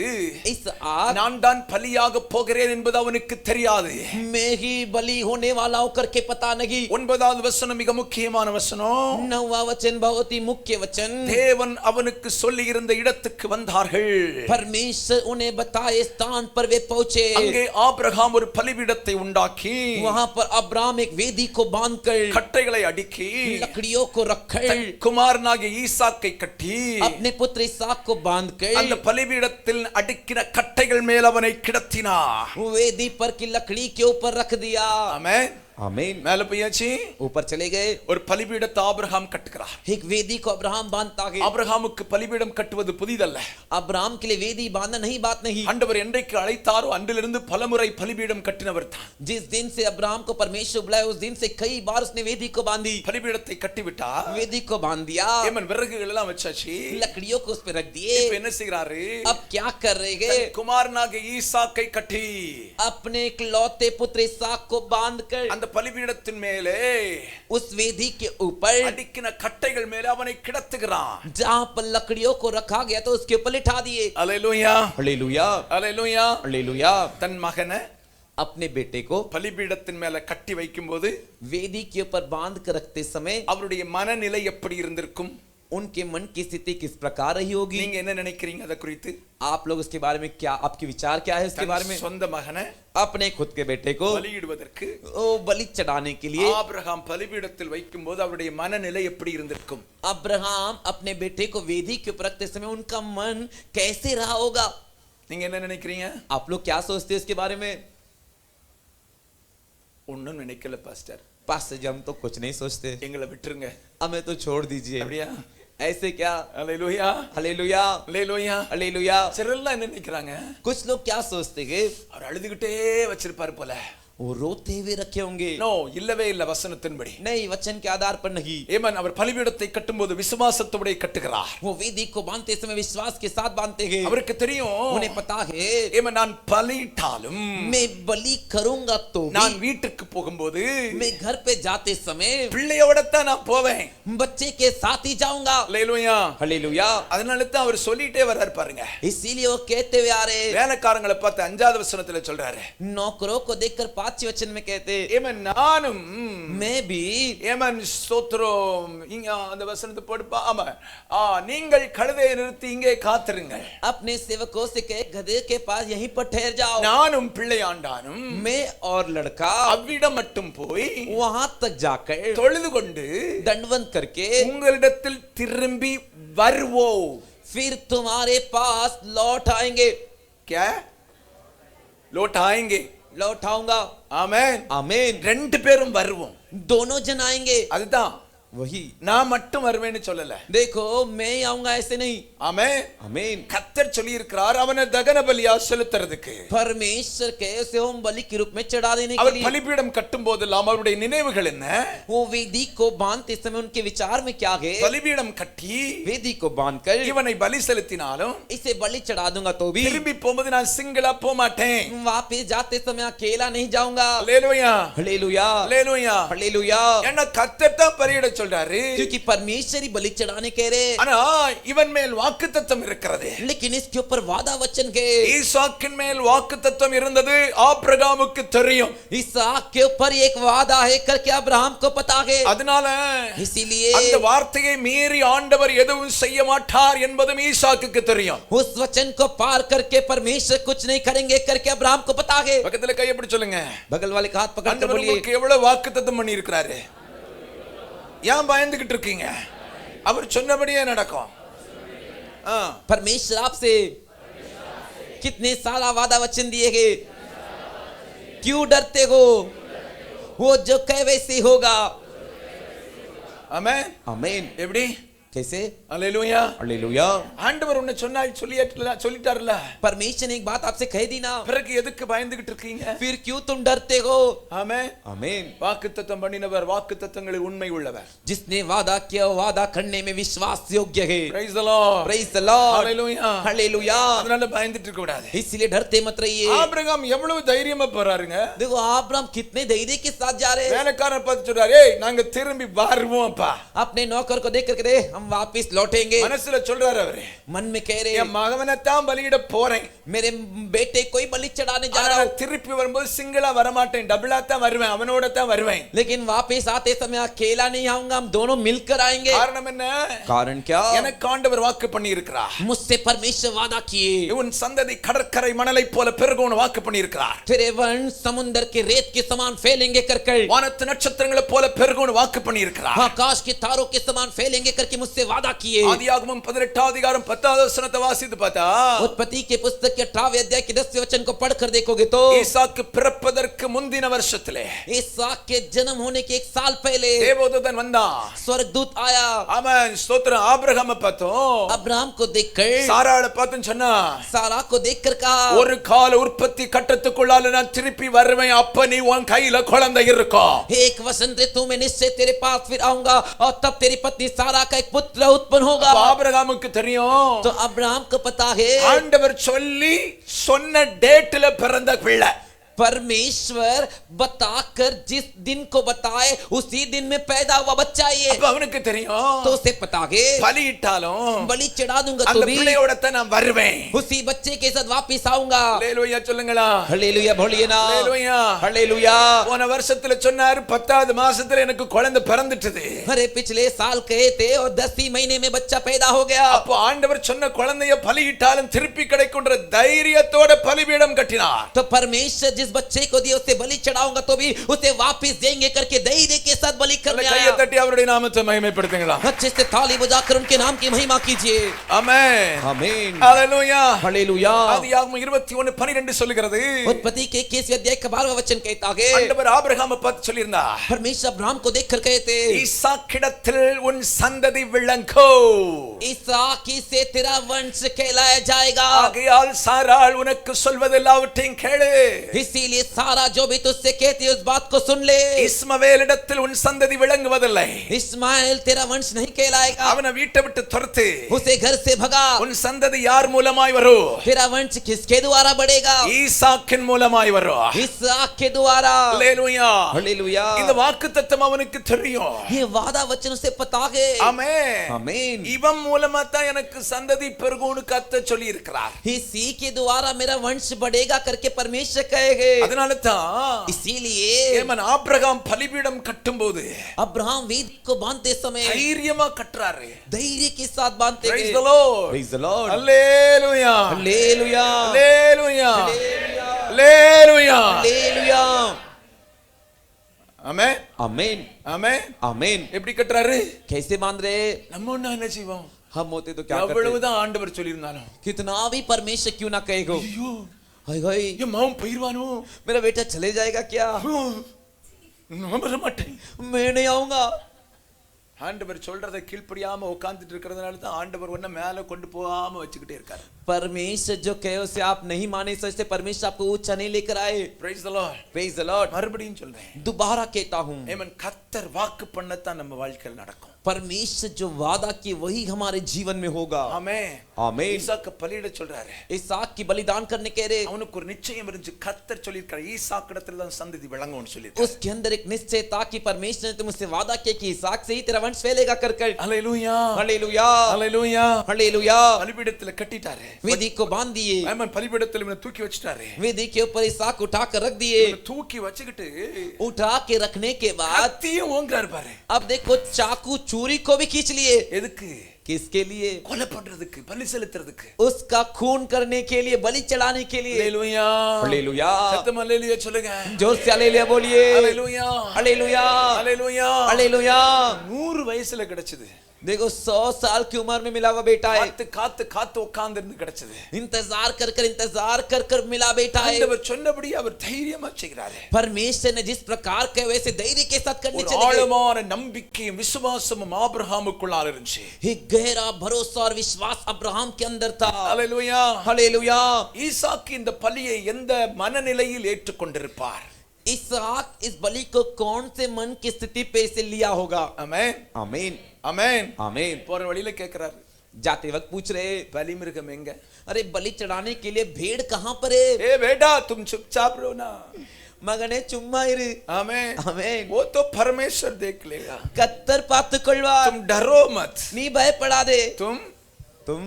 इसहाक நான் தான் பலியாக போகிறேன் என்பது அவனுக்கு தெரியாது. मैं ही बलि होने वाला हूं करके पता नहीं। 9வது வசனம் மிக முக்கியமான வசனம். 9वां वचन बहुत ही मुख्य वचन। தேவன் அவனுக்கு சொல்லி இருந்த இடத்துக்கு வந்தார்கள். परमेश्वर उन्हें बताए स्थान पर वे पहुंचे। அங்கே ஆபிரகாம் ஒரு பலிபீடத்தை உண்டாக்கி वहां पर अब्राहम एक वेदी को बांधकर கட்டைகளை அடுக்கி लकड़ियों को रखकर குமாரனாகிய ஈசாக்கை கட்டி अपने पुत्र इसहाक को बांधकर அந்த பலிபீடத்தில் அடுக்கின கட்டைகள் மேல் அவனை கிடத்தினார். वेदी पर की लकड़ी के ऊपर रख दिया। ஆமென். आमीन। மேல போயாச்சு. ऊपर चले गए। ஒரு பலிபீடத்தை ஆபிரகாம் கட்டுகிறார். एक वेदी को अब्राहम बांधता है। ஆபிரகாமுக்கு பலிபீடம் கட்டுவது புதிதல்ல. अब्राहम के लिए वेदी बांधना नहीं बात नहीं। ஆண்டவர் என்றைக்கு அழைத்தாரோ அன்றிலிருந்து பலமுறை பலிபீடம் கட்டினவர் தான். जिस दिन से अब्राहम को परमेश्वर बुलाया उस दिन से कई बार उसने वेदी को बांधी। பலிபீடத்தை கட்டிவிட்டா वेदी को बांध दिया। ஏமன் விறகுகள் எல்லாம் வச்சாச்சு. लकड़ियों को उस पे रख दिए। இப்ப என்ன செய்றாரு? अब क्या कर रहे हैं? குமாரனாகிய ஈசாக்கை கட்டி अपने इकलौते पुत्र इसहाक को बांधकर அந்த பலிபீடத்தின் மேலே उस वेदी के ऊपर அடுக்கின கட்டைகள் மேலே அவனை கிடத்துகிறான். जहां पर लकड़ियों को रखा गया तो उसके ऊपर लिटा दिए। அல்லேலூயா, हालेलुया, அல்லேலூயா. हालेलुया। தன் மகனை अपने बेटे को பலிபீடத்தின் மேல கட்டி வைக்கும்போது वेदी के ऊपर बांध कर रखते समय அவருடைய மனநிலை எப்படி இருந்திருக்கும்? उनके मन की स्थिति किस प्रकार रही होगी? நீங்க என்ன நினைக்கிறீங்க அத குறித்து? आप लोग उसके बारे में क्या, आपके विचार क्या है उसके बारे में? சொந்த மகனை अपने खुद के बेटे को பலியிடுவதற்கு ओ बलि चढ़ाने के लिए ஆபிரகாம் பலிபீடத்தில் வைக்கும்போது அவருடைய மனநிலை எப்படி இருந்திருக்கும்? अब्राहम अपने बेटे को वेदी के ऊपर रखते समय उनका मन कैसे रहा होगा? நீங்க என்ன நினைக்கிறீங்க? आप लोग क्या सोचते हैं इसके बारे में? ஒண்ணும் நினைக்கல பாஸ்டர். पास्टर जी हम तो कुछ नहीं सोचते, எங்களை விட்டுருங்க. हमें तो छोड़ दीजिए। அப்படியா? ऐसे क्या? அல்லேலூயா, हालेलुया, அல்லேலூயா. हालेलुया। சிலர்லாம் என்ன நினைக்கிறாங்க? कुछ लोग क्या सोचते हैं? அவர் அழுதுகிட்டே வச்சிருப்பாரு போல. वो रोते हुए रखे होंगे। நோ, இல்லவே இல்ல வசனத்தின்படி. नहीं, वचन के आधार पर नहीं। ஏமன் அவர் பலிபீடத்தை கட்டும்போது விசுவாசத்தோட கட்டுகிறார். वो वेदी को बांधते समय विश्वास के साथ बांधते हैं। அவருக்கு தெரியும், उन्हें पता है ஏமன் நான் பலியிட்டாலும் मैं बलि करूंगा तो நான் भी, வீட்டுக்கு போகும்போது मैं घर पे जाते समय பிள்ளையோட தான் நான் போவேன். बच्चे के साथ ही जाऊंगा। அல்லேலூயா. हालेलुया। அதனால தான் அவர் சொல்லிட்டே வர்றாரு பாருங்க. इसीलिए वो कहते हुए आ रहे, வேலைக்காரங்களை பார்த்து 5வது வசனத்துல சொல்றாரு, नौकरों को देखकर 5वें वचन में कहते, ஏமன் நானும் मैं भी ஏமன் ஸ்தோத்திரம். இங்க அந்த வசனத்தை போடுப்பா. ஆமா, நீங்கள் கழுதையை நிறுத்தி இங்கே காத்திருங்கள். अपने सेवकों से कहे गधे के पास यहीं पर ठहर जाओ। நானும் பிள்ளையாண்டானும் मैं और लड़का அவ்விடம் மட்டும் போய் वहां तक जाकर தொழுது கொண்டு दंडवत करके உங்களிடத்தில் திரும்பி வருவோம். फिर तुम्हारे पास लौट आएंगे। क्या लौट आएंगे? लौट आऊंगा। ஆமென். आमीन। ரெண்டு பேரும் வருவோம். दोनों जन आएंगे। அதுதான் वही நான் மட்டும் வருவேன்னு சொல்லல. देखो मैं ही आऊंगा ऐसे नहीं। ஆமென். आमीन। கர்த்தர் சொல்லி இருக்கிறார் அவனை தகன பலியா செலுத்துறதுக்கு. परमेश्वर के उसे होम बलि के रूप में चढ़ा देने के அவர் लिए। பலிபீடம் கட்டும் போதெல்லாம் அவருடைய நினைவுகள் என்ன? वो वेदी को बांधते समय उनके विचार में क्या है? பலிபீடம் கட்டி वेदी को बांधकर இவனை பலி செலுத்தினாலும் इसे बलि चढ़ा दूंगा तो भी திரும்பி போகும்போது நான் சிங்கிளா போக மாட்டேன். वापस जाते समय अकेला नहीं जाऊंगा। அல்லேலூயா हालेलुया அல்லேலூயா. हालेलुया। என்ன கர்த்தர் தான் பலியிட சொல்றாரு. क्योंकि परमेश्वर ही बलि चढ़ाने कह रहे। ஆனா இவன் மேல் வாக்குத்தத்தம் இருக்கிறது. लेकिन इसके ऊपर वादा वचन के ஈசாக்கின் மேல் வாக்குத்தத்தம் இருந்தது ஆபிரகாமுக்கு தெரியும். इसहाक के ऊपर एक वादा है करके अब्राहम को पता है। அதனால इसीलिए அந்த வார்த்தையை மீறி ஆண்டவர் எதுவும் செய்ய மாட்டார் என்பதும் ஈசாக்குக்கு தெரியும். उस वचन को पार करके परमेश्वर कुछ नहीं करेंगे करके अब्राहम को पता है। பக்கத்துல கையை பிடிச்சு சொல்லுங்க. बगल वाले का हाथ पकड़ कर ஆண்டவர் बोलिए உங்களுக்கு எவ்வளவு வாக்குத்தத்தம் பண்ணி இருக்கிறாரு. ஏன் பயந்துகிட்டு இருக்கீங்க? அவர் சொன்னபடியே நடக்கும். परमेश्वर आपसे कितने सारा वादा वचन दिए गए, क्यों डरते हो? वो जो कहे वैसे होगा। ஆமென். आमीन। எப்படி? कैसे? அல்லேலூயா. हालेलुया। ஆண்டவர் உன்னை சொல்லிட்டார்ல. परमेश्वर ने एक बात आपसे कह दी ना, பிறகு எதுக்கு பயந்துகிட்டு இருக்கீங்க? फिर क्यों तुम डरते हो? ஆமென். आमीन। வாக்குத்தத்தம் பண்ணினவர் வாக்குத்தத்தங்களில் உண்மை உள்ளவர். जिसने वादा किया वादा करने में विश्वास योग्य है। Praise the Lord. Praise the Lord। Hallelujah. Hallelujah. அதனால பயந்துட்டு இருக்க கூடாது. इसलिए डरते मत रहिए। ஆபிரகாம் எவ்வளவு தைரியமா போறாருங்க. देखो अब्राहम कितने धैर्य के साथ जा रहे हैं। வேலைக்காரன் பார்த்து சொல்றாரு, "ஏய் நாங்க திரும்பி வருவோம்ப்பா." अपने नौकर को देख करके हम वापस लौटेंगे। மனசுல சொல்றாரு அவரு. मन में कह रहे என் மகனை தான் பலியிட போறேன். मेरे बेटे कोई बलि चढ़ाने जा ஆனா रहा हूं, நான் திருப்பி வரும்போது சிங்கிளா வர மாட்டேன், டபுளா தான் வருவேன், அவனோட தான் வருவேன். लेकिन वापस आते समय अकेला नहीं आऊंगा, हम दोनों मिलकर आएंगे। காரணம் என்ன? कारण क्या? எனக்கு ஆண்டவர் வாக்கு பண்ணி இருக்கிறார். मुझसे परमेश्वर वादा किए, உன் சந்ததி கடற்கரை மணலை போல பெருகும்னு வாக்கு பண்ணி இருக்கிறார். तेरे वंश समुद्र के रेत के समान फैलेंगे करके, வானத்து நட்சத்திரங்களை போல பெருகும்னு வாக்கு பண்ணி இருக்கிறார். आकाश के तारों के समान फैलेंगे करके मुझसे वादा किए। ஆதியாகமம் 18 அதிகாரம் 10வது வசனத்தை வாசித்து பார்த்தா, उत्पत्ति के पुस्तक के 18वें अध्याय के 10वें वचन को पढ़कर देखोगे तो ஈசாக்கு பிறப்பதற்கு முந்தின வருஷத்திலே इसहाक के जन्म होने के 1 साल पहले தேவதூதன் வந்தான். स्वर्गदूत आया। ஆமென். ஸ்தோத்திரம். ஆபிரகாமை பார்த்தோம், अब्राहम को देखकर, சாராளை பார்த்துன்னு சொன்னா, सारा को देखकर कहा, ஒரு கால உற்பத்தி கட்டத்துக்குள்ளால நான் திருப்பி வருவேன், அப்ப நீ உன் கையில குழந்தை இருக்கும். एक वसंत ऋतु में निश्चय तेरे पास फिर आऊंगा और तब तेरी पत्नी सारा का एक पुत्र उत्पन्न होगा। ஆபிரகாமுக்கு தெரியும், तो अब्राहम को पता है ஆண்டவர் சொல்லி சொன்ன டேட்ல பிறந்த பிள்ளை. परमेश्वर बताकर जिस दिन को बताए उसी दिन में पैदा हुआ बच्चा ये। அப்ப அவனுக்கு தெரியும், तो उसे पता है பலியிட்டாலும் बलि चढ़ा दूंगा அந்த तो भी பிள்ளையோட தான் நான் வருவேன். उसी बच्चे के साथ वापस आऊंगा। அல்லேலூயா சொல்லுங்களா. हालेलुया बोलिए ना। அல்லேலூயா. हालेलुया। போன வருஷத்துல சொன்னாரு 10வது மாசத்துல எனக்கு குழந்தை பிறந்துட்டது. अरे पिछले साल कहे थे और 10वीं महीने में बच्चा पैदा हो गया। அப்போ ஆண்டவர் சொன்ன குழந்தைய பலியிட்டாலும் திருப்பி கிடைக்கும்ன்ற தைரியத்தோட பலிபீடம் கட்டினார். तो परमेश्वर जिस बच्चे को दिया उसे बलि चढ़ाऊंगा तो भी उसे वापस देंगे करके धैर्य के साथ बलि करने கையை आया। தட்டி அவருடைய நாமத்தை மகிமைப்படுத்துங்களா. अच्छे से ताली बजाकर उनके नाम की महिमा कीजिए। ஆமென். आमीन। ஹalleluya. हालेलुया। ஆதியாகமம் 21:12 சொல்லுகிறது, उत्पत्ति के 21वें अध्याय का 12वां वचन कहता है, ஆண்டவர் ஆபிரகாமை பார்த்து சொல்லியிருந்தார், परमेश्वर अब्राहम को देखकर कहते, ஈசாக்கிடத்தில் உன் சந்ததி விளங்கும், इसहाक से तेरा वंश कहलाया जाएगा। ஆகையால் சாராள் உனக்கு சொல்வதெல்லாவற்றையும் கேளு. इसीलिए सारा जो भी तुझसे कहती है उस बात को सुन ले। இஸ்மவேலிடத்தில் உன் சந்ததி விளங்குவதில்லை, इस्माइल तेरा वंश नहीं कहलाएगा, அவனை வீட்டை விட்டு துரத்து. उसे घर से भगा। உன் சந்ததி யார் மூலமாய் வரும்? तेरा वंश किसके द्वारा बढ़ेगा? ஈசாக்கின் மூலமாய் வரும். इसहाक के द्वारा। அல்லேலூயா. हालेलुया। இந்த வாக்குத்தத்தம் அவனுக்கு தெரியும். ये वादा वचन उसे पता है। ஆமென். आमीन। இவன் மூலமா தான் எனக்கு சந்ததி பெருகும்னு கர்த்தர் சொல்லி இருக்கிறார். इसी के द्वारा मेरा वंश बढ़ेगा करके परमेश्वर कहेगा। அதனால தான் इसीलिए ஏமன் ஆபிரகாம் பலிபீடம் கட்டும்போது अब्राहम वेद को बांधते समय தைரியமா கட்டுறாரு. धैर्य के साथ बांधते Praise हैं। the Lord. Praise the Lord. அல்லேலூயா. हालेलुया। அல்லேலூயா. அல்லேலூயா. हालेलुया। ஆமென். आमीन। ஆமென். आमीन। எப்படி கட்டுறாரு? कैसे बांध रहे? நம்ம ஒண்ணு என்ன செய்வோம்? हम होते तो क्या करते? எவ்வளவுதான் ஆண்டவர் சொல்லியிருந்தாலும், कितना भी परमेश्वर क्यों ना कहेगा, ஐயோ हाय हाय என் மகன் போயிருவானோ, मेरा बेटा चले जाएगा क्या? நான் வர மாட்டேன். मैं नहीं आऊंगा. ஆண்டவர் சொல்றதை கீழ்ப்படியாம உட்கார்ந்துட்டு இருக்கிறதுனால தான் ஆண்டவர் ஒன்ன மேல கொண்டு போகாம வச்சுக்கிட்டே இருக்காரு. परमेश्वर जो कहे उसे आप नहीं माने, इससे परमेश्वर आपको ऊंचा नहीं लेकर आए. Praise the Lord. Praise the Lord. மறுபடியும் சொல்றேன், दोबारा कहता हूँ, ஆமென். கர்த்தர் வாக்கு பண்ணத்தான் நம்ம வாழ்க்கையில் நடக்கும். परमेश्वर जो वादा किए वही हमारे जीवन में होगा. ஆமென். आमीन. ஈசாக்கு பலியிட சொல்றாரு. इसहाक की बलिदान करने कह रहे, அவனுக்கு ஒரு நிச்சயம் இருந்துச்சு. கர்த்தர் சொல்லியிருக்காரு, ஈசாக்கு இடத்துல தான் சந்ததி விளங்கும்னு சொல்லியிருக்காரு. उसके अंदर एक निश्चय था कि परमेश्वर ने तुमसे वादा किया कि इसहाक से ही तेरा वंश फैलेगा कर कर. ஹalleluya. हालेलुया. ஹalleluya. हालेलुया. பலிபீடத்துல கட்டிட்டாரு. वेदी को बांध दिए. ஆமென். பலிபீடத்துல இவனை தூக்கி வச்சிட்டாரு. वेदी के ऊपर इसहाक उठा कर रख दिए. இவனை தூக்கி வச்சிட்டு उठा के रखने के बाद கத்தியும் ஓங்கறாரு பாரு. अब देखो चाकू चूरी को भी खींच लिए. எதுக்கு? किसके लिए? கொலை பண்றதுக்கு, பலி செலுத்துறதுக்கு. उसका खून करने के लिए, बलि चढ़ाने के लिए. ஹalleluya. हालेलुया. சத்தமா ஹalleluya சொல்லுங்க. जोर से हालेलुया बोलिए. ஹalleluya. हालेलुया. ஹalleluya. हालेलुया. 100 வயசுல கிடைச்சது. देखो 100 साल की उम्र में मिला हुआ बेटा है. காத்து காத்து காத்து உட்கார்ந்து இருந்து கிடைச்சது. इंतजार कर कर मिला बेटा है. ஆண்டவர் சொன்னபடி அவர் தைரியமா செய்கிறாரு. परमेश्वर ने जिस प्रकार के वैसे धैर्य के साथ करने ஒரு चले गए. ஆழமான நம்பிக்கையும் விசுவாசமும் ஆபிரகாமுக்குள்ளால இருந்துச்சு. एक गहरा भरोसा और विश्वास अब्राहम के अंदर था. ஹalleluya. हालेलुया. ஈசாக்கு இந்த பலியை எந்த மனநிலையில் ஏற்றுக்கொண்டிருப்பார்? इसहाक इस बलि को कौन से मन की स्थिति पे से लिया होगा? ஆமென். आमीन. ஆமென். आमीन. போற வழியில கேக்குறாரு, जाते वक्त पूछ रहे, பலி மிருகம் எங்க? अरे बलि चढ़ाने के लिए भेड़ कहां पर है? ए बेटा तुम चुपचाप रहो ना. मगने चुम्मा इரு. आमेन. आमीन. वो तो परमेश्वर देख लेगा. कत्तर पातुकोल्वा. तुम डरो मत. नी भयपड़ा दे. तुम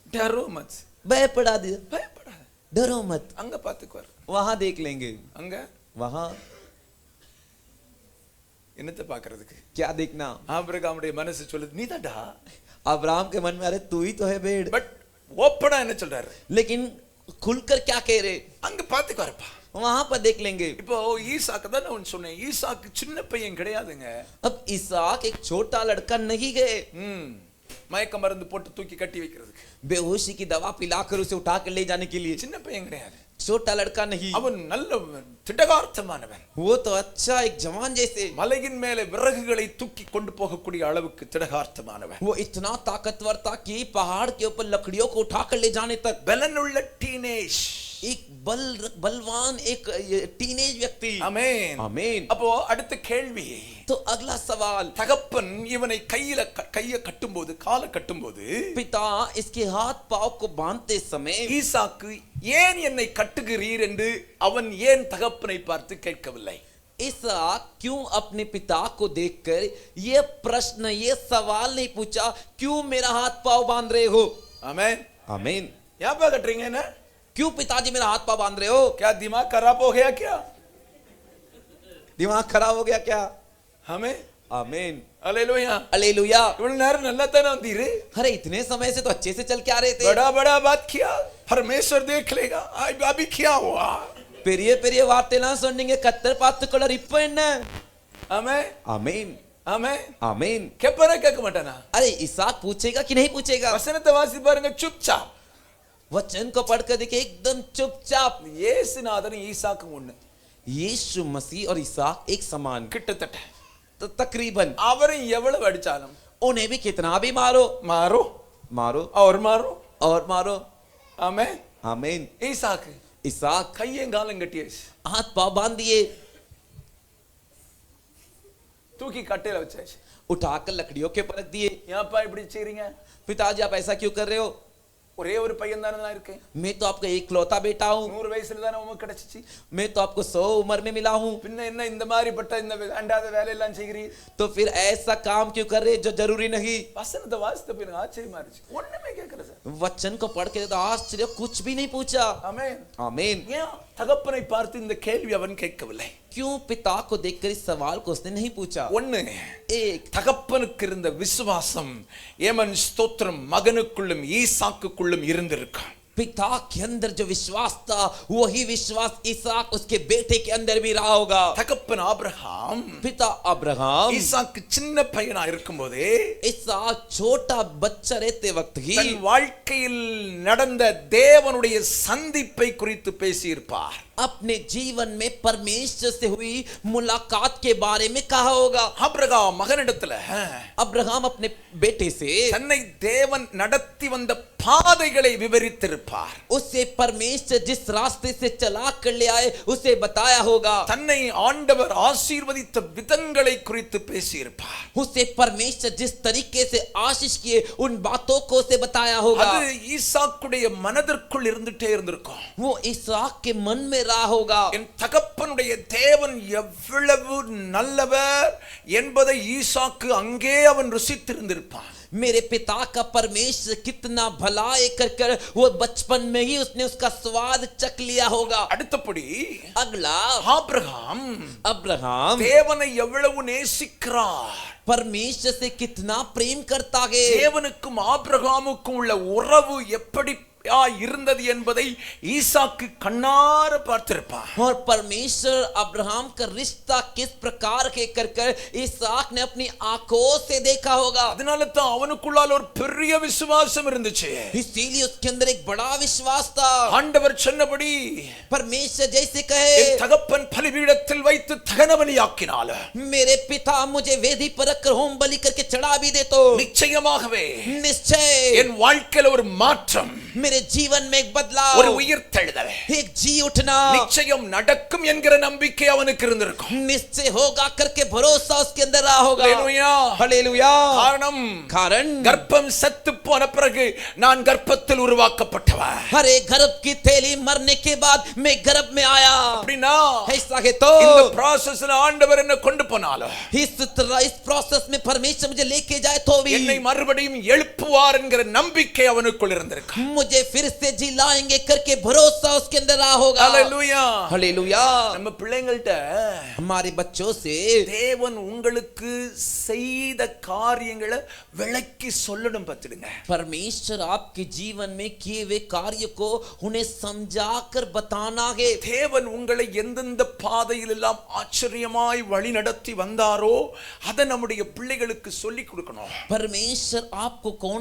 डरो मत. भयपड़ा दे. பயப்படாத. डरो मत. அங்க பாத்துக்குவார். वहां देख लेंगे. அங்க वहां என்னத்தை பார்க்கிறதுக்கு? क्या देखना? ஆபிரகாமுடைய மனசு சொல்லுது, நீதான்டா. अब्राहम के मन में, अरे तू ही तो है भेड़. பட் ஓப்பனா என்ன சொல்றாரு? लेकिन खुलकर क्या कह रहे? அங்க பாத்துக்குவாருப்பா. वहां पर देख लेंगे. இப்போ ஈசாக்கு தான் நான் சொன்னேன், ஈசாக்கு சின்ன பையன் கிடையாதுங்க. अब इसहाक एक छोटा लड़का नहीं गए மயக்க மருந்து போட்டு தூக்கி கட்டி வைக்கிறதுக்கு. बेहोशी की दवा पिलाकर उसे उठा कर ले जाने के लिए. சின்ன பையன் கிடையாது. छोटा लड़का नहीं. அவன் நல்ல திடகார்த்தமானவன். वो तो अच्छा एक जवान जैसे. மலையின் மேலே விறகுகளை தூக்கி கொண்டு போகக்கூடிய அளவுக்கு திடகார்த்தமானவன். वो इतना ताकतवर था कि पहाड़ के ऊपर लकड़ियों को उठाकर ले जाने तक. பலனுள்ள டீனேஜ். एक बलवान एक टीनेज व्यक्ति. ஆமென். आमीन. அப்போ அடுத்த கேள்வி, तो अगला सवाल, தகப்பன் இவனை கையை கட்டும்போது, காலை கட்டும்போது, पिता इसके हाथ पांव को बांधते समय ஈசாக்கு ஏன் என்னை கட்டுகிறீர் என்று அவன் ஏன் தகப்பனை பார்த்து கேட்கவில்லை? इसहाक क्यों अपने पिता को देखकर ये प्रश्न, ये सवाल नहीं पूछा, क्यों मेरा हाथ पांव बांध रहे हो? आमेन. आमीन. यहाँ पे कट रही है ना? क्यों पिताजी मेरा हाथ पांव बांध रहे हो? क्या दिमाग खराब हो गया क्या? दिमाग खराब हो गया क्या? हमें आमीन. हालेलुया. हालेलुया. इवल नर नल्ला तना दीरे. अरे इतने समय से तो अच्छे से चल के आ रहे थे. बड़ा बड़ा बात किया, परमेश्वर देख लेगा. अभी क्या हुआ? பெரிய பெரிய வார்த்தைலாம் சொன்னீங்க, கத்தர் பார்த்துக்கொள்ளார். இப்போ என்ன? आमेन. आमीन. आमेन. आमीन. கேப்பற கேட்க மாட்டானா? अरे इसहाक पूछेगा कि नहीं पूछेगा? வசனத்தை வாசி பாருங்க, चुपचाप. वचन को पढ़कर देखिए, एकदम चुपचाप. இயேசுநாதன் ஈசாக்கு ஒண்ணு. यीशु मसीह और इसहाक एक समान. கிட்டத்தட்ட. तो तकरीबन அவரை எவ்வளவு அடிச்சாலும், उन्हें भी कितना भी मारो, मारो मारो और मारो. और मारो. आमेन. आमीन. ஈசாக்கு इसहाक கையும் காலும் கட்டியாச்சு, हाथ पांव बांध दिए, தூக்கி கட்டையில வச்சாச்சு. उठाकर लकड़ियों के ऊपर रख दिए. ஏன்ப்பா இப்படி செய்றீங்க? पिताजी आप ऐसा क्यों कर रहे हो? ஒரே ஒரு பையன் தானே நான் இருக்கேன். मैं तो आपका एकलौता बेटा हूँ. 100 வயசுல தானே உமக்கு கிடைச்சிச்சு. मैं तो आपको 100 उम्र में मिला हूँ. பின்ன என்ன இந்த மாதிரி பட்ட இந்த வேண்டாத வேலையெல்லாம் செய்கிறீர்? तो फिर ऐसा काम क्यों कर रहे जो जरूरी नहीं? வசனத்தை வாசித்த பிறகு ஆச்சரியமா இருந்துச்சு. ஒண்ணுமே கேட்கல சார். वचन को पढ़ के तो आश्चर्य, कुछ भी नहीं पूछा. ஆமென். आमीन. ஏன் தகப்பனை பார்த்து இந்த கேள்வி அவன் கேட்கவில்லை? क्यों पिता को देखकर इस सवाल को उसने नहीं पूछा? ஒண்ணு, एक, தகப்பனுக்கு இருந்த விசுவாசம் ஏமன் ஸ்தோத்திரம் மகனுக்குள்ளும் ஈசாக்குக்குள்ளும் இருந்திருக்கு. पिता के अंदर जो विश्वास था, वही विश्वास इसहाक उसके बेटे के अंदर भी रहा होगा. தகப்பன் ஆபிரகாம் पिता अब्राहम ஈசாக்கு சின்ன பையனா இருக்கும்போதே इसहाक छोटा बच्चा रहते वक्त ही தன் வாழ்க்கையில் நடந்த தேவனுடைய சந்திப்பை குறித்து பேசியிருப்பார். अपने जीवन में परमेश्वर से हुई मुलाकात के बारे में कहा होगा। ஆபிரகாம் மகனிடத்துல अब्राहम अपने बेटे से தன்னை தேவன் நடத்தி வந்த பாதைகளை விவரித்திருப்பார். उसे परमेश्वर जिस रास्ते से चला कर ले आए उसे बताया होगा। தன்னை ஆண்டவர் ஆசீர்வதித்த விதங்களை குறித்து பேசியிருப்பார். उसे परमेश्वर जिस तरीके से आशीष किए उन बातों को उसे बताया होगा। அது ஈசாக்குடைய மனதிற்குள் இருந்துட்டே இருந்திருக்கும். वो इसहाक के मन में रहा होगा। என் தகப்பனுடைய தேவன் எவ்வளவு நல்லவர் என்பதை ஈசாக்கு அங்கே அவன் ருசித்திருந்திருப்பான். मेरे पिता का परमेश्वर कितना भला है कर वो बचपन में ही उसने उसका स्वाद चख लिया होगा। அடுத்தபடி अगला ஆபிரகாம் अब्राहम தேவனை எவ்வளவு நேசிக்கிறார், परमेश्वर से कितना प्रेम करता है। தேவனுக்கும் ஆபிரகாமுக்கும் உள்ள உறவு எப்படி இருந்தது என்பதை ஈசாக்கு கண்ணார பார்த்திருப்பார். और परमेश्वर अब्राहम का रिश्ता किस प्रकार के कर इसहाक ने अपनी आंखों से देखा होगा। அதனால தான் அவனுக்குள்ளால ஒரு பெரிய விசுவாசம் இருந்துச்சு. इसीलिए उसके अंदर एक बड़ा विश्वास था। ஆண்டவர் சொன்னபடி परमेश्वर जैसे என் कहे தகப்பன் பலிபீடத்தில் வைத்து தகன பலியாக்கினால मेरे पिता मुझे वेदी पर रखकर होम बलि करके चढ़ा भी दे तो நிச்சயமாகவே निश्चय என் வாழ்க்கையில ஒரு மாற்றம், मेरे जीवन में एक बदलाव, ஒரு உயிர்த்தெழுதல் एक जी उठना நிச்சயம் நடக்கும் என்கிற நம்பிக்கை அவனுக்கு இருந்திருக்கும். निश्चय होगा करके भरोसा उसके अंदर रहा होगा। ஹல்லேலூயா. हालेलुया। காரணம் कारण கர்ப்பம் செத்து போன பிறகு நான் கர்ப்பத்தில் உருவாக்கப்பட்டவன். हरे गर्भ की थैली मरने के बाद मैं गर्भ में आया। அப்படினா ऐसा है तो இந்த processல ஆண்டவர் என்ன கொண்டு போனாலும் इस प्रोसेस में परमेश्वर मुझे लेके जाए तो भी என்னை மறுபடியும் எழுப்புவார் என்கிற நம்பிக்கை அவனுக்குள் இருந்திருக்கு. मुझे फिर से जी लाएंगे करके भरोसा उसके अंदर रहा होगा। ஹல்லேலூயா. हालेलुया। நம்ம பிள்ளைங்கள்ட்ட हमारे बच्चों से தேவன் உங்களுக்கு செய்த காரியங்களை விளக்கி சொல்லணும் பார்த்துடுங்க. परमेश्वर आपके जीवन में किए हुए कार्य को उन्हें समझाकर बताना है। தேவன் உங்களை எந்தெந்த பாதையில் எல்லாம் ஆச்சரியமாய் வழி நடத்தி வந்தாரோ அதை நம்முடைய பிள்ளைகளுக்கு சொல்லி கொடுக்கணும். परमेश्वर आपको कौन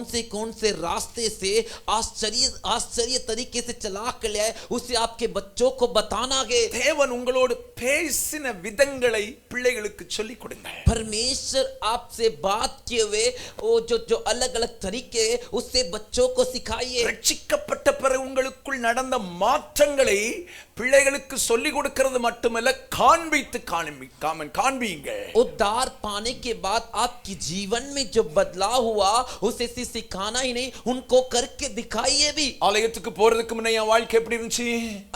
से रास्ते से आश्चर्य तरीके से चला कर ले आए उसे आपके बच्चों को बताना है। தேவன் உங்களோடு பேசின விதங்களை பிள்ளைகளுக்கு சொல்லி கொடுங்க. परमेश्वर आपसे बात किए हुए वो जो अलग अलग तरीके उससे बच्चों को सिखाइए। ரட்சிக்கப்பட்ட பிறகு உங்களுக்குள் நடந்த மாற்றங்களை பிள்ளைகளுக்கு சொல்லி கொடுக்கிறது மட்டுமல்ல, காண்பித்து காண்பியுங்க. उद्धार पाने के बाद आपके जीवन में जो बदलाव हुआ उसे सिखाना ही नहीं उनको करके दिखाइए भी। ஆலயத்துக்கு போறதுக்கு முன்ன என் வாழ்க்கை எப்படி இருந்துச்சு?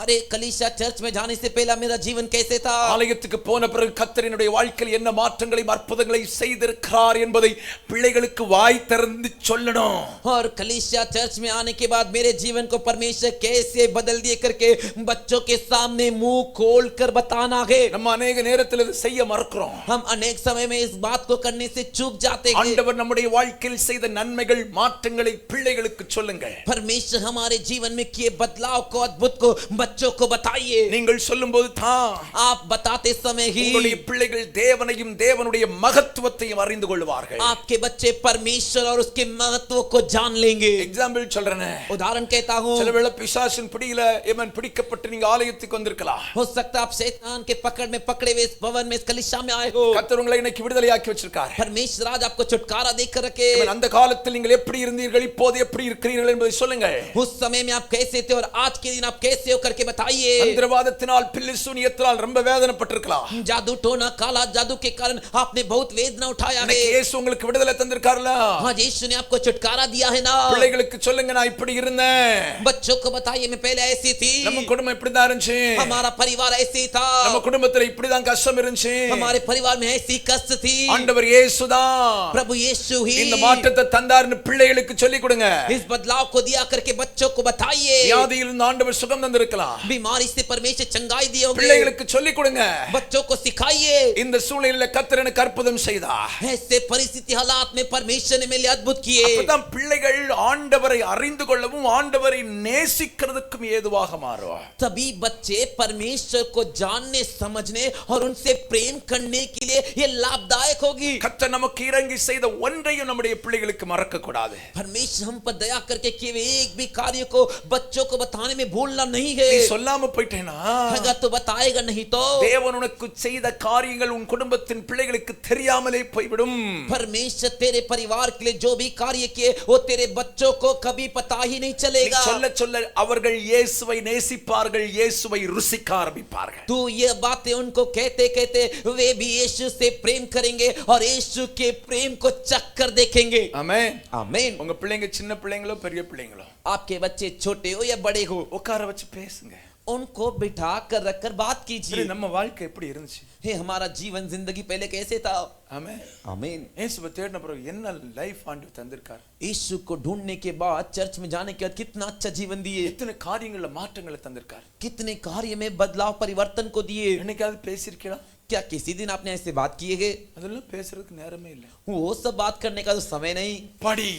अरे कलीसिया चर्च में जाने से पहला मेरा जीवन कैसे था? ஆலயத்துக்கு போன பிறகு கர்த்தரினுடைய வாழ்க்கையில் என்ன மாற்றங்களை அற்புதங்களை செய்திருக்கிறார் என்பதை பிள்ளைகளுக்கு வாய் திறந்து சொல்லணும். और कलीसिया चर्च में आने के बाद मेरे जीवन को परमेश्वर कैसे बदल दिए करके बच्चों के सामने मुंह खोल कर बताना है। நம்ம अनेक நேரத்தில் இதை செய்ய மறக்கிறோம். हम अनेक समय में इस बात को करने से चूक जाते हैं। ஆண்டவர் நம்முடைய வாழ்க்கையில் செய்த நன்மைகள் மாற்றங்களை பிள்ளைகளுக்கு சொல்லுங்க. परमेश्वर हमारे जीवन में किए बदलाव को अद्भुत को बच्चों को बताइए। நீங்கள் சொல்லும்போது தான் आप बताते समय ही உங்களுடைய பிள்ளைகள் தேவனையும் தேவனுடைய மகத்துவத்தையும் அறிந்து கொள்வார்கள். आपके बच्चे परमेश्वर और उसके महत्व को जान लेंगे। எக்ஸாம்பிள் சொல்றேன். उदाहरण कहता हूँ, சில வேளை பிசாசின் பிடியில ஏமன் பிடிக்கப்பட்டு நீங்க ஆலயத்துக்கு வந்திருக்கலாம். हो सकता है आप शैतान के पकड़ में पकड़े हुए इस भवन में इस कलीसिया में आए हो। கர்த்தர் உங்களை இன்னைக்கு விடுதலையாக்கி வச்சிருக்கார். परमेश्वर आज आपको छुटकारा देकर रखे। அந்த காலத்தில் நீங்கள் எப்படி இருந்தீர்கள், இப்போது எப்படி இருக்கிறீர்கள் என்பதை சொல்லுங்க. उस समय में आप कैसे थे और आज के दिन आप कैसे हो करके बताइए। மந்திரவாதத்தினால் பில்லி சூனியத்தினால் ரொம்ப வேதனைப்பட்டிருக்கலாம். जादू टोना काला जादू के कारण आपने बहुत वेदना उठाया है। இயேசு உங்களுக்கு விடுதலை தந்திருக்கார்ல. हाँ, यीशु ने आपको छुटकारा दिया है ना। பிள்ளைகளுக்கு சொல்லுங்க, நான் இப்படி இருந்தேன். बच्चों को बताइए मैं पहले ऐसी थी। நம்ம குடும்பம் இப்படி தான் இருந்துச்சு. हमारा परिवार ऐसे ही था। நம்ம குடும்பத்துல இப்படி தான் கஷ்டம் இருந்துச்சு. हमारे परिवार में ऐसी कष्ट थी। ஆண்டவர் இயேசு தான் प्रभु यीशु ही இந்த மாற்றத்தை தந்தார்னு பிள்ளைகளுக்கு சொல்லி கொடுங்க. इस बदलाव को दिया करके बच्चों को बताइए। வியாதியில் இருந்து ஆண்டவர் சுகம் தந்திருக்கலாம். बीमारी से परमेश्वर चंगाई दिए होंगे। பிள்ளைகளுக்கு சொல்லி கொடுங்க. बच्चों को सिखाइए। இந்த சூழ்நிலையில கர்த்தர் எனக்கு அற்புதம் செய்தார். ऐसे परिस्थिति हालात में परमेश्वर ने मेरे लिए अद्भुत किए। அப்பதான் பிள்ளைகள் ஆண்டவரை அறிந்து கொள்ளவும் ஆண்டவரை நேசிக்கிறதுக்கும் ஏதுவாக மாறும். तभी बच्चे परमेश्वर को जानने समझने और उनसे प्रेम करने के लिए ये लाभदायक होगी। கர்த்தர் நமக்கு இறங்கி செய்த ஒன்றையும் நம்முடைய பிள்ளைகளுக்கு மறக்க கூடாது. परमेश्वर हम पर दया करके किए एक भी कार्य को बच्चों को बताने में भूलना नहीं है। நீ சொல்லாம போயிட்டேனா अगर तो बताएगा नहीं तो தேவன் உனக்கு செய்த காரியங்கள் உன் குடும்பத்தின் பிள்ளைகளுக்கு தெரியாமலே போய்விடும். परमेश्वर तेरे परिवार के लिए जो भी कार्य किए वो तेरे बच्चों को कभी पता ही नहीं நீ चलेगा। சொல்ல சொல்ல அவர்கள் இயேசுவை நேசிப்பார்கள், இயேசுவை ருசிக்க ஆரம்பிப்பார்கள். तू ये बातें उनको कहते कहते वे भी यीशु से प्रेम करेंगे और यीशु के प्रेम को चक्कर देखेंगे। ஆமென். आमीन। உங்க பிள்ளைங்க சின்ன பிள்ளைங்களோ பெரிய பிள்ளைங்களோ आपके बच्चे छोटे हो या बड़े हो, உட்கார வச்சு பேசுங்க. उनको बिठा कर रखकर बात சரி, कीजिए। நம்ம வாழ்க்கை எப்படி இருந்துச்சு? हे हमारा जीवन जिंदगी पहले कैसे था। ஆமென். आमीन। இயேசுவை தேடின பிறகு என்ன லைஃப் ஆண்டவர் தந்திருக்கார்? यीशु को ढूंढने के बाद, चर्च में जाने के बाद कितना अच्छा जीवन दिए, எத்தனை காரியங்கள்ல மாற்றங்களை தந்திருக்கார்? कितने कार्य में बदलाव परिवर्तन को दिए। என்னைக்காவது பேசியிருக்கீங்களா? क्या किसी दिन आपने ऐसे बात किए है? அதெல்லாம் பேசுறதுக்கு நேரமே இல்லை. वो सब बात करने का तो समय नहीं। படி,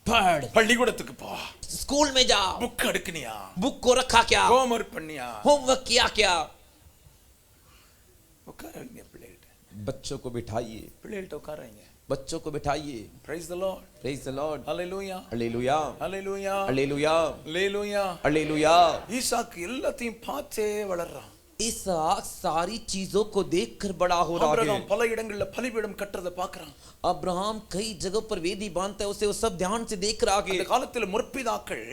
पढ़, பள்ளிக்கூடத்துக்கு போ, स्कूल में जा, புக் எடுக்கனியா, बुक को रखा क्या, ஹோம்வொர்க் பண்ணியா, होमवर्क किया क्या। உட்காருங்க பிள்ளைகிட்ட, बच्चों को बिठाइए, பிள்ளைகிட்ட உட்காருங்க. बच्चों को बिठाइए। Praise the Lord. Praise the Lord. Hallelujah. हालेलुया, Hallelujah. हालेलुया, Hallelujah. हालेलुया। ஈசாக்கு எல்லாத்தையும் பார்த்தே வளர்றான். इसहाक सारी चीजों को देखकर बड़ा हो रहा ஆபிரகாம் है। பல இடங்கள்ல பலிபீடம் கட்டுறதை பார்க்கறான். अब्राहम कई जगह पर वेदी बांधता है, उसे वो सब ध्यान से देख रहा அந்த है। காலத்துல முற்பிதாக்கள்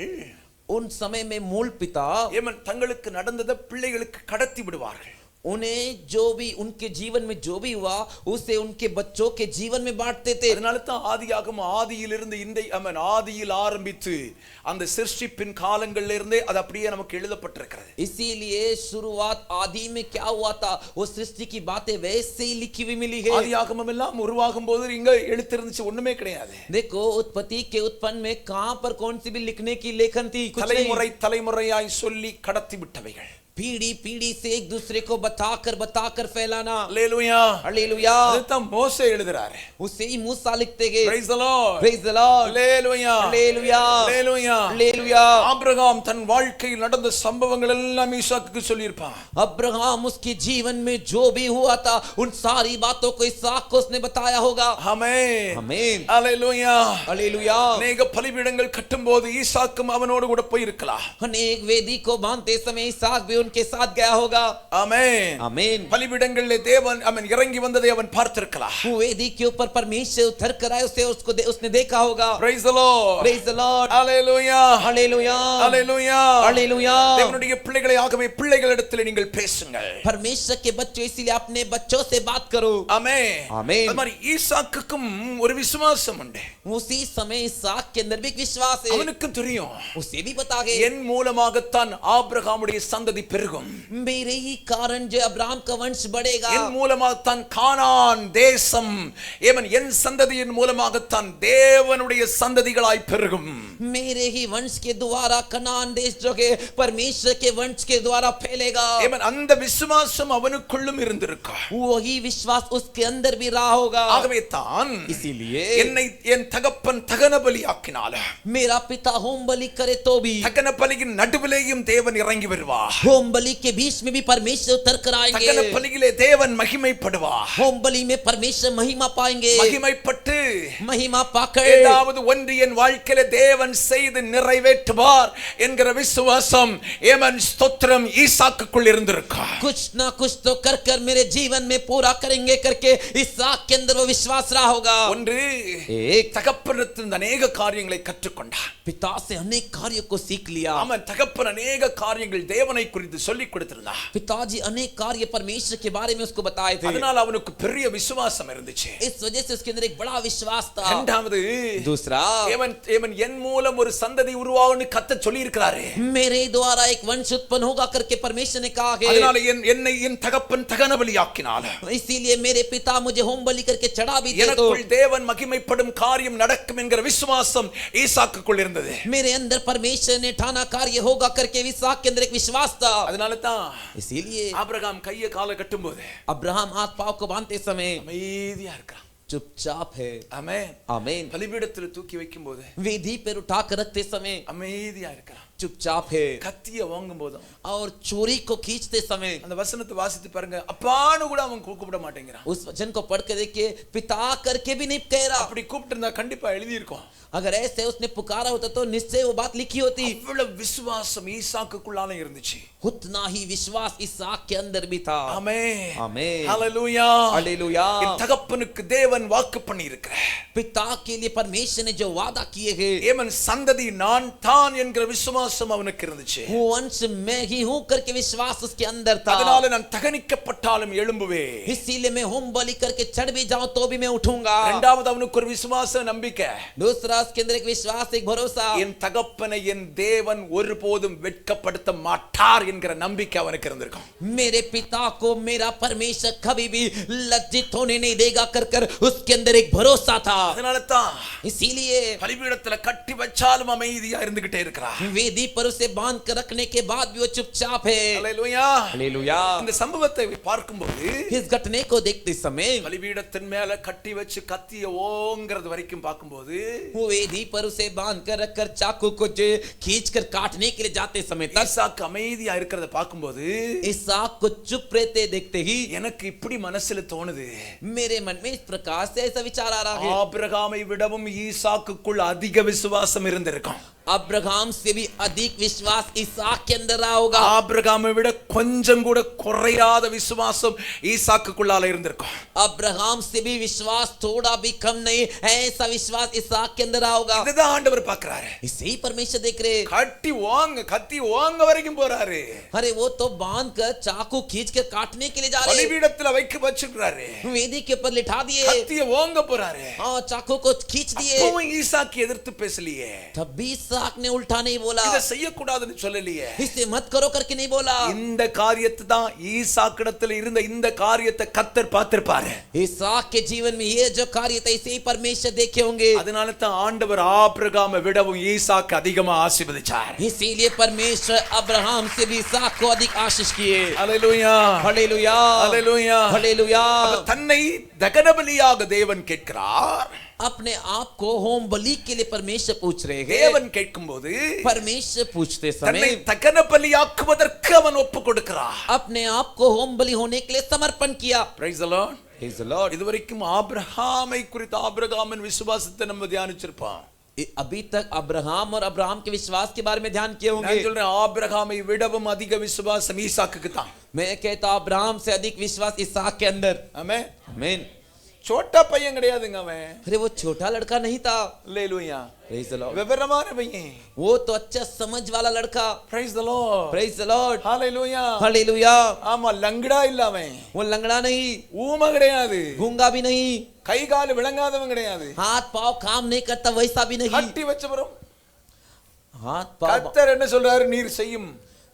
उन समय में मूल पिता ஏமன் தங்களுக்கு நடந்ததை பிள்ளைகளுக்கு கடத்தி விடுவார்கள். उन्हें जो भी उनके जीवन में जो भी हुआ उसे उनके बच्चों के जीवन में बांटते थे। அதனால தான் ஆதியாகம ஆதியிலிருந்து இன்றை ஆதியில் ஆரம்பித்து அந்த சிருஷ்டிப்பின் காலங்களில் இருந்தே அது அப்படியே நமக்கு எழுதப்பட்டிருக்கிறது. इसीलिए शुरुआत आदि में क्या हुआ था वो सृष्टि की बातें वैसे ही लिखी हुई मिली है। ஆதியாகமம் எல்லாம் உருவாகும் போது இங்க எழுத்து இருந்துச்சு, ஒண்ணுமே கிடையாது. देखो उत्पत्ति के उत्पन्न में कहां पर कौन सी भी लिखने की लेखन थी, कुछ தலைமுறை नहीं। தலைமுறையாய் சொல்லி கடத்தி விட்டவைகள். पीढ़ी पीढ़ी से एक दूसरे को बताकर फैलाना। அல்லேலூயா. हालेलुया। அதுதான் மோசே எழுதுறாரு. उसे ही मूसा लिखते गए। Praise the Lord. Praise the Lord. அல்லேலூயா. हालेलुया, அல்லேலூயா. हालेलुया। ஆபிரகாம் தன் வாழ்க்கையில் நடந்த சம்பவங்கள் எல்லாம் ஈசாக்குக்கு சொல்லியிருப்பான். अब्राहम उसके जीवन में जो भी हुआ था उन सारी बातों को इसहाक को उसने बताया होगा। ஆமென். आमीन। அல்லேலூயா. हालेलुया। அநேக பலிபீடங்கள் கட்டும்போது ஈசாக்கும் அவனோடு கூட போயிருக்கலாம். अनेक वेदी को बांधते समय इसहाक भी उनके साथ गया होगा। ஆமென். आमीन। பலிபீடங்களிலே தேவன் அவன் இறங்கி வந்ததை அவன் பார்த்திருக்கலாம். वेदी के ऊपर परमेश्वर उतर कर आए, उसने देखा होगा। Praise the Lord. Praise the Lord. Hallelujah. हालेलुया, Hallelujah. हालेलुया। தேவனுடைய பிள்ளைகளை ஆகவே பிள்ளைகளிடத்தில் நீங்கள் பேசுங்கள். परमेश्वर के बच्चों इसीलिए अपने बच्चों से बात करो। ஆமென். ஆமென். அது மாதிரி ஈசாக்குக்கும் ஒரு விசுவாசம் உண்டு. उसी समय इसहाक के अंदर भी एक विश्वास है। அவனுக்கு தெரியும், उसे भी पता है என் மூலமாகத்தான் ஆபிரகாமுடைய சந்ததி பெருகும். मेरे ही कारण जो अब्राहम का वंश बढ़ेगा। என் மூலமாகத்தான் கானான் தேசம், என் சந்ததியின் மூலமாகத்தான் தேவனுடைய சந்ததிகளாய் பெருகும். मेरे ही वंश के द्वारा कनान देश जो है परमेश्वर के वंश के द्वारा फैलेगा। அந்த விசுவாசம் அவனுக்குள்ளும் இருந்திருக்கும். वही विश्वास उसके अंदर भी रहा होगा। ஆகவே தான் इसीलिए என்னை என் தகப்பன் தகன பலியாக்கினால मेरा पिता होम बलि करे तो भी தகன பலியின் நடுவிலேயும் தேவன் இறங்கி வருவார். होम बलि के बीच में भी परमेश्वर उतर कर आएंगे। தகன பலியிலே தேவன் மகிமைப்படுவார். होम बलि में परमेश्वर महिमा पाएंगे। மகிமைப்பட்டு महिमा पाकर ஏதாவது ஒன்று என் வாழ்க்கையில தேவன் செய்து நிறைவேற்றுவார் என்கிற விசுவாசம் ஏமன் ஸ்தோத்திரம் ஈசாக்குக்குள் இருந்திருக்கா. कुछ ना कुछ तो कर मेरे जीवन में पूरा करेंगे करके इसहाक के अंदर वो विश्वास रहा होगा। ஒன்று एक தகப்பனிடத்தில் अनेक காரியங்களை கற்றுக்கொண்டான். पिता से अनेक कार्यों को सीख लिया। அவன் தகப்பன் अनेक காரியங்கள் தேவனை குறித்து சொல்லிக் கொடுத்திருந்தான். पिताजी अनेक कार्य परमेश्वर के बारे में उसको बताए थे। அதனால அவனுக்கு பெரிய விசுவாசம் இருந்துச்சு. इस वजह से उसके अंदर एक बड़ा विश्वास था। இரண்டாவது दूसरा ஏமன் என் மூலம் ஒரு சந்ததி உருவாகும்னு கர்த்தர் சொல்லி இருக்கிறாரு. मेरे द्वारा एक वंश उत्पन्न होगा करके परमेश्वर ने कहा है। அதனால என்னை என் தகப்பன் தகன பலியாக்கினார். इसीलिए मेरे पिता मुझे होम बलि करके चढ़ा भी दे तो எனக்குள் தேவன் மகிமைப்படும் காரியம் நடக்கும் என்கிற விசுவாசம் ஈசாக்குக்குள் இருந்தது. मेरे अंदर परमेश्वर ने ठाना कार्य होगा करके इसहाक के अंदर एक विश्वास था। அதனால தான் इसीलिए ஆபிரகாம் கையை காலை கட்டும்போது अब्राहम हाथ पांव को बांधते समय அமைதியா இருக்கான். चुपचाप है। ஆமென். आमीन। பலிபீடத்தில் தூக்கி வைக்கும்போது वेदी पर उठा कर रखते समय அமைதியா இருக்கான். चुपचाप है கத்திய வாங்கும் போதும் और चोरी को खींचते समय அந்த वचனத்தை வாசித்து பாருங்க, அப்பான்னு கூட அவன் கூப்பிட மாட்டேங்கிறான். उस वचन को पढ़ के देखिए, पिता करके भी नहीं कह रहा। அப்படி கூப்பிட்டு இருந்தா கண்டிப்பா எழுதி இருக்கும். अगर ऐसे उसने पुकारा होता तो निश्चय वो बात लिखी होती। அவ்வளவு விசுவாசம் ஈசாக்குக்குள்ளால இருந்துச்சு. उतना ही विश्वास इसहाक के अंदर भी था। ஆமென் आमीन ஹalleluya हालेलुया। என் தகப்பனுக்கு தேவன் வாக்கு பண்ணி இருக்கிறார். पिता के लिए परमेश्वर ने जो वादा किए हैं, ஏமன் சந்ததி நான் தான் என்கிற விசுவாசம் அவனுக்கு இருந்துச்சு. वो अंश मैं ही हूं करके विश्वास उसके अंदर था। அதனால நான் தகனிக்கப்பட்டாலும் எழும்புவேன். इसीलिए मैं होम बलि करके चढ़ भी जाऊं तो भी मैं उठूंगा। இரண்டாவது அவனுக்கு ஒரு விசுவாச நம்பிக்கை. दूसरा उसके अंदर एक विश्वास, एक भरोसा। என் தகப்பனை என் தேவன் ஒருபோதும் வெட்கப்படுத்த மாட்டார் என்கிற நம்பிக்கை அவனுக்கு இருந்திருக்கும். मेरे पिता को मेरा परमेश्वर कभी भी लज्जित होने नहीं देगा कर कर उसके अंदर एक भरोसा था। அதனால தான் इसीलिए பலிபீடத்துல கட்டி வச்சாலும் அமைதியா இருந்துகிட்டே இருக்கிறார். वेदी पर उसे बांध कर रखने के बाद भी वो चुपचाप है। ஹalleluya हालेलुया। இந்த சம்பவத்தை பார்க்கும்போது इस घटने को देखते समय, பலிபீடத்தின் மேல கட்டி வச்சு கத்திய ஓங்கிறது வரைக்கும் பார்க்கும்போது वो वेदी पर उसे बांध कर रखकर चाकू को जो खींच कर काटने के लिए जाते समय तक ஈசாக்கு அமைதியா இருக்கிறத பார்க்கும்போது इसहाक को चुप रहते देखते ही எனக்கு இப்படி மனசுல தோணுது, मेरे मन में इस प्रकार से ऐसा विचार आ रहा है, ஆபிரகாமை விடவும் ஈசாக்குக்குள் அதிக விசுவாசம் இருந்திருக்கும். अब्राहम से भी अधिक विश्वास इसहाक के अंदर रहा होगा। ஆபிரகாமை விட கொஞ்சம் கூட குறையாத விசுவாசம் ஈசாக்குக்குள்ளால இருந்திருக்கும். अब्राहम से भी विश्वास थोड़ा भी कम नहीं, ऐसा विश्वास इसहाक के अंदर रहा होगा। இதுதான் ஆண்டவர் பார்க்கறாரு. इसे ही परमेश्वर देख रहे। கட்டி கத்தி ஓங்க வரைக்கும் போறாரு. अरे वो तो बांध कर चाकू खींच कर काटने के लिए जा रहे, பலிபீடத்துல வச்சிருக்காரு. वेदी के ऊपर लिटा दिए, கத்திய ஓங்க போறாரு. हाँ चाकू को खींच दिए। அப்பவும் ஈசாக்கு எதிர்த்து பேசலையே, तब भी इसहाक ने उल्टा नहीं बोला, இத செய்ய கூடாதுன்னு சொல்லலையே. इसे मत करो करके नहीं बोला। இந்த காரியத்தை தான் ஈசாக்கிடத்துல இருந்த இந்த காரியத்தை கர்த்தர் பார்த்திருப்பாரு. इसहाक के जीवन में ये जो कार्य था इसे ही परमेश्वर देखे होंगे। அதனால தான் ஆண்டவர் ஆபிரகாமை விடவும் ஈசாக்கு அதிகமா ஆசீர்வதிச்சார். इसीलिए परमेश्वर अब्राहम से भी इसहाक को अधिक आशीष किए। ஹalleluya हालेलुया ஹalleluya हालेलुया। தன்னை தகனபலியாக தேவன் கேட்கிறார். अपने आप को होम बलि के लिए परमेश्वर पूछ रहे हैं। தேவன் கேட்கும்போது परमेश्वर पूछते தன்னை समय தகனபலியாக்குவதற்கு அவன் ஒப்பு கொடுக்கிறார். अपने आप को होम बलि होने के लिए समर्पण किया। Praise the Lord. Praise the Lord। இதுவரைக்கும் ஆபிரகாமை குறித்து ஆபிரகாமின் விசுவாசத்தை நம்ம தியானிச்சிருப்போம். अभी तक अब्राहम और अब्राहम के विश्वास के बारे में ध्यान किए होंगे। நான் சொல்றேன் ஆபிரகாமை விடவும் அதிக விசுவாசம் ஈசாக்குக்கு தான். मैं कहता अब्राहम से अधिक विश्वास इसहाक के अंदर। ஆமென். आमीन। छोटा பையன் கிடையாதுங்க அவன். अरे वो छोटा लड़का नहीं था। ஹalleluya. Praise the Lord। விவரமான பையன். वो तो अच्छा समझ वाला लड़का। Praise the Lord. Praise the Lord। Hallelujah. Hallelujah. ஆமா லங்கடா இல்ல அவன். वो लंगड़ा नहीं, ஊமை கிடையாது, गूंगा भी नहीं, கை கால் விளங்காதவன் கிடையாது. हाथ पाव काम नहीं करता वैसा भी नहीं। கட்டி வச்சவரும் हाथ पाव கர்த்தர் என்ன சொல்றாரு, நீர் செய்யும்.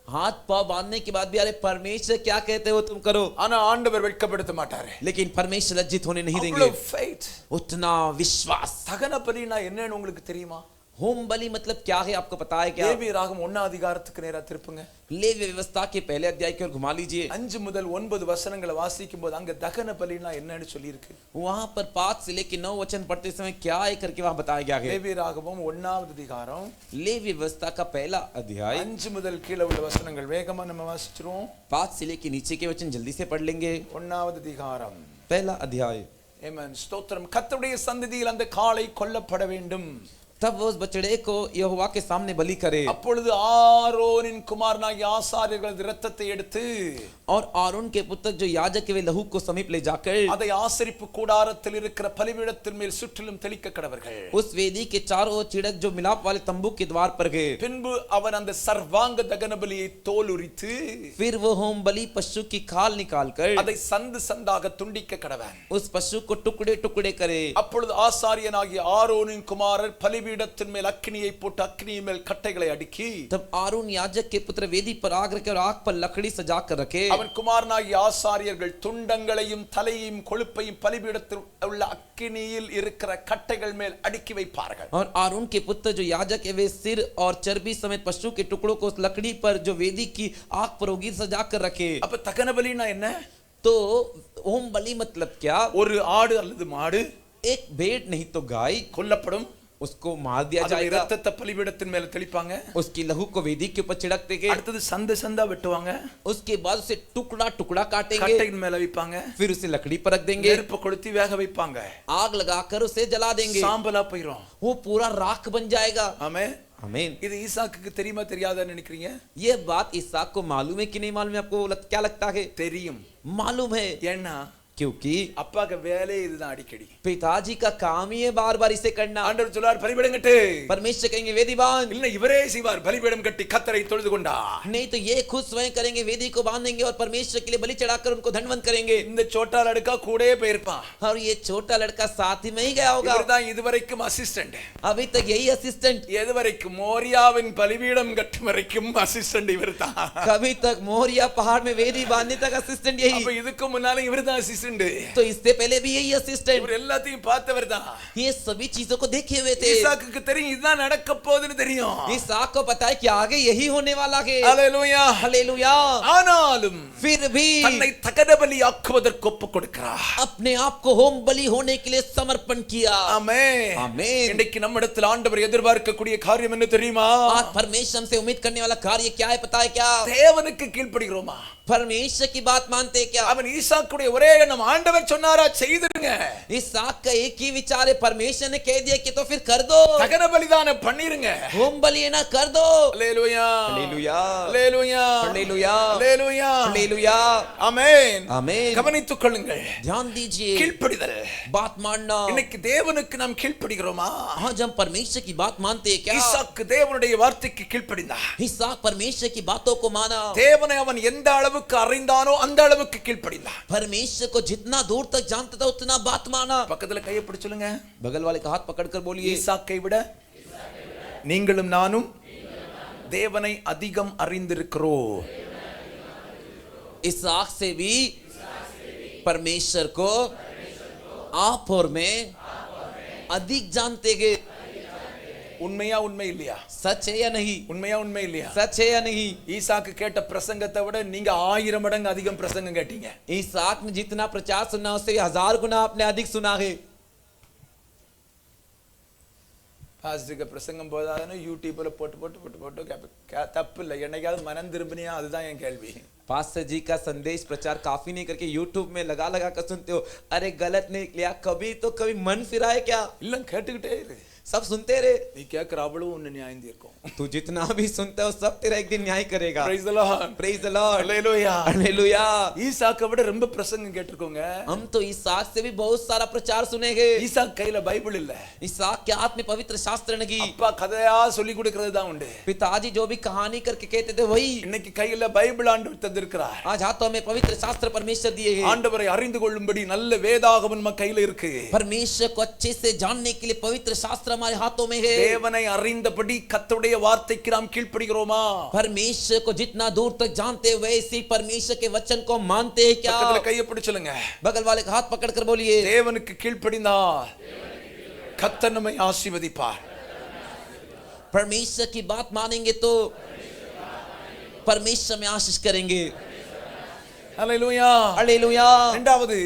हाथ पाव बांधने के बाद भी अरे परमेश्वर क्या कहते हो तुम करो, ஆனா ஆண்டவர் வெட்கப்படுத்த மாட்டாரு. लेकिन परमेश्वर लज्जित होने नहीं देंगे। அவ்வளவு faith. उतना विश्वास। தகன பலினா என்னன்னு உங்களுக்கு தெரியுமா? होम बलि मतलब क्या है आपको पता है क्या? லேவி ராகம் 1 அதிகாரத்துக்கு நேரா திருப்புங்க. लेवी व्यवस्था के पहले अध्याय की ओर घुमा लीजिए। 5 முதல் 9 வசனங்களை வாசிக்கும் போது அங்க தகன பலினா என்னன்னு சொல்லி இருக்கு. वहां पर 5 से लेकर 9 वचन पढ़ते समय क्या है करके वहां बताया गया है। லேவி ராகமும் 1வது அதிகாரம் लेवी व्यवस्था का पहला अध्याय 5 முதல் கீழ உள்ள வசனங்கள் வேகமா நம்ம வாசிச்சிரோம். 5 से लेकर नीचे के वचन जल्दी से पढ़ लेंगे। 1வது அதிகாரம் पहला अध्याय। ஆமென். ஸ்தோத்திரம். கர்த்தருடைய சந்நிதியில் அந்த காளை கொல்லப்பட வேண்டும். तब वो उस बछड़े को यहोवा के सामने बलि करे। அப்பொழுது ஆரோனின் குமாரனாகிய ஆசாரியர்கள் இரத்தத்தை எடுத்து और आरोन के पुत्र जो याजक वे लहू को समीप ले जाकर அதை ஆசரிப்பு கூடாரத்தில் இருக்கிற பலிபீடத்தின் மேல் சுற்றிலும் தெளிக்க கடவர்கள். उस वेदी के चारों ओर छिड़क जो मिलाप वाले तंबू के द्वार पर गए। பின்பு அவன் அந்த சர்வாங்க தகன பலியை தோல் உரித்து फिर वो होम बलि पशु की खाल निकाल कर அதை சந்து சந்தாக துண்டிக்க கடவன். उस पशु को टुकड़े टुकड़े करे। அப்பொழுது ஆசாரியனாகிய ஆரோனின் குமாரர் பலிபீடத்தின் மேல் அக்கினியை போட்டு அக்கினியின் மேல் கட்டைகளை அடுக்கி तब आरोन याजक के पुत्र वेदी पर आग रखे और आग पर लकड़ी सजा कर रखे। அவன் குமாரனாகிய ஆசாரியர்கள் துண்டங்களையும் தலையையும் கொழுப்பையும் பலிபீடத்தில் உள்ள அக்கினியில் இருக்கிற கட்டைகள் மேல் அடுக்கி வைப்பார்கள். और आरोन के पुत्र जो याजक है वे सिर और चर्बी समेत पशु के टुकड़ों को उस लकड़ी पर जो वेदी की आग पर होगी सजा कर रखे। அப்ப தகன பலினா என்ன? तो होम बलि मतलब क्या? ஒரு ஆடு அல்லது மாடு एक भेड़ नहीं तो गाय கொல்லப்படும். उसको मार दिया அதோட जाएगा, இரத்தத்தை பலிபீடத்தின் மேல தெளிப்பாங்க. उसकी लहू को वेदी के ऊपर छिड़क देंगे, அடுத்தது சந்து சந்தா வெட்டுவாங்க, उसके बाद उसे टुकड़ा टुकड़ा काटेंगे, கட்டையின் மேல வைப்பாங்க, फिर उसे लकड़ी पर रख देंगे, நெருப்பு கொளுத்தி வேக வைப்பாங்க, आग लगाकर उसे जला देंगे, சாம்பலா போயிடும். वो पूरा राख बन जाएगा। ஆமென். आमीन। இது ஈசாக்குக்கு தெரியுமா தெரியாதான்னு நினைக்கிறீங்க? ये बात इसहाक को मालूम है कि नहीं मालूम है? आपको क्या लगता है? தெரியும். मालूम है, ஏன்னா क्योंकि அப்பாக்கு வேலையே இதுதான் அடிக்கடி. पिताजी का काम ही है बार बार इसे करना। ஆண்டவர் சொல்றார் பலிபீடம் கட்டு. परमेश्वर कहेंगे वेदी बांध, இல்ல இவரே செய்வார், பலிபீடம் கட்டி கர்த்தரை தொழுது கொண்டார். नहीं तो ये खुद स्वयं करेंगे, वेदी को बांधेंगे और परमेश्वर के लिए बलि चढ़ाकर उनको धन्यवाद करेंगे। இந்த சோட்டா லடுக்கா கூடயே போயிருப்பான். और ये छोटा लड़का साथ ही में ही गया होगा, இவர்தான் இதுவரைக்கும் அசிஸ்டன்ட். अभी तक यही असिस्टेंट, எதுவரைக்கும் மோரியாவின் பலிபீடம் கட்டும் வரைக்கும் அசிஸ்டன்ட் இவர்தான். कभी तक मोरिया पहाड़ में वेदी बांधने तक असिस्टेंट यही, அப்ப இதுக்கு முன்னால இவர்தான் அசிஸ்டன்ட். तो इससे पहले भी यही असिस्टेंट, இவர் எல்லாத்தையும் பார்த்தவர்தான். ये सभी चीजों को देखे हुए थे। ஈசாக்குக்கு தெரியும் இதுதான் நடக்க போகுதுன்னு தெரியும். इसहाक को पता है कि आगे यही होने वाला है। ஹalleluya. हालेलुया। ஆனாலும் फिर भी தன்னை தகன பலியாக்குவதற்கு ஒப்பு கொடுக்கிறார். अपने आप को होम बलि होने के लिए समर्पण किया। ஆமென். आमीन। இன்னைக்கு நம்மிடத்தில் ஆண்டவர் எதிர்பார்க்கக்கூடிய காரியம் என்ன தெரியுமா? आज परमेश्वर से उम्मीद करने वाला कार्य क्या है पता है क्या? தேவனுக்கு கீழ்ப்படிகிறோமா? परमेश्वर की बात मानते हैं क्या? அவன் ஈசாக்குடைய ஒரே எண்ணம், ஆண்டவர் சொன்னாரா செய்துருங்க. इसहाक का एक ही विचार है, परमेश्वर ने कह दिया कि तो फिर कर दो, தகன பலிதான பண்ணிருங்க. होम बलि है ना, कर दो। ஹalleluya. हालेलुया। ஹalleluya. हालेलुया। ஹalleluya. हालेलुया। ஆமென். आमीन। கவனித்துக் கொள்ளுங்கள். ध्यान दीजिए, கீழ்ப்படிதல். बात मानना। இன்னைக்கு தேவனுக்கு நாம் கீழ்ப்படிகிறோமா? आज हम परमेश्वर की बात मानते हैं क्या? ஈசாக்கு தேவனுடைய வார்த்தைக்கு கீழ்ப்படிந்தான். इसहाक परमेश्वर की बातों को माना, தேவனை அவன் எந்த அளவுக்கு அறிந்தானோ அந்த அளவுக்கு கீழ்ப்படிந்தான். परमेश्वर को जितना दूर तक जानता था उतना बात माना। பக்கத்துல கையை பிடிச்சு சொல்லுங்க, बगल वाले का हाथ पकड़कर बोलिए, ஈசாக்கை விட நீங்களும் நானும் தேவனை அதிகம் அறிந்திருக்கிறோம். इसहाक से भी परमेश्वर को आप और मैं अधिक जानते गए। உண்மையா உண்மை இல்லையா? सच है या नहीं? உண்மையா உண்மை இல்லையா? सच है या नहीं? ஈசாக்கு கேட்ட பிரசங்கத்தை விட நீங்க 1000 மடங்கு அதிகம் பிரசங்கம் கேட்டீங்க. इसहाक ने जितना प्रचार सुना उससे 1000 गुना आपने अधिक सुना है। பாஸ்டருக்கு பிரசங்கம் போதாதுன்னு யூடியூப்ல போட்டு போட்டு போட்டு போட்டு தப்பு இல்லை. என்னைக்காவது மனம் திரும்பினியா? அதுதான் என் கேள்வி. पास्टर जी का संदेश प्रचार काफी नहीं करके यूट्यूब में लगा लगा कर सुनते हो, अरे गलत नहीं लिया कभी तो कभी मन फिरा है क्या? இல்ல கேட்டுக்கிட்டே இரு. सब सुनते रहे, நீ கேட்கிற அவ்வளவு ஒன்னு நியாயம் தீர்க்கும். तू जितना भी सुनता है वो सब तेरा एक दिन न्याय करेगा। Praise the Lord. Praise the Lord. Hallelujah. Hallelujah. ஈசாக்கை விட ரொம்ப பிரசங்கம் கேட்டிருக்கோங்க. हम तो इसहाक से भी बहुत सारा प्रचार सुनेंगे। ஈசாக் கையில பைபிள் இல்ல. इसहाक के हाथ में पवित्र शास्त्र नहीं, அப்பா கதையா சொல்லி கொடுக்கிறது தான் உண்டு. पिताजी जो भी कहानी करके कहते थे वही। இன்னைக்கு கையில பைபிள் ஆண்டவர் தந்திருக்கிறார். आज हाथों में पवित्र शास्त्र परमेश्वर दिए हैं। ஆண்டவரை அறிந்து கொள்ளும்படி நல்ல வேதாகமம் நம்ம கையில இருக்கு. परमेश्वर को अच्छे से जानने के लिए पवित्र शास्त्र हमारे हाथों में है। தேவனை அறிந்தபடி கர்த்தருடைய வார்த்தைக்கு நாம் கீழ்ப்படிகிறோமா? परमेश्वर को जितना दूर तक जानते हैं वैसे परमेश्वर के वचन को मानते हैं क्या? பக்கத்துல கையை பிடிச்சு சொல்லுங்க, बगल वाले का हाथ पकड़कर बोलिए, தேவனுக்கு கீழ்ப்படிந்தால் கர்த்தர் நம்மை ஆசீர்வதிப்பார். परमेश्वर की बात मानेंगे तो परमेश्वर में आशीष करेंगे। ஹalleluya. हालेलुया। இரண்டாவது,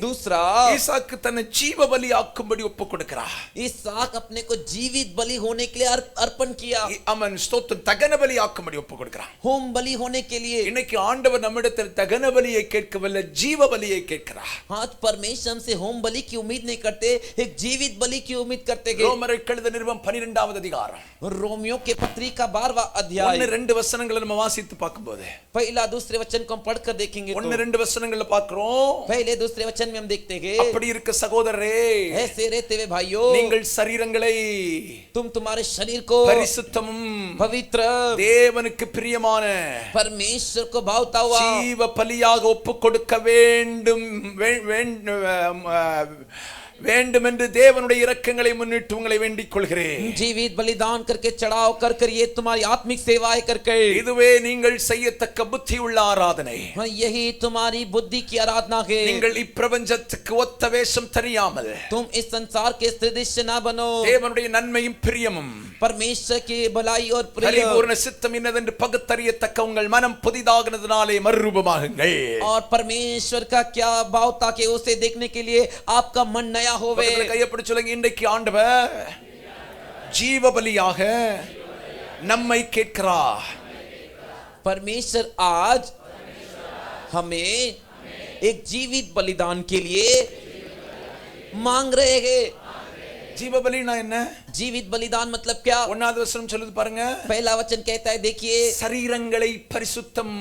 दूसरा, ஈசாக்கு தன்னை ஜீவ பலி ஆக்கும்படி ஒப்பு கொடுக்கிறார். इसहाक अपने को जीवित बलि होने के लिए अर्पण किया, அவன் ஸ்தோத்திரம் தகன பலி ஆக்கும்படி ஒப்பு கொடுக்கிறான். होम बलि होने के लिए। இன்னைக்கு ஆண்டவர் நம்மிடத்தில் தகன பலியை கேட்கவில்லை, ஜீவ பலியை கேட்கிறார். आज परमेश्वर से होम बलि की उम्मीद नहीं करते, एक जीवित बलि की उम्मीद करते हैं। ரோமருக்கு எழுதின நிருபம் 12வது அதிகாரம் रोमियो के पत्री का 12वां अध्याय 1-2 वசனங்களை நம்ம வாசித்து பார்க்கும்போது, पहला दूसरे वचन को हम पढ़कर देखेंगे तो 1-2 वசனங்களை பார்க்கிறோம். पहले दूसरे वचन में हम देखते हैं, அப்படி இருக்க சகோதரரே, ऐसे रहते हुए भाइयों, நீங்கள் சரீரங்களை तुम तुम्हारे शरीर को பரிசுத்தமும் पवित्र தேவனுக்கு பிரியமான परमेश्वर को भावता हुआ ஜீவ பலியாக ஒப்பு கொடுக்க வேண்டும் வேண்டும் என்று தேவனுடைய இரக்கங்களை முன்னிட்டு உங்களை வேண்டிக் கொள்கிறேன். जीवित बलिदान करके चढ़ाव कर कर ये तुम्हारी आत्मिक सेवाएं कर कर, இதுவே நீங்கள் செய்யத்தக்க புத்தி உள்ள ஆராதனை. यही तुम्हारी बुद्धि की आराधना है। நீங்கள் இப்பிரபஞ்சத்துக்கு ஒத்த வேஷம் தெரியாமல் तुम इस संसार के सदृश्य ना बनो, தேவனுடைய நன்மையும் பிரியமும் परमेश्वर की भलाई और प्रिय பரிபூர்ண சித்தம் இன்னதென்று பகுத்தறியத்தக்க உங்கள் மனம் புதிதாகினதினாலே மறுரூபமாகுங்கள். और परमेश्वर का क्या भाव ताकि उसे देखने के लिए आपका मन नया होवे। பக்கத்துல கையை பிடிச்சு சொல்லுங்க, இன்றைக்கு ஆண்டவர் ஜீவபலியாக நம்மை கேட்கிறார். परमेश्वर आज हमें एक जीवित बलिदान के लिए मांग रहे हैं. ஜீவபலினா என்ன? जीवित बलिदान मतलब क्या? ஒன்னாவது வசனம் சொல்லுது பாருங்க. पहला वचन कहता है, देखिए, சரீரங்களை பரிசுத்தம்,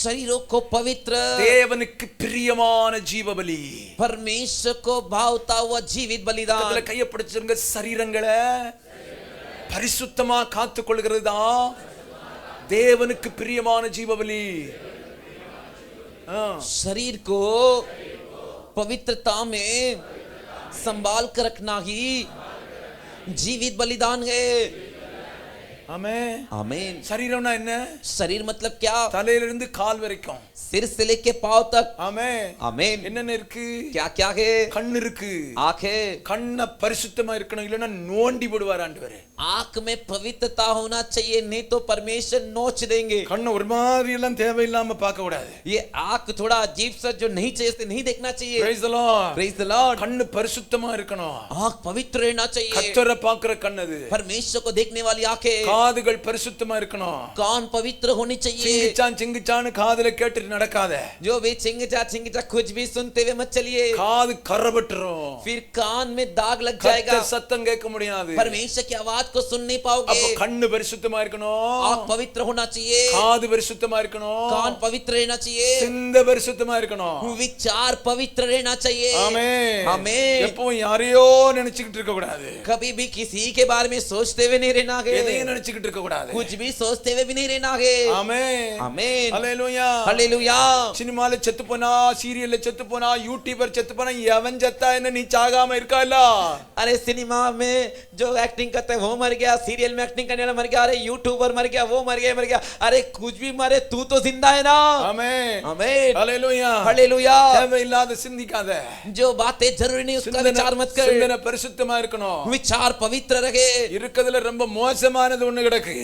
शरीरों को पवित्र, தேவனுக்கு பிரியமான ஜீவபலி, परमेश्वर को भावता हुआ जीवित बलिदान. அதுல கையை பிடிச்சிருங்க. சரீரங்களை பரிசுத்தமா காத்துக் கொள்கிறது தான் தேவனுக்கு பிரியமான ஜீவபலி. शरीर को पवित्रता में संभाल कर रखना ही जीवित बलिदान है. ஆமென். आमीन. சரீரம்னா என்ன? शरीर मतलब क्या? தலையிலிருந்து கால் வரைக்கும், सिर से लेके पांव तक. ஆமென். आमीन. என்னென்ன இருக்கு? क्या क्या है? கண் இருக்கு. आंख है. கண்ண பரிசுத்தமா இருக்கணும், இல்லைன்னா நோண்டி விடுவார் ஆண்டவர். आंख में पवित्रता होना चाहिए, नहीं तो परमेश्वर नोच देंगे. கண்ண ஒரு மாதிரி எல்லாம் தேவையில்லாம பார்க்க கூடாது. ये आंख थोड़ा अजीब सा जो नहीं चाहिए नहीं देखना चाहिए. Praise the Lord. Praise the Lord. கண்ணு பரிசுத்தமா இருக்கணும். आंख पवित्र रहना चाहिए. கர்த்தரை பார்க்கிற கண் அது. परमेश्वर को देखने वाली आंखें. காதுகள் பரிசுத்தமா இருக்கணும். कान पवित्र होनी चाहिए. சிங்கிச்சான் காதுல கேட்டு நடக்காத. जो भी चिंगचा कुछ भी सुनते हुए मत चलिए. காது கரபட்டுரும். फिर कान में दाग लग जाएगा. கர்த்தர் சத்தம் கேட்க முடியாது. परमेश्वर की आवाज को सुन नहीं पाओगे. அப்ப கண்ணு பரிசுத்தமா இருக்கணும். आंख पवित्र होना चाहिए. காது பரிசுத்தமா இருக்கணும். कान पवित्र रहना चाहिए. சிந்த பரிசுத்தமா இருக்கணும். विचार पवित्र रहना चाहिए. ஆமென். आमीन. எப்பவும் யாரையோ நினைச்சிட்டு இருக்க கூடாது. कभी भी किसी के बारे में सोचते हुए नहीं रहना है. எதையும் நினைச்சிட்டு இருக்க கூடாது. कुछ भी सोचते हुए भी नहीं रहना है. ஆமென். आमीन. ஹalleluya. हालेलुया. சினிமால செத்து போனா, சீரியல்ல செத்து போனா, யூடியூபர் செத்து போனா, எவன் செத்தா என்ன நீ சாகாம இருக்கா இல்ல? अरे सिनेमा में जो एक्टिंग करता है वो मर गया, सीरियल में एक्टिंग करने वाला मर गया, अरे यूट्यूबर मर गया, वो मर गया, अरे कुछ भी मरे तू तो जिंदा है ना. ஆமென். आमीन. ஹalleluya. हालेलुया. தேவையில்லாத சிந்திக்காத. जो बातें जरूरी नहीं उसका विचार मत कर. சிந்தனை பரிசுத்தமா இருக்கணும். विचार पवित्र रखे. இருக்குதுல ரொம்ப மோசமானது ஒண்ணு கிடக்கு.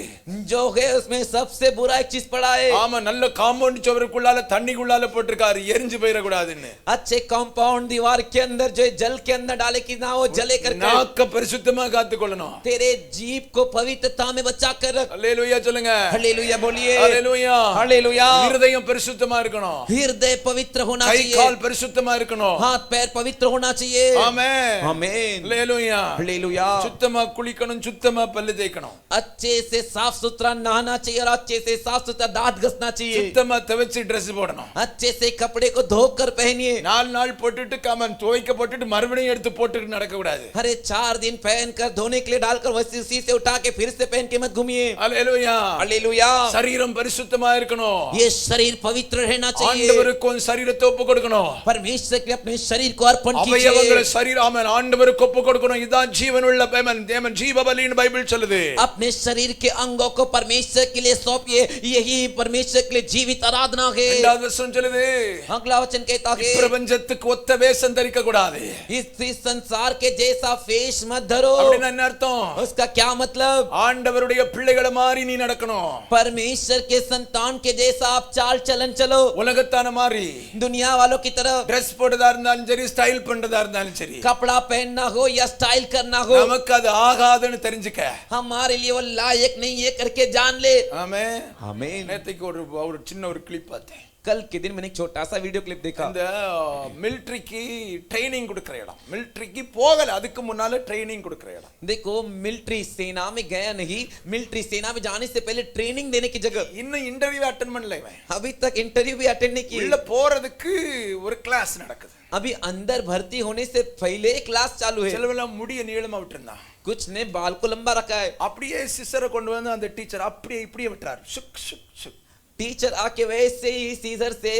जो है उसमें सबसे बुरा एक चीज पड़ा है. ஆமா, நல்ல காம்பவுண்ட் சுவருக்குள்ளால தண்ணிக்குள்ளால போட்டுருக்காரு, எரிஞ்சு போயிட கூடாதுன்னு. अच्छे कंपाउंड दीवार के अंदर जो जल के अंदर डाले कि ना वो जले करके. நாக்க பரிசுத்தமா காத்துக்கொள்ளணும். तेरे जीभ को पवित्रता में बचा कर रख. ஹalleluya சொல்லுங்க. हालेलुया बोलिए. ஹalleluya. हालेलुया. இருதயம் பரிசுத்தமா இருக்கணும். हृदय पवित्र होना கை चाहिए. கால் பரிசுத்தமா இருக்கணும். हाथ पैर पवित्र होना चाहिए. ஆமென். आमीन. ஹalleluya. हालेलुया. சுத்தமா குளிக்கணும், சுத்தமா பல்லு தேய்க்கணும். अच्छे से साफ सुथरा नहाना चाहिए और अच्छे से साफ सुथरा दांत घसना चाहिए. சுத்தமா துவைச்சு Dress போடணும். अच्छे से कपड़े को धोकर पहनिए. 4 நாள் போட்டுட்டு கமன் துவைக்க போட்டுட்டு மறுபடியும் எடுத்து போட்டுட்டு நடக்க கூடாது. अरे 4 दिन पहनकर धोने के लिए डालकर उसी से उठा के फिर से पहन के मत घूमिए. ஹalleluya. हालेलुया. சரீரம் பரிசுத்தமா இருக்கணும். ये शरीर पवित्र रहना चाहिए. ஆண்டவருக்கு உன் சரீரத்தை ஒப்பு கொடுக்கணும். परमेश्वर के अपने शरीर को अर्पण அவயவங்களை कीजिए. சரீரம் ஆமென் ஆண்டவருக்கு ஒப்பு கொடுக்கணும். இதான் ஜீவனுள்ள தேவன் ஜீவபலின்னு பைபிள் சொல்லுது. अपने शरीर के अंगों को परमेश्वर के लिए सौंपिए. यही परमेश्वर के लिए जीवित आराधना है. இரண்டாவது வசனம் சொல்லுது, अगला वचन कहता है, பிரபஞ்சத்துக்கு ஒத்த வேஷம் தரிக்க கூடாது. इस संसार के जैसा फेस मत धरो. அப்படின்னா என்ன அர்த்தம்? उसका क्या मतलब? ஆண்டவருடைய பிள்ளைகளை மாதிரி நீ நடக்கணும். परमेश्वर के संतान के जैसा आप चाल चलन चलो. உலகத்தான மாதிரி दुनिया वालों की तरह Dress போடுறதா இருந்தாலும் சரி, ஸ்டைல் பண்றதா இருந்தாலும் சரி, कपड़ा पहनना हो या स्टाइल करना हो, நமக்கு அது ஆகாதுன்னு தெரிஞ்சுக்க. हमारे लिए वो लायक नहीं है करके जान ले. ஆமென். आमीन. நேத்துக்கு ஒரு சின்ன ஒரு கிளிப் பார்த்தேன். कल के दिन मैंने एक छोटा सा वीडियो क्लिप देखा. இந்த மிலிட்டரிக்கு ட்ரைனிங் கொடுக்கிற இடம். மிலிட்டரிக்கு போகல, அதுக்கு முன்னால ட்ரைனிங் கொடுக்கிற இடம். देखो मिलिट्री सेना में गया नहीं, मिलिट्री सेना में जाने से पहले ट्रेनिंग देने की जगह. இன்னும் இன்டர்வியூ அட்டெண்ட் பண்ணல இவன். अभी तक इंटरव्यू भी अटेंड नहीं உள்ள की. போறதுக்கு ஒரு கிளாஸ் நடக்குது. अभी अंदर भर्ती होने से पहले क्लास चालू है. சிலவெல்லாம் முடிய நீளமா விட்டுருந்தான். कुछ ने बाल को लंबा रखा है. அப்படியே சிசரை கொண்டு வந்து அந்த டீச்சர் அப்படியே இப்படியே விட்டுறாரு. சுக் சுக் சுக். टीचर आके वैसे ही सीजर से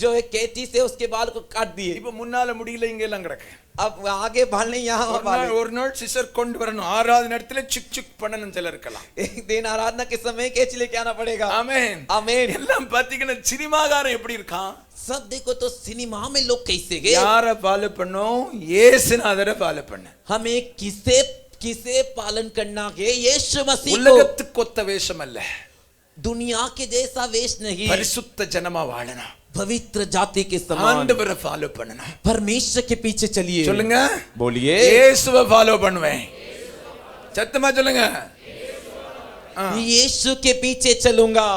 जो है कैंची से उसके बाल को काट दिए. இப்ப முன்னால முடியல, இங்க எல்லாம் கிடக்கு. अब आगे बाल नहीं, यहाँ बाल है. ஒரு நாள் சிசர் கொண்டு வரணும். 6வது நேரத்துல சுக் சுக் பண்ணணும் சிலர் இருக்கலாம். एक दिन आराधना के समय कैंची लेके आना पड़ेगा. ஆமென். आमीन. எல்லாம் பாத்தீங்கன்னா சினிமாகாரன் எப்படி இருக்கான்? सब देखो तो सिनेमा में लोग कैसे गए. யார ஃபாலோ பண்ணோம்? இயேசுநாதரை ஃபாலோ பண்ண. हमें किसे पालन करना है? यीशु मसीह को. உலகத்துக்கு ஒத்த வேஷம் அல்ல, दुनिया के जैसा वेश नहीं, பரிசுத்த ஜனமா வாழணும். पवित्र जाति के समान ஆண்டவரை ஃபாலோ பண்ணணும். परमेश्वर के पीछे चलिए. சொல்லுங்க, बोलिए. இயேசுவை ஃபாலோ பண்ணுவேன். சத்தமா சொல்லுங்க. यीशु के पीछे चलूंगा.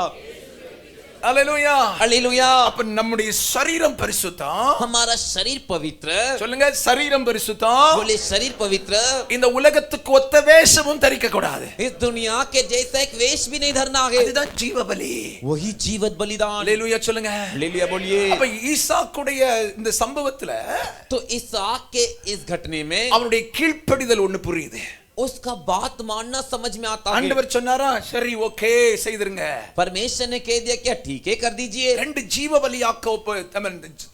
அல்லேலூயா. हालेलुया. அப்ப நம்முடைய சரீரம் பரிசுத்தம். हमारा शरीर पवित्र. சொல்லுங்க, சரீரம் பரிசுத்தம். बोले शरीर पवित्र. இந்த உலகத்துக்கு ஒத்த வேஷமும் தரிக்க கூடாது. इस दुनिया के जैसा एक वेश भी नहीं धरना है. அதுதான் ஜீவ பலி. वही जीवित बलिदान. அல்லேலூயா சொல்லுங்க. हालेलुया बोलिए. அப்ப ஈசாக்குடைய இந்த சம்பவத்துல तो इसहाक के इस घटने में அவனுடைய கீழ்ப்படிதல் ஒண்ணு புரியுது. उसका बात मानना समझ में आता है. ஆண்டவர் சொன்னாரா, சரி ஓகே செய்திருங்க. परमेश्वर ने कह दिया क्या ठीक है कर दीजिए. ரெண்டு ஜீவ பலியாக்க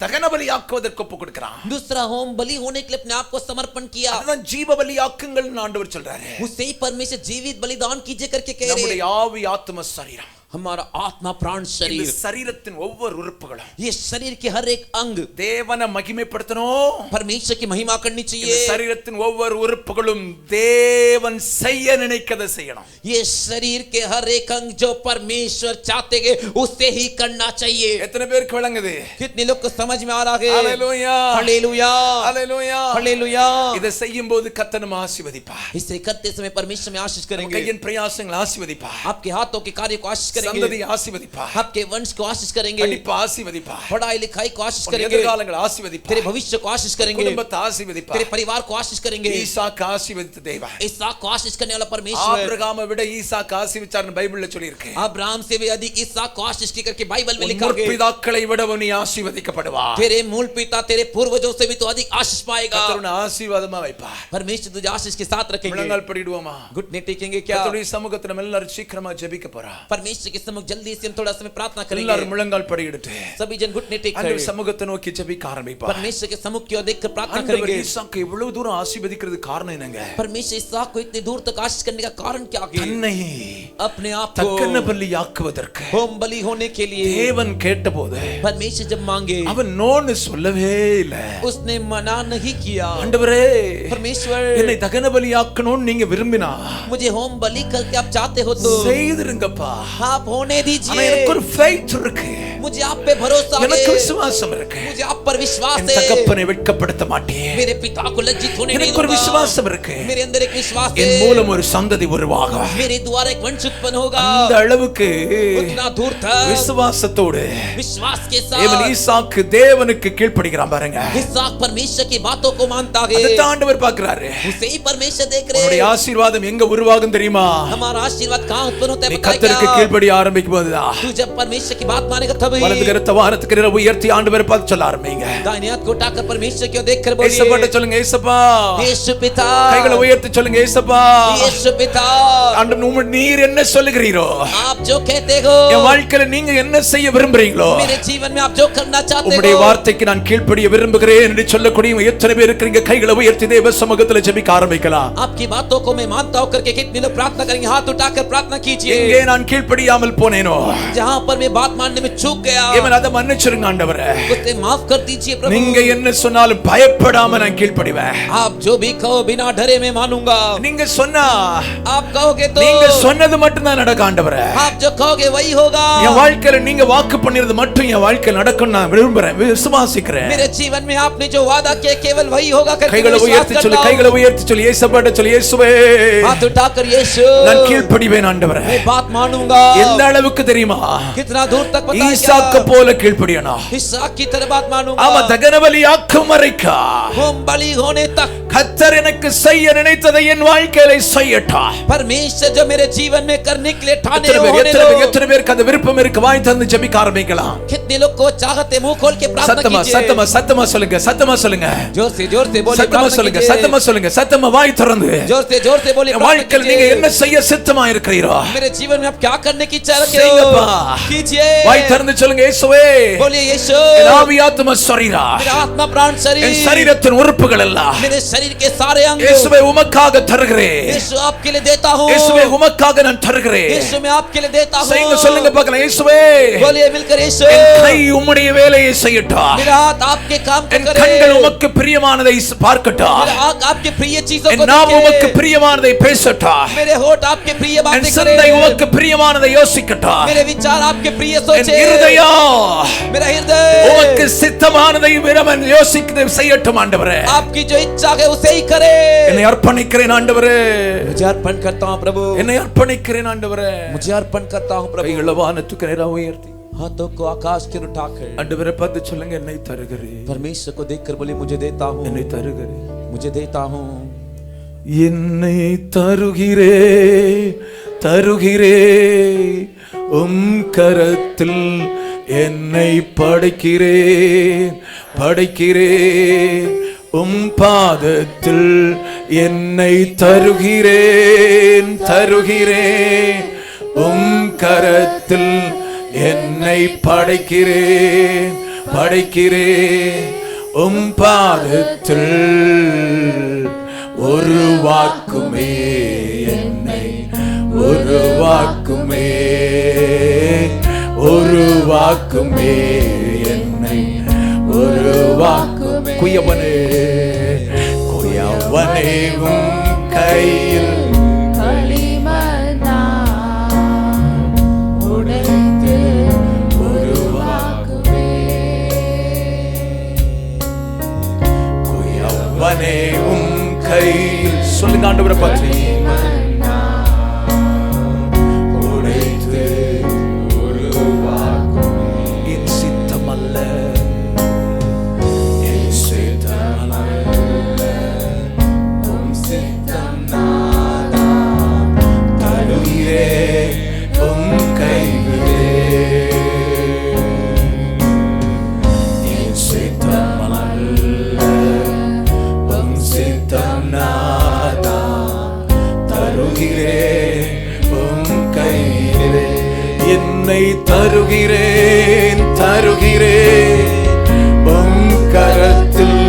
தகன பலியாக்குவதற்கு ஒப்பு கொடுக்கிறான். दूसरा होम बलि होने के लिए अपने आप को समर्पण किया. அதுதான் ஜீவ பலியாக்குங்கள்னு ஆண்டவர் சொல்றாரு. उसे ही परमेश्वर जीवित बलिदान कीजिए करके कह रहे நம்முடைய हैं. ஆவி ஆத்ம சரீரம், हमारा आत्मा प्राण இந்த शरीर, சரீரத்தின் ஒவ்வொரு உறுப்புகளும் ये शरीर के हर एक अंग தேவனை மகிமைப்படுத்தணும். परमेश्वर की महिमा करनी இந்த चाहिए. சரீரத்தின் ஒவ்வொரு உறுப்புகளும் தேவன் செய்ய நினைக்கதை செய்யணும். ये शरीर के हर एक अंग जो परमेश्वर चाहते हैं उसे ही करना चाहिए. எத்தனை பேருக்கு விளங்குது? कितने लोग को समझ में आ रहा है? ஹalleluya, हालेलुया, ஹalleluya. हालेलुया. இதை செய்யும்போது கர்த்தர் நம்மை ஆசீர்வதிப்பார். इसे करते समय परमेश्वर में आशीष करेंगे. கையின் பிரயாசங்களை ஆசீர்வதிப்பார். आपके हाथों के कार्य को आशीष करेंगे. சந்ததியை ஆசீர்வதிப்பார். आपके वंश को आशीष करेंगे. படிப்பை ஆசீர்வதிப்பார். पढ़ाई लिखाई को आशीष உன் करेंगे. எதிர்காலங்களை ஆசீர்வதிப்பார். तेरे भविष्य को आशीष करेंगे. குடும்பத்தை ஆசீர்வதிப்பார். तेरे परिवार को आशीष करेंगे. ஈசாக்கு ஆசீர்வதித்த தேவன். इसहाक को आशीष करने वाला परमेश्वर. ஆபிரகாமை விட ஈசாக்கு ஆசீர்வதிச்சார்னு பைபிள்ல சொல்லியிருக்கு. अब्राहम से भी अधिक इसहाक को आशीष की करके बाइबल में लिखा है. முற்பிதாக்களை விட நீ ஆசீர்வதிக்கப்படுவாய். तेरे मूल पिता तेरे पूर्वजों से भी तो अधिक आशीष पाएगा. கர்த்தர் உன்னை ஆசீர்வாதமா வைப்பார். परमेश्वर तुझे आशीष के साथ रखेंगे. முழங்கால் படிடுவோமா? घुटने टेकेंगे क्या? கர்த்தருடைய சமூகத்துல நம்ம எல்லாரும் சீக்கிரமா ஜெபிக்க போறோம். परमेश्वर के सम्मुख जल्दी से हम थोड़ा समय प्रार्थना करेंगे. எல்லாரும் முழங்கால் படியிட்டு सभी जन घुटने टेक ஆண்டவர் करें. சமூகத்தை நோக்கி ஜெபிக்க ஆரம்பிப்பார். परमेश्वर के सम्मुख की ओर देखकर प्रार्थना ஆண்டவர் करेंगे. ஈசாக்கை இவ்வளவு தூரம் ஆசீர்வதிக்கிறது காரணம் என்னங்க? परमेश्वर इसहाक को इतनी दूर तक आशीष करने का कारण क्या है? தன்னை अपने आप தக்கன को பலியாக்குவதற்கு होम बलि होने के लिए தேவன் கேட்டபோது परमेश्वर जब मांगे அவன் நோன்னு சொல்லவே இல்ல. उसने मना नहीं किया. ஆண்டவரே, परमेश्वर என்னை தகன பலியாக்கணும்னு நீங்க விரும்பினா मुझे होम बलि करके आप चाहते हो तो செய்திருங்கப்பா. आप होने ஆனா दीजिए. எனக்கு ஒரு faith இருக்கு. मुझे आप पे भरोसा எனக்கு है. விசுவாசம் இருக்கு. मुझे आप पर विश्वास என் है. தகப்பனை வெட்கப்படுத்த மாட்டேன். मेरे पिता को लज्जित होने नहीं எனக்கு ஒரு दूंगा. விசுவாசம் இருக்கு. मेरे अंदर एक विश्वास என் है. மூலம் ஒரு சந்ததி உருவாகும். मेरे द्वारा एक वंश उत्पन्न होगा. அந்த அளவுக்கு उतना दूर था விசுவாசத்தோடு विश्वास के தேவன் साथ ஈசாக்கு தேவனுக்கு கீழ்ப்படிகிறான் பாருங்க. इसहाक परमेश्वर की बातों को मानता है. அதைத்தான் ஆண்டவர் பார்க்கிறாரு. उसे ही परमेश्वर देख रहे உன்னுடைய हैं. ஆசீர்வாதம் எங்க உருவாகும் தெரியுமா? हमारा आशीर्वाद कहाँ उत्पन्न होता நீ है पता है கர்த்தருக்கு क्या? கீழ்ப்படிய ஆரம்பிக்கும் போதுதான் तू जब परमेश्वर की बात मानेगा तभी வலது கரத்தை வானத்துக்கு நேரா உயர்த்தி ஆண்டவரை பார்த்து சொல்ல ஆரம்பிங்க. दाहिने हाथ को उठाकर परमेश्वर की ओर देखकर ஏசப்பாட்ட बोलिए சொல்லுங்க, ஏசப்பா. यीशु पिता. கைகளை உயர்த்தி சொல்லுங்க, ஏசப்பா. यीशु पिता. ஆண்டவர் நீர் என்ன சொல்லுகிறீரோ, आप जो कहते हो என் வாழ்க்கையில நீங்க என்ன செய்ய விரும்புறீங்களோ, मेरे जीवन में आप जो करना चाहते உம்முடைய हो வார்த்தைக்கு நான் கீழ்ப்படிய விரும்புகிறேன் என்று சொல்லக்கூடிய எத்தனை பேர் இருக்கிறீங்க? கைகளை உயர்த்தி தேவ சமூகத்துல ஜெபிக்க ஆரம்பிக்கலாம். आपकी बातों को मैं मानता हूं करके कितने लोग प्रार्थना करेंगे? हाथ उठाकर प्रार्थना कीजिए. எங்கே நான் கீழ்ப்படியாமல் போனேனோ, जहां पर मैं बात मानने में चूक गया இவன் அதை மன்னிச்சிருங்க ஆண்டவரே. उसे माफ कर दीजिए प्रभु. நீங்க என்ன சொன்னாலும் பயப்படாம நான் கீழ்ப்படிவேன். आप जो भी कहो बिना डरे मैं मानूंगा. நீங்க சொன்னா आप कहोगे तो நீங்க சொன்னது மட்டும் தான் நடக்கும் ஆண்டவரே. आप जो कहोगे वही होगा. என் வாழ்க்கையில நீங்க வாக்கு பண்ணிறது மட்டும் என் வாழ்க்கையில நடக்கும் நான் விரும்புறேன், விசுவாசிக்கிறேன். मेरे जीवन में आपने जो वादा किया केवल वही होगा करके கைகளை विश्वास உயர்த்தி சொல்லு, करता கைகளை हूं. உயர்த்தி சொல்லு, இயேசுவாட்ட சொல்லு, இயேசுவே हाथ उठाकर यीशु நான் கீழ்ப்படிவேன் ஆண்டவரே. मैं बात मानूंगा. எந்த அளவுக்கு தெரியுமா? कितना दूर तक पता है ஈசாக்கு क्या? போல கீழ்ப்படியணும். इसहाक की तरह बात मानूंगा. ஆமா, தகன பலியாக்கும் வரைக்கும் होम बलि होने तक கர்த்தர் எனக்கு செய்ய நினைத்ததை என் வாழ்க்கையில செய்யட்டும். परमेश्वर जो मेरे जीवन में करने के लिए ठाने எத்தனை பேர், होने எத்தனை பேர், दो. எத்தனை பேருக்கு அந்த விருப்பம் இருக்கு? வாய் திறந்து ஜெபிக்க ஆரம்பிக்கலாம். कितने लोग को चाहते मुंह खोल के प्रार्थना சத்தமா कीजिए. சத்தமா சத்தமா சொல்லுங்க, சத்தமா சொல்லுங்க, जोर से बोलिए சத்தமா प्रार्थना சொல்லுங்க, कीजिए. சத்தமா சொல்லுங்க, சத்தமா வாய் திறந்து जोर से बोलिए என் प्रार्थना வாழ்க்கையில் நீங்க कीजिए. என்ன செய்ய சித்தமா இருக்கிறீரோ मेरे जीवन में आप क्या करने की इच्छा रखे செய்யுங்கப்பா. हो कीजिए. வாய் திறந்து சொல்லுங்க, இயேசுவே बोलिए यीशु என் ஆவி ஆத்தும சரீரா, मेरा आत्मा प्राण என் शरीर சரீரத்தின் உறுப்புகள் எல்லாம் मेरे शरीर के सारे अंग இயேசுவே உமக்காக தருகிறேன். यीशु आपके लिए देता हूँ. இயேசுவே உமக்காக நான் தருகிறேன். यीशु मैं आपके लिए देता हूँ. செய்யுங்க, சொல்லுங்க பார்க்கலாம், இயேசுவே बोलिए मिलकर यीशु என் கை உம்முடைய வேலையை செய்யட்டும். मेरा हाथ आपके काम को என் करे. கண்கள் உமக்கு பிரியமானதை பார்க்கட்டும். मेरा आँख आपके प्रिय चीजों என் को நாவு உமக்கு देखे. பிரியமானதை பேசட்டும். मेरे होठ आपके प्रिय என் बातें சிந்தை करे. உமக்கு பிரியமானதை யோசிக்கட்டும். मेरे विचार आपके प्रिय என் सोचे. இருதயம் मेरा हृदय உமக்கு சித்தமானதை விரமன் யோசிக்க செய்யட்டும் ஆண்டவரே. आपकी जो इच्छा है उसे ही करे। என்னை அர்ப்பணிக்கிறேன் ஆண்டவரே, मुझे अर्पण करता हूँ प्रभु, என்னை அர்ப்பணிக்கிறேன் ஆண்டவரே. मुझे अर्पण करता हूँ प्रभु। கைகளை வானத்துக்கு நேரா உயர்த்தி हाथों को आकाश की ओर उठाकर ஆண்டவரே பார்த்து சொல்லுங்க, என்னை தருகிறேன், परमेश्वर को देखकर बोले मुझे देता हूँ, என்னை தருகிறேன், मुझे देता हूँ, என்னை தருகிறே தருகிறே உம் கரத்தில் என்னை படைக்கிறேன் படைக்கிறேன் உம் பாதத்தில் என்னை தருகிறேன் தருகிறேன் உம் கரத்தில் என்னை படைக்கிறேன் படைக்கிறேன் உம் பாதத்தில் உருவாக்குமே என்னை உருவாக்குமே உருவாக்குமே என்னை உருவாக்குமே. குயவனே குயவனே உம் கையில் களிமண்ணா உடைத்து உருவாக்குமே. குயவனே உம் கையில் சொல்லுங்க ஆண்டவரை பற்றி. உடைத்து உருவாக்குமே. என் சித்தம் அல்ல என் சித்தம் அல்ல உம் சித்தம் நானா தருகிறே உம் கைகளே. என் சித்தம் அல்ல உம் சித்தம் நானா தருகிறேன் உம் கையிலே. என்னை தருகிறேன் தருகிறேன் உம் கரத்தில்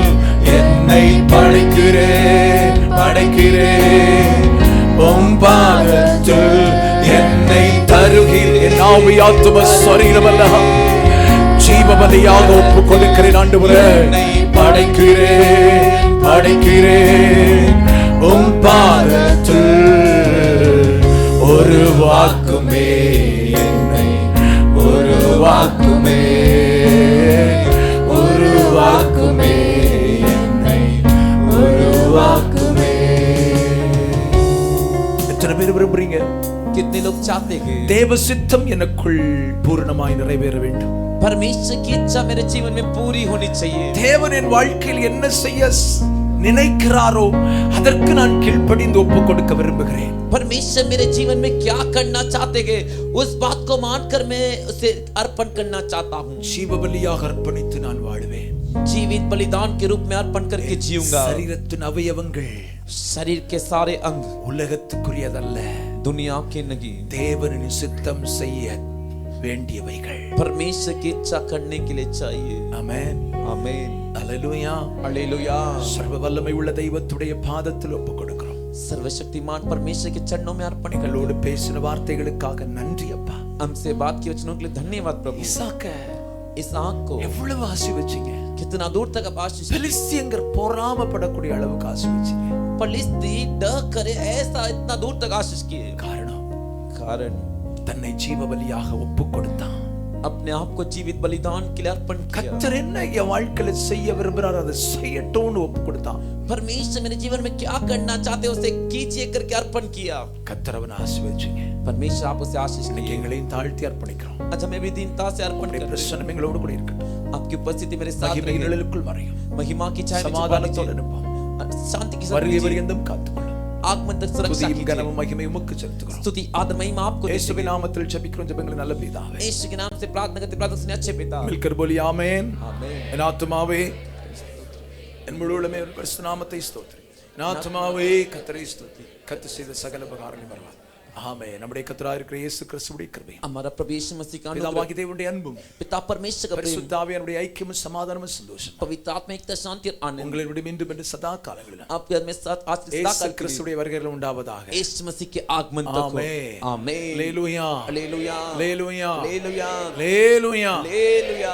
என்னை படைக்கிறேன் படைக்கிறேன் உம் பாதத்தில் என்னை தருகிறேன். ஆவி ஆத்தும சரீரமெல்லாம் ஜீவபலியாக ஒப்புக் கொடுக்கிறேன் ஆண்டவரே. படைக்கிறேன் படைக்கிறேன் உம் பாதத்தில் உருவாக்குமே என்னை உருவாக்குமே உருவாக்குமே என்னை உருவாக்குமே. எத்தனை பேர் விரும்புறீங்க? कितने लोग चाहते हैं தேவ சித்தம் எனக்குள் பூரணமாய் நிறைவேற வேண்டும். परमेश्वर की इच्छा मेरे जीवन में पूरी होनी चाहिए. தேவன் என் வாழ்க்கையில் என்ன செய்ய நினைக்கிறாரோ அதற்கு நான் கீழ்ப்படிந்து ஒப்புக் கொடுக்க விரும்புகிறேன். परमेश्वर मेरे जीवन में क्या करना चाहते हैं उस बात को मानकर मैं उसे अर्पण करना चाहता हूँ. ஜீவபலியாக அர்ப்பணித்து நான் வாழ்வேன். जीवित बलिदान के रूप में अर्पण करके जीऊंगा. சரீரத்தின் அவயவங்கள் शरीर के सारे अंग உலகத்துக்குரியதல்ல, दुनिया के नहीं, தேவனின் சித்தம் செய்ய வேண்டியவைகள். परमेश्वर की इच्छा करने के लिए चाहिए. ஆமென் आमीन. அல்லேலூயா हालेलुया. சர்வ வல்லமை உள்ள தெய்வத்துடைய பாதத்தில் ஒப்புக் கொடுக்கிறோம். सर्वशक्तिमान परमेश्वर के चरणों में अर्पण कर. எங்களோடு பேசின வார்த்தைகளுக்காக நன்றி அப்பா. हमसे बात की वचनों के लिए धन्यवाद प्रभु. இசாக்க इसहाक को எவ்வளவு ஆசீர்வதிச்சீங்க. कितना दूर तक आप आशीष. பெலிஸ்தியங்கர் பொறாமப்படக்கூடிய அளவுக்கு ஆசீர்வதிச்சீங்க. फलिस्ती डर करे ऐसा इतना दूर तक आशीष किए. காரணம் कारण தன்னை ஜீவபலியாக ஒப்புக் கொடுத்தான். अपने आप को जीवित बलिदान के लिए अर्पण किया. கர்த்தர் என்ன என் வாழ்க்கையில செய்ய விரும்புறார் அதை செய்யட்டும்னு ஒப்புக் கொடுத்தான். परमेश्वर मेरे जीवन में क्या करना चाहते उसे कीजिए करके अर्पण किया. கர்த்தர் அவனை ஆசீர்வதிச்சீங்க. परमेश्वर आप उसे आशीष இன்னைக்கு किए. எங்களையும் தாழ்த்தி அர்ப்பணிக்கிறோம். आज हमें भी दीनता से अर्पण உம்முடைய करते हैं. பிரசன்னம் எங்களோடு கூட இருக்கட்டும். आपकी उपस्थिति मेरे साथ மகிமை रहे. நிழலுக்குள் மறையும். महिमा की छाया में छुपा சமாதானத்தோடு लीजिए. இருப்போம். शांति के साथ வருகை लीजिए. வரைந்தும் காத்துக்கொள்ளும். आगमन तक सुरक्षा துதியும் कीजिए. கனமும் மகிமையும் உமக்கு செலுத்துகிறோம். स्तुति आदर महिमा आपको देते இயேசுவின் हैं. நாமத்தில் ஜெபிக்கிறோம் ஜெபங்களை நல்ல பிதாவே. यीशु के नाम से प्रार्थना करते प्रार्थना सुनिए अच्छे पिता. மில்கர் போலி ஆமென். आमीन. என் ஆத்துமாவே என் முழு உள்ளமே ஒரு பரிசுத்த நாமத்தை ஸ்தோத்திரி. என் ஆத்துமாவே கர்த்தரை ஸ்தோத்திரி. கர்த்தர் செய்த சகல உபகாரங்களையும் மறவாதே. ஆமென். நம்முடைய கர்த்தராகிய இருக்கிற இயேசு கிறிஸ்துவின் கிருபையும் हमारा प्रभु यीशु मसीह का अनुग्रह, பிதாவாகிய தேவனுடைய அன்பும் पिता परमेश्वर का प्रेम, பரிசுத்த ஆவியானவருடைய ஐக்கியமும் சமாதானமும் சந்தோஷம் पवित्र आत्मा एकता शांति और आनंद உங்களிடம் இன்றும் என்று சதா காலங்களிலும் आपके में साथ आज सदा இயேசு काल के लिए கிறிஸ்துவின் வருகையில் உண்டாவதாக. यीशु मसीह के आगमन तक हो. ஆமென். आमीन. அல்லேலூயா हालेलुया. அல்லேலூயா हालेलुया. அல்லேலூயா. हालेलुया.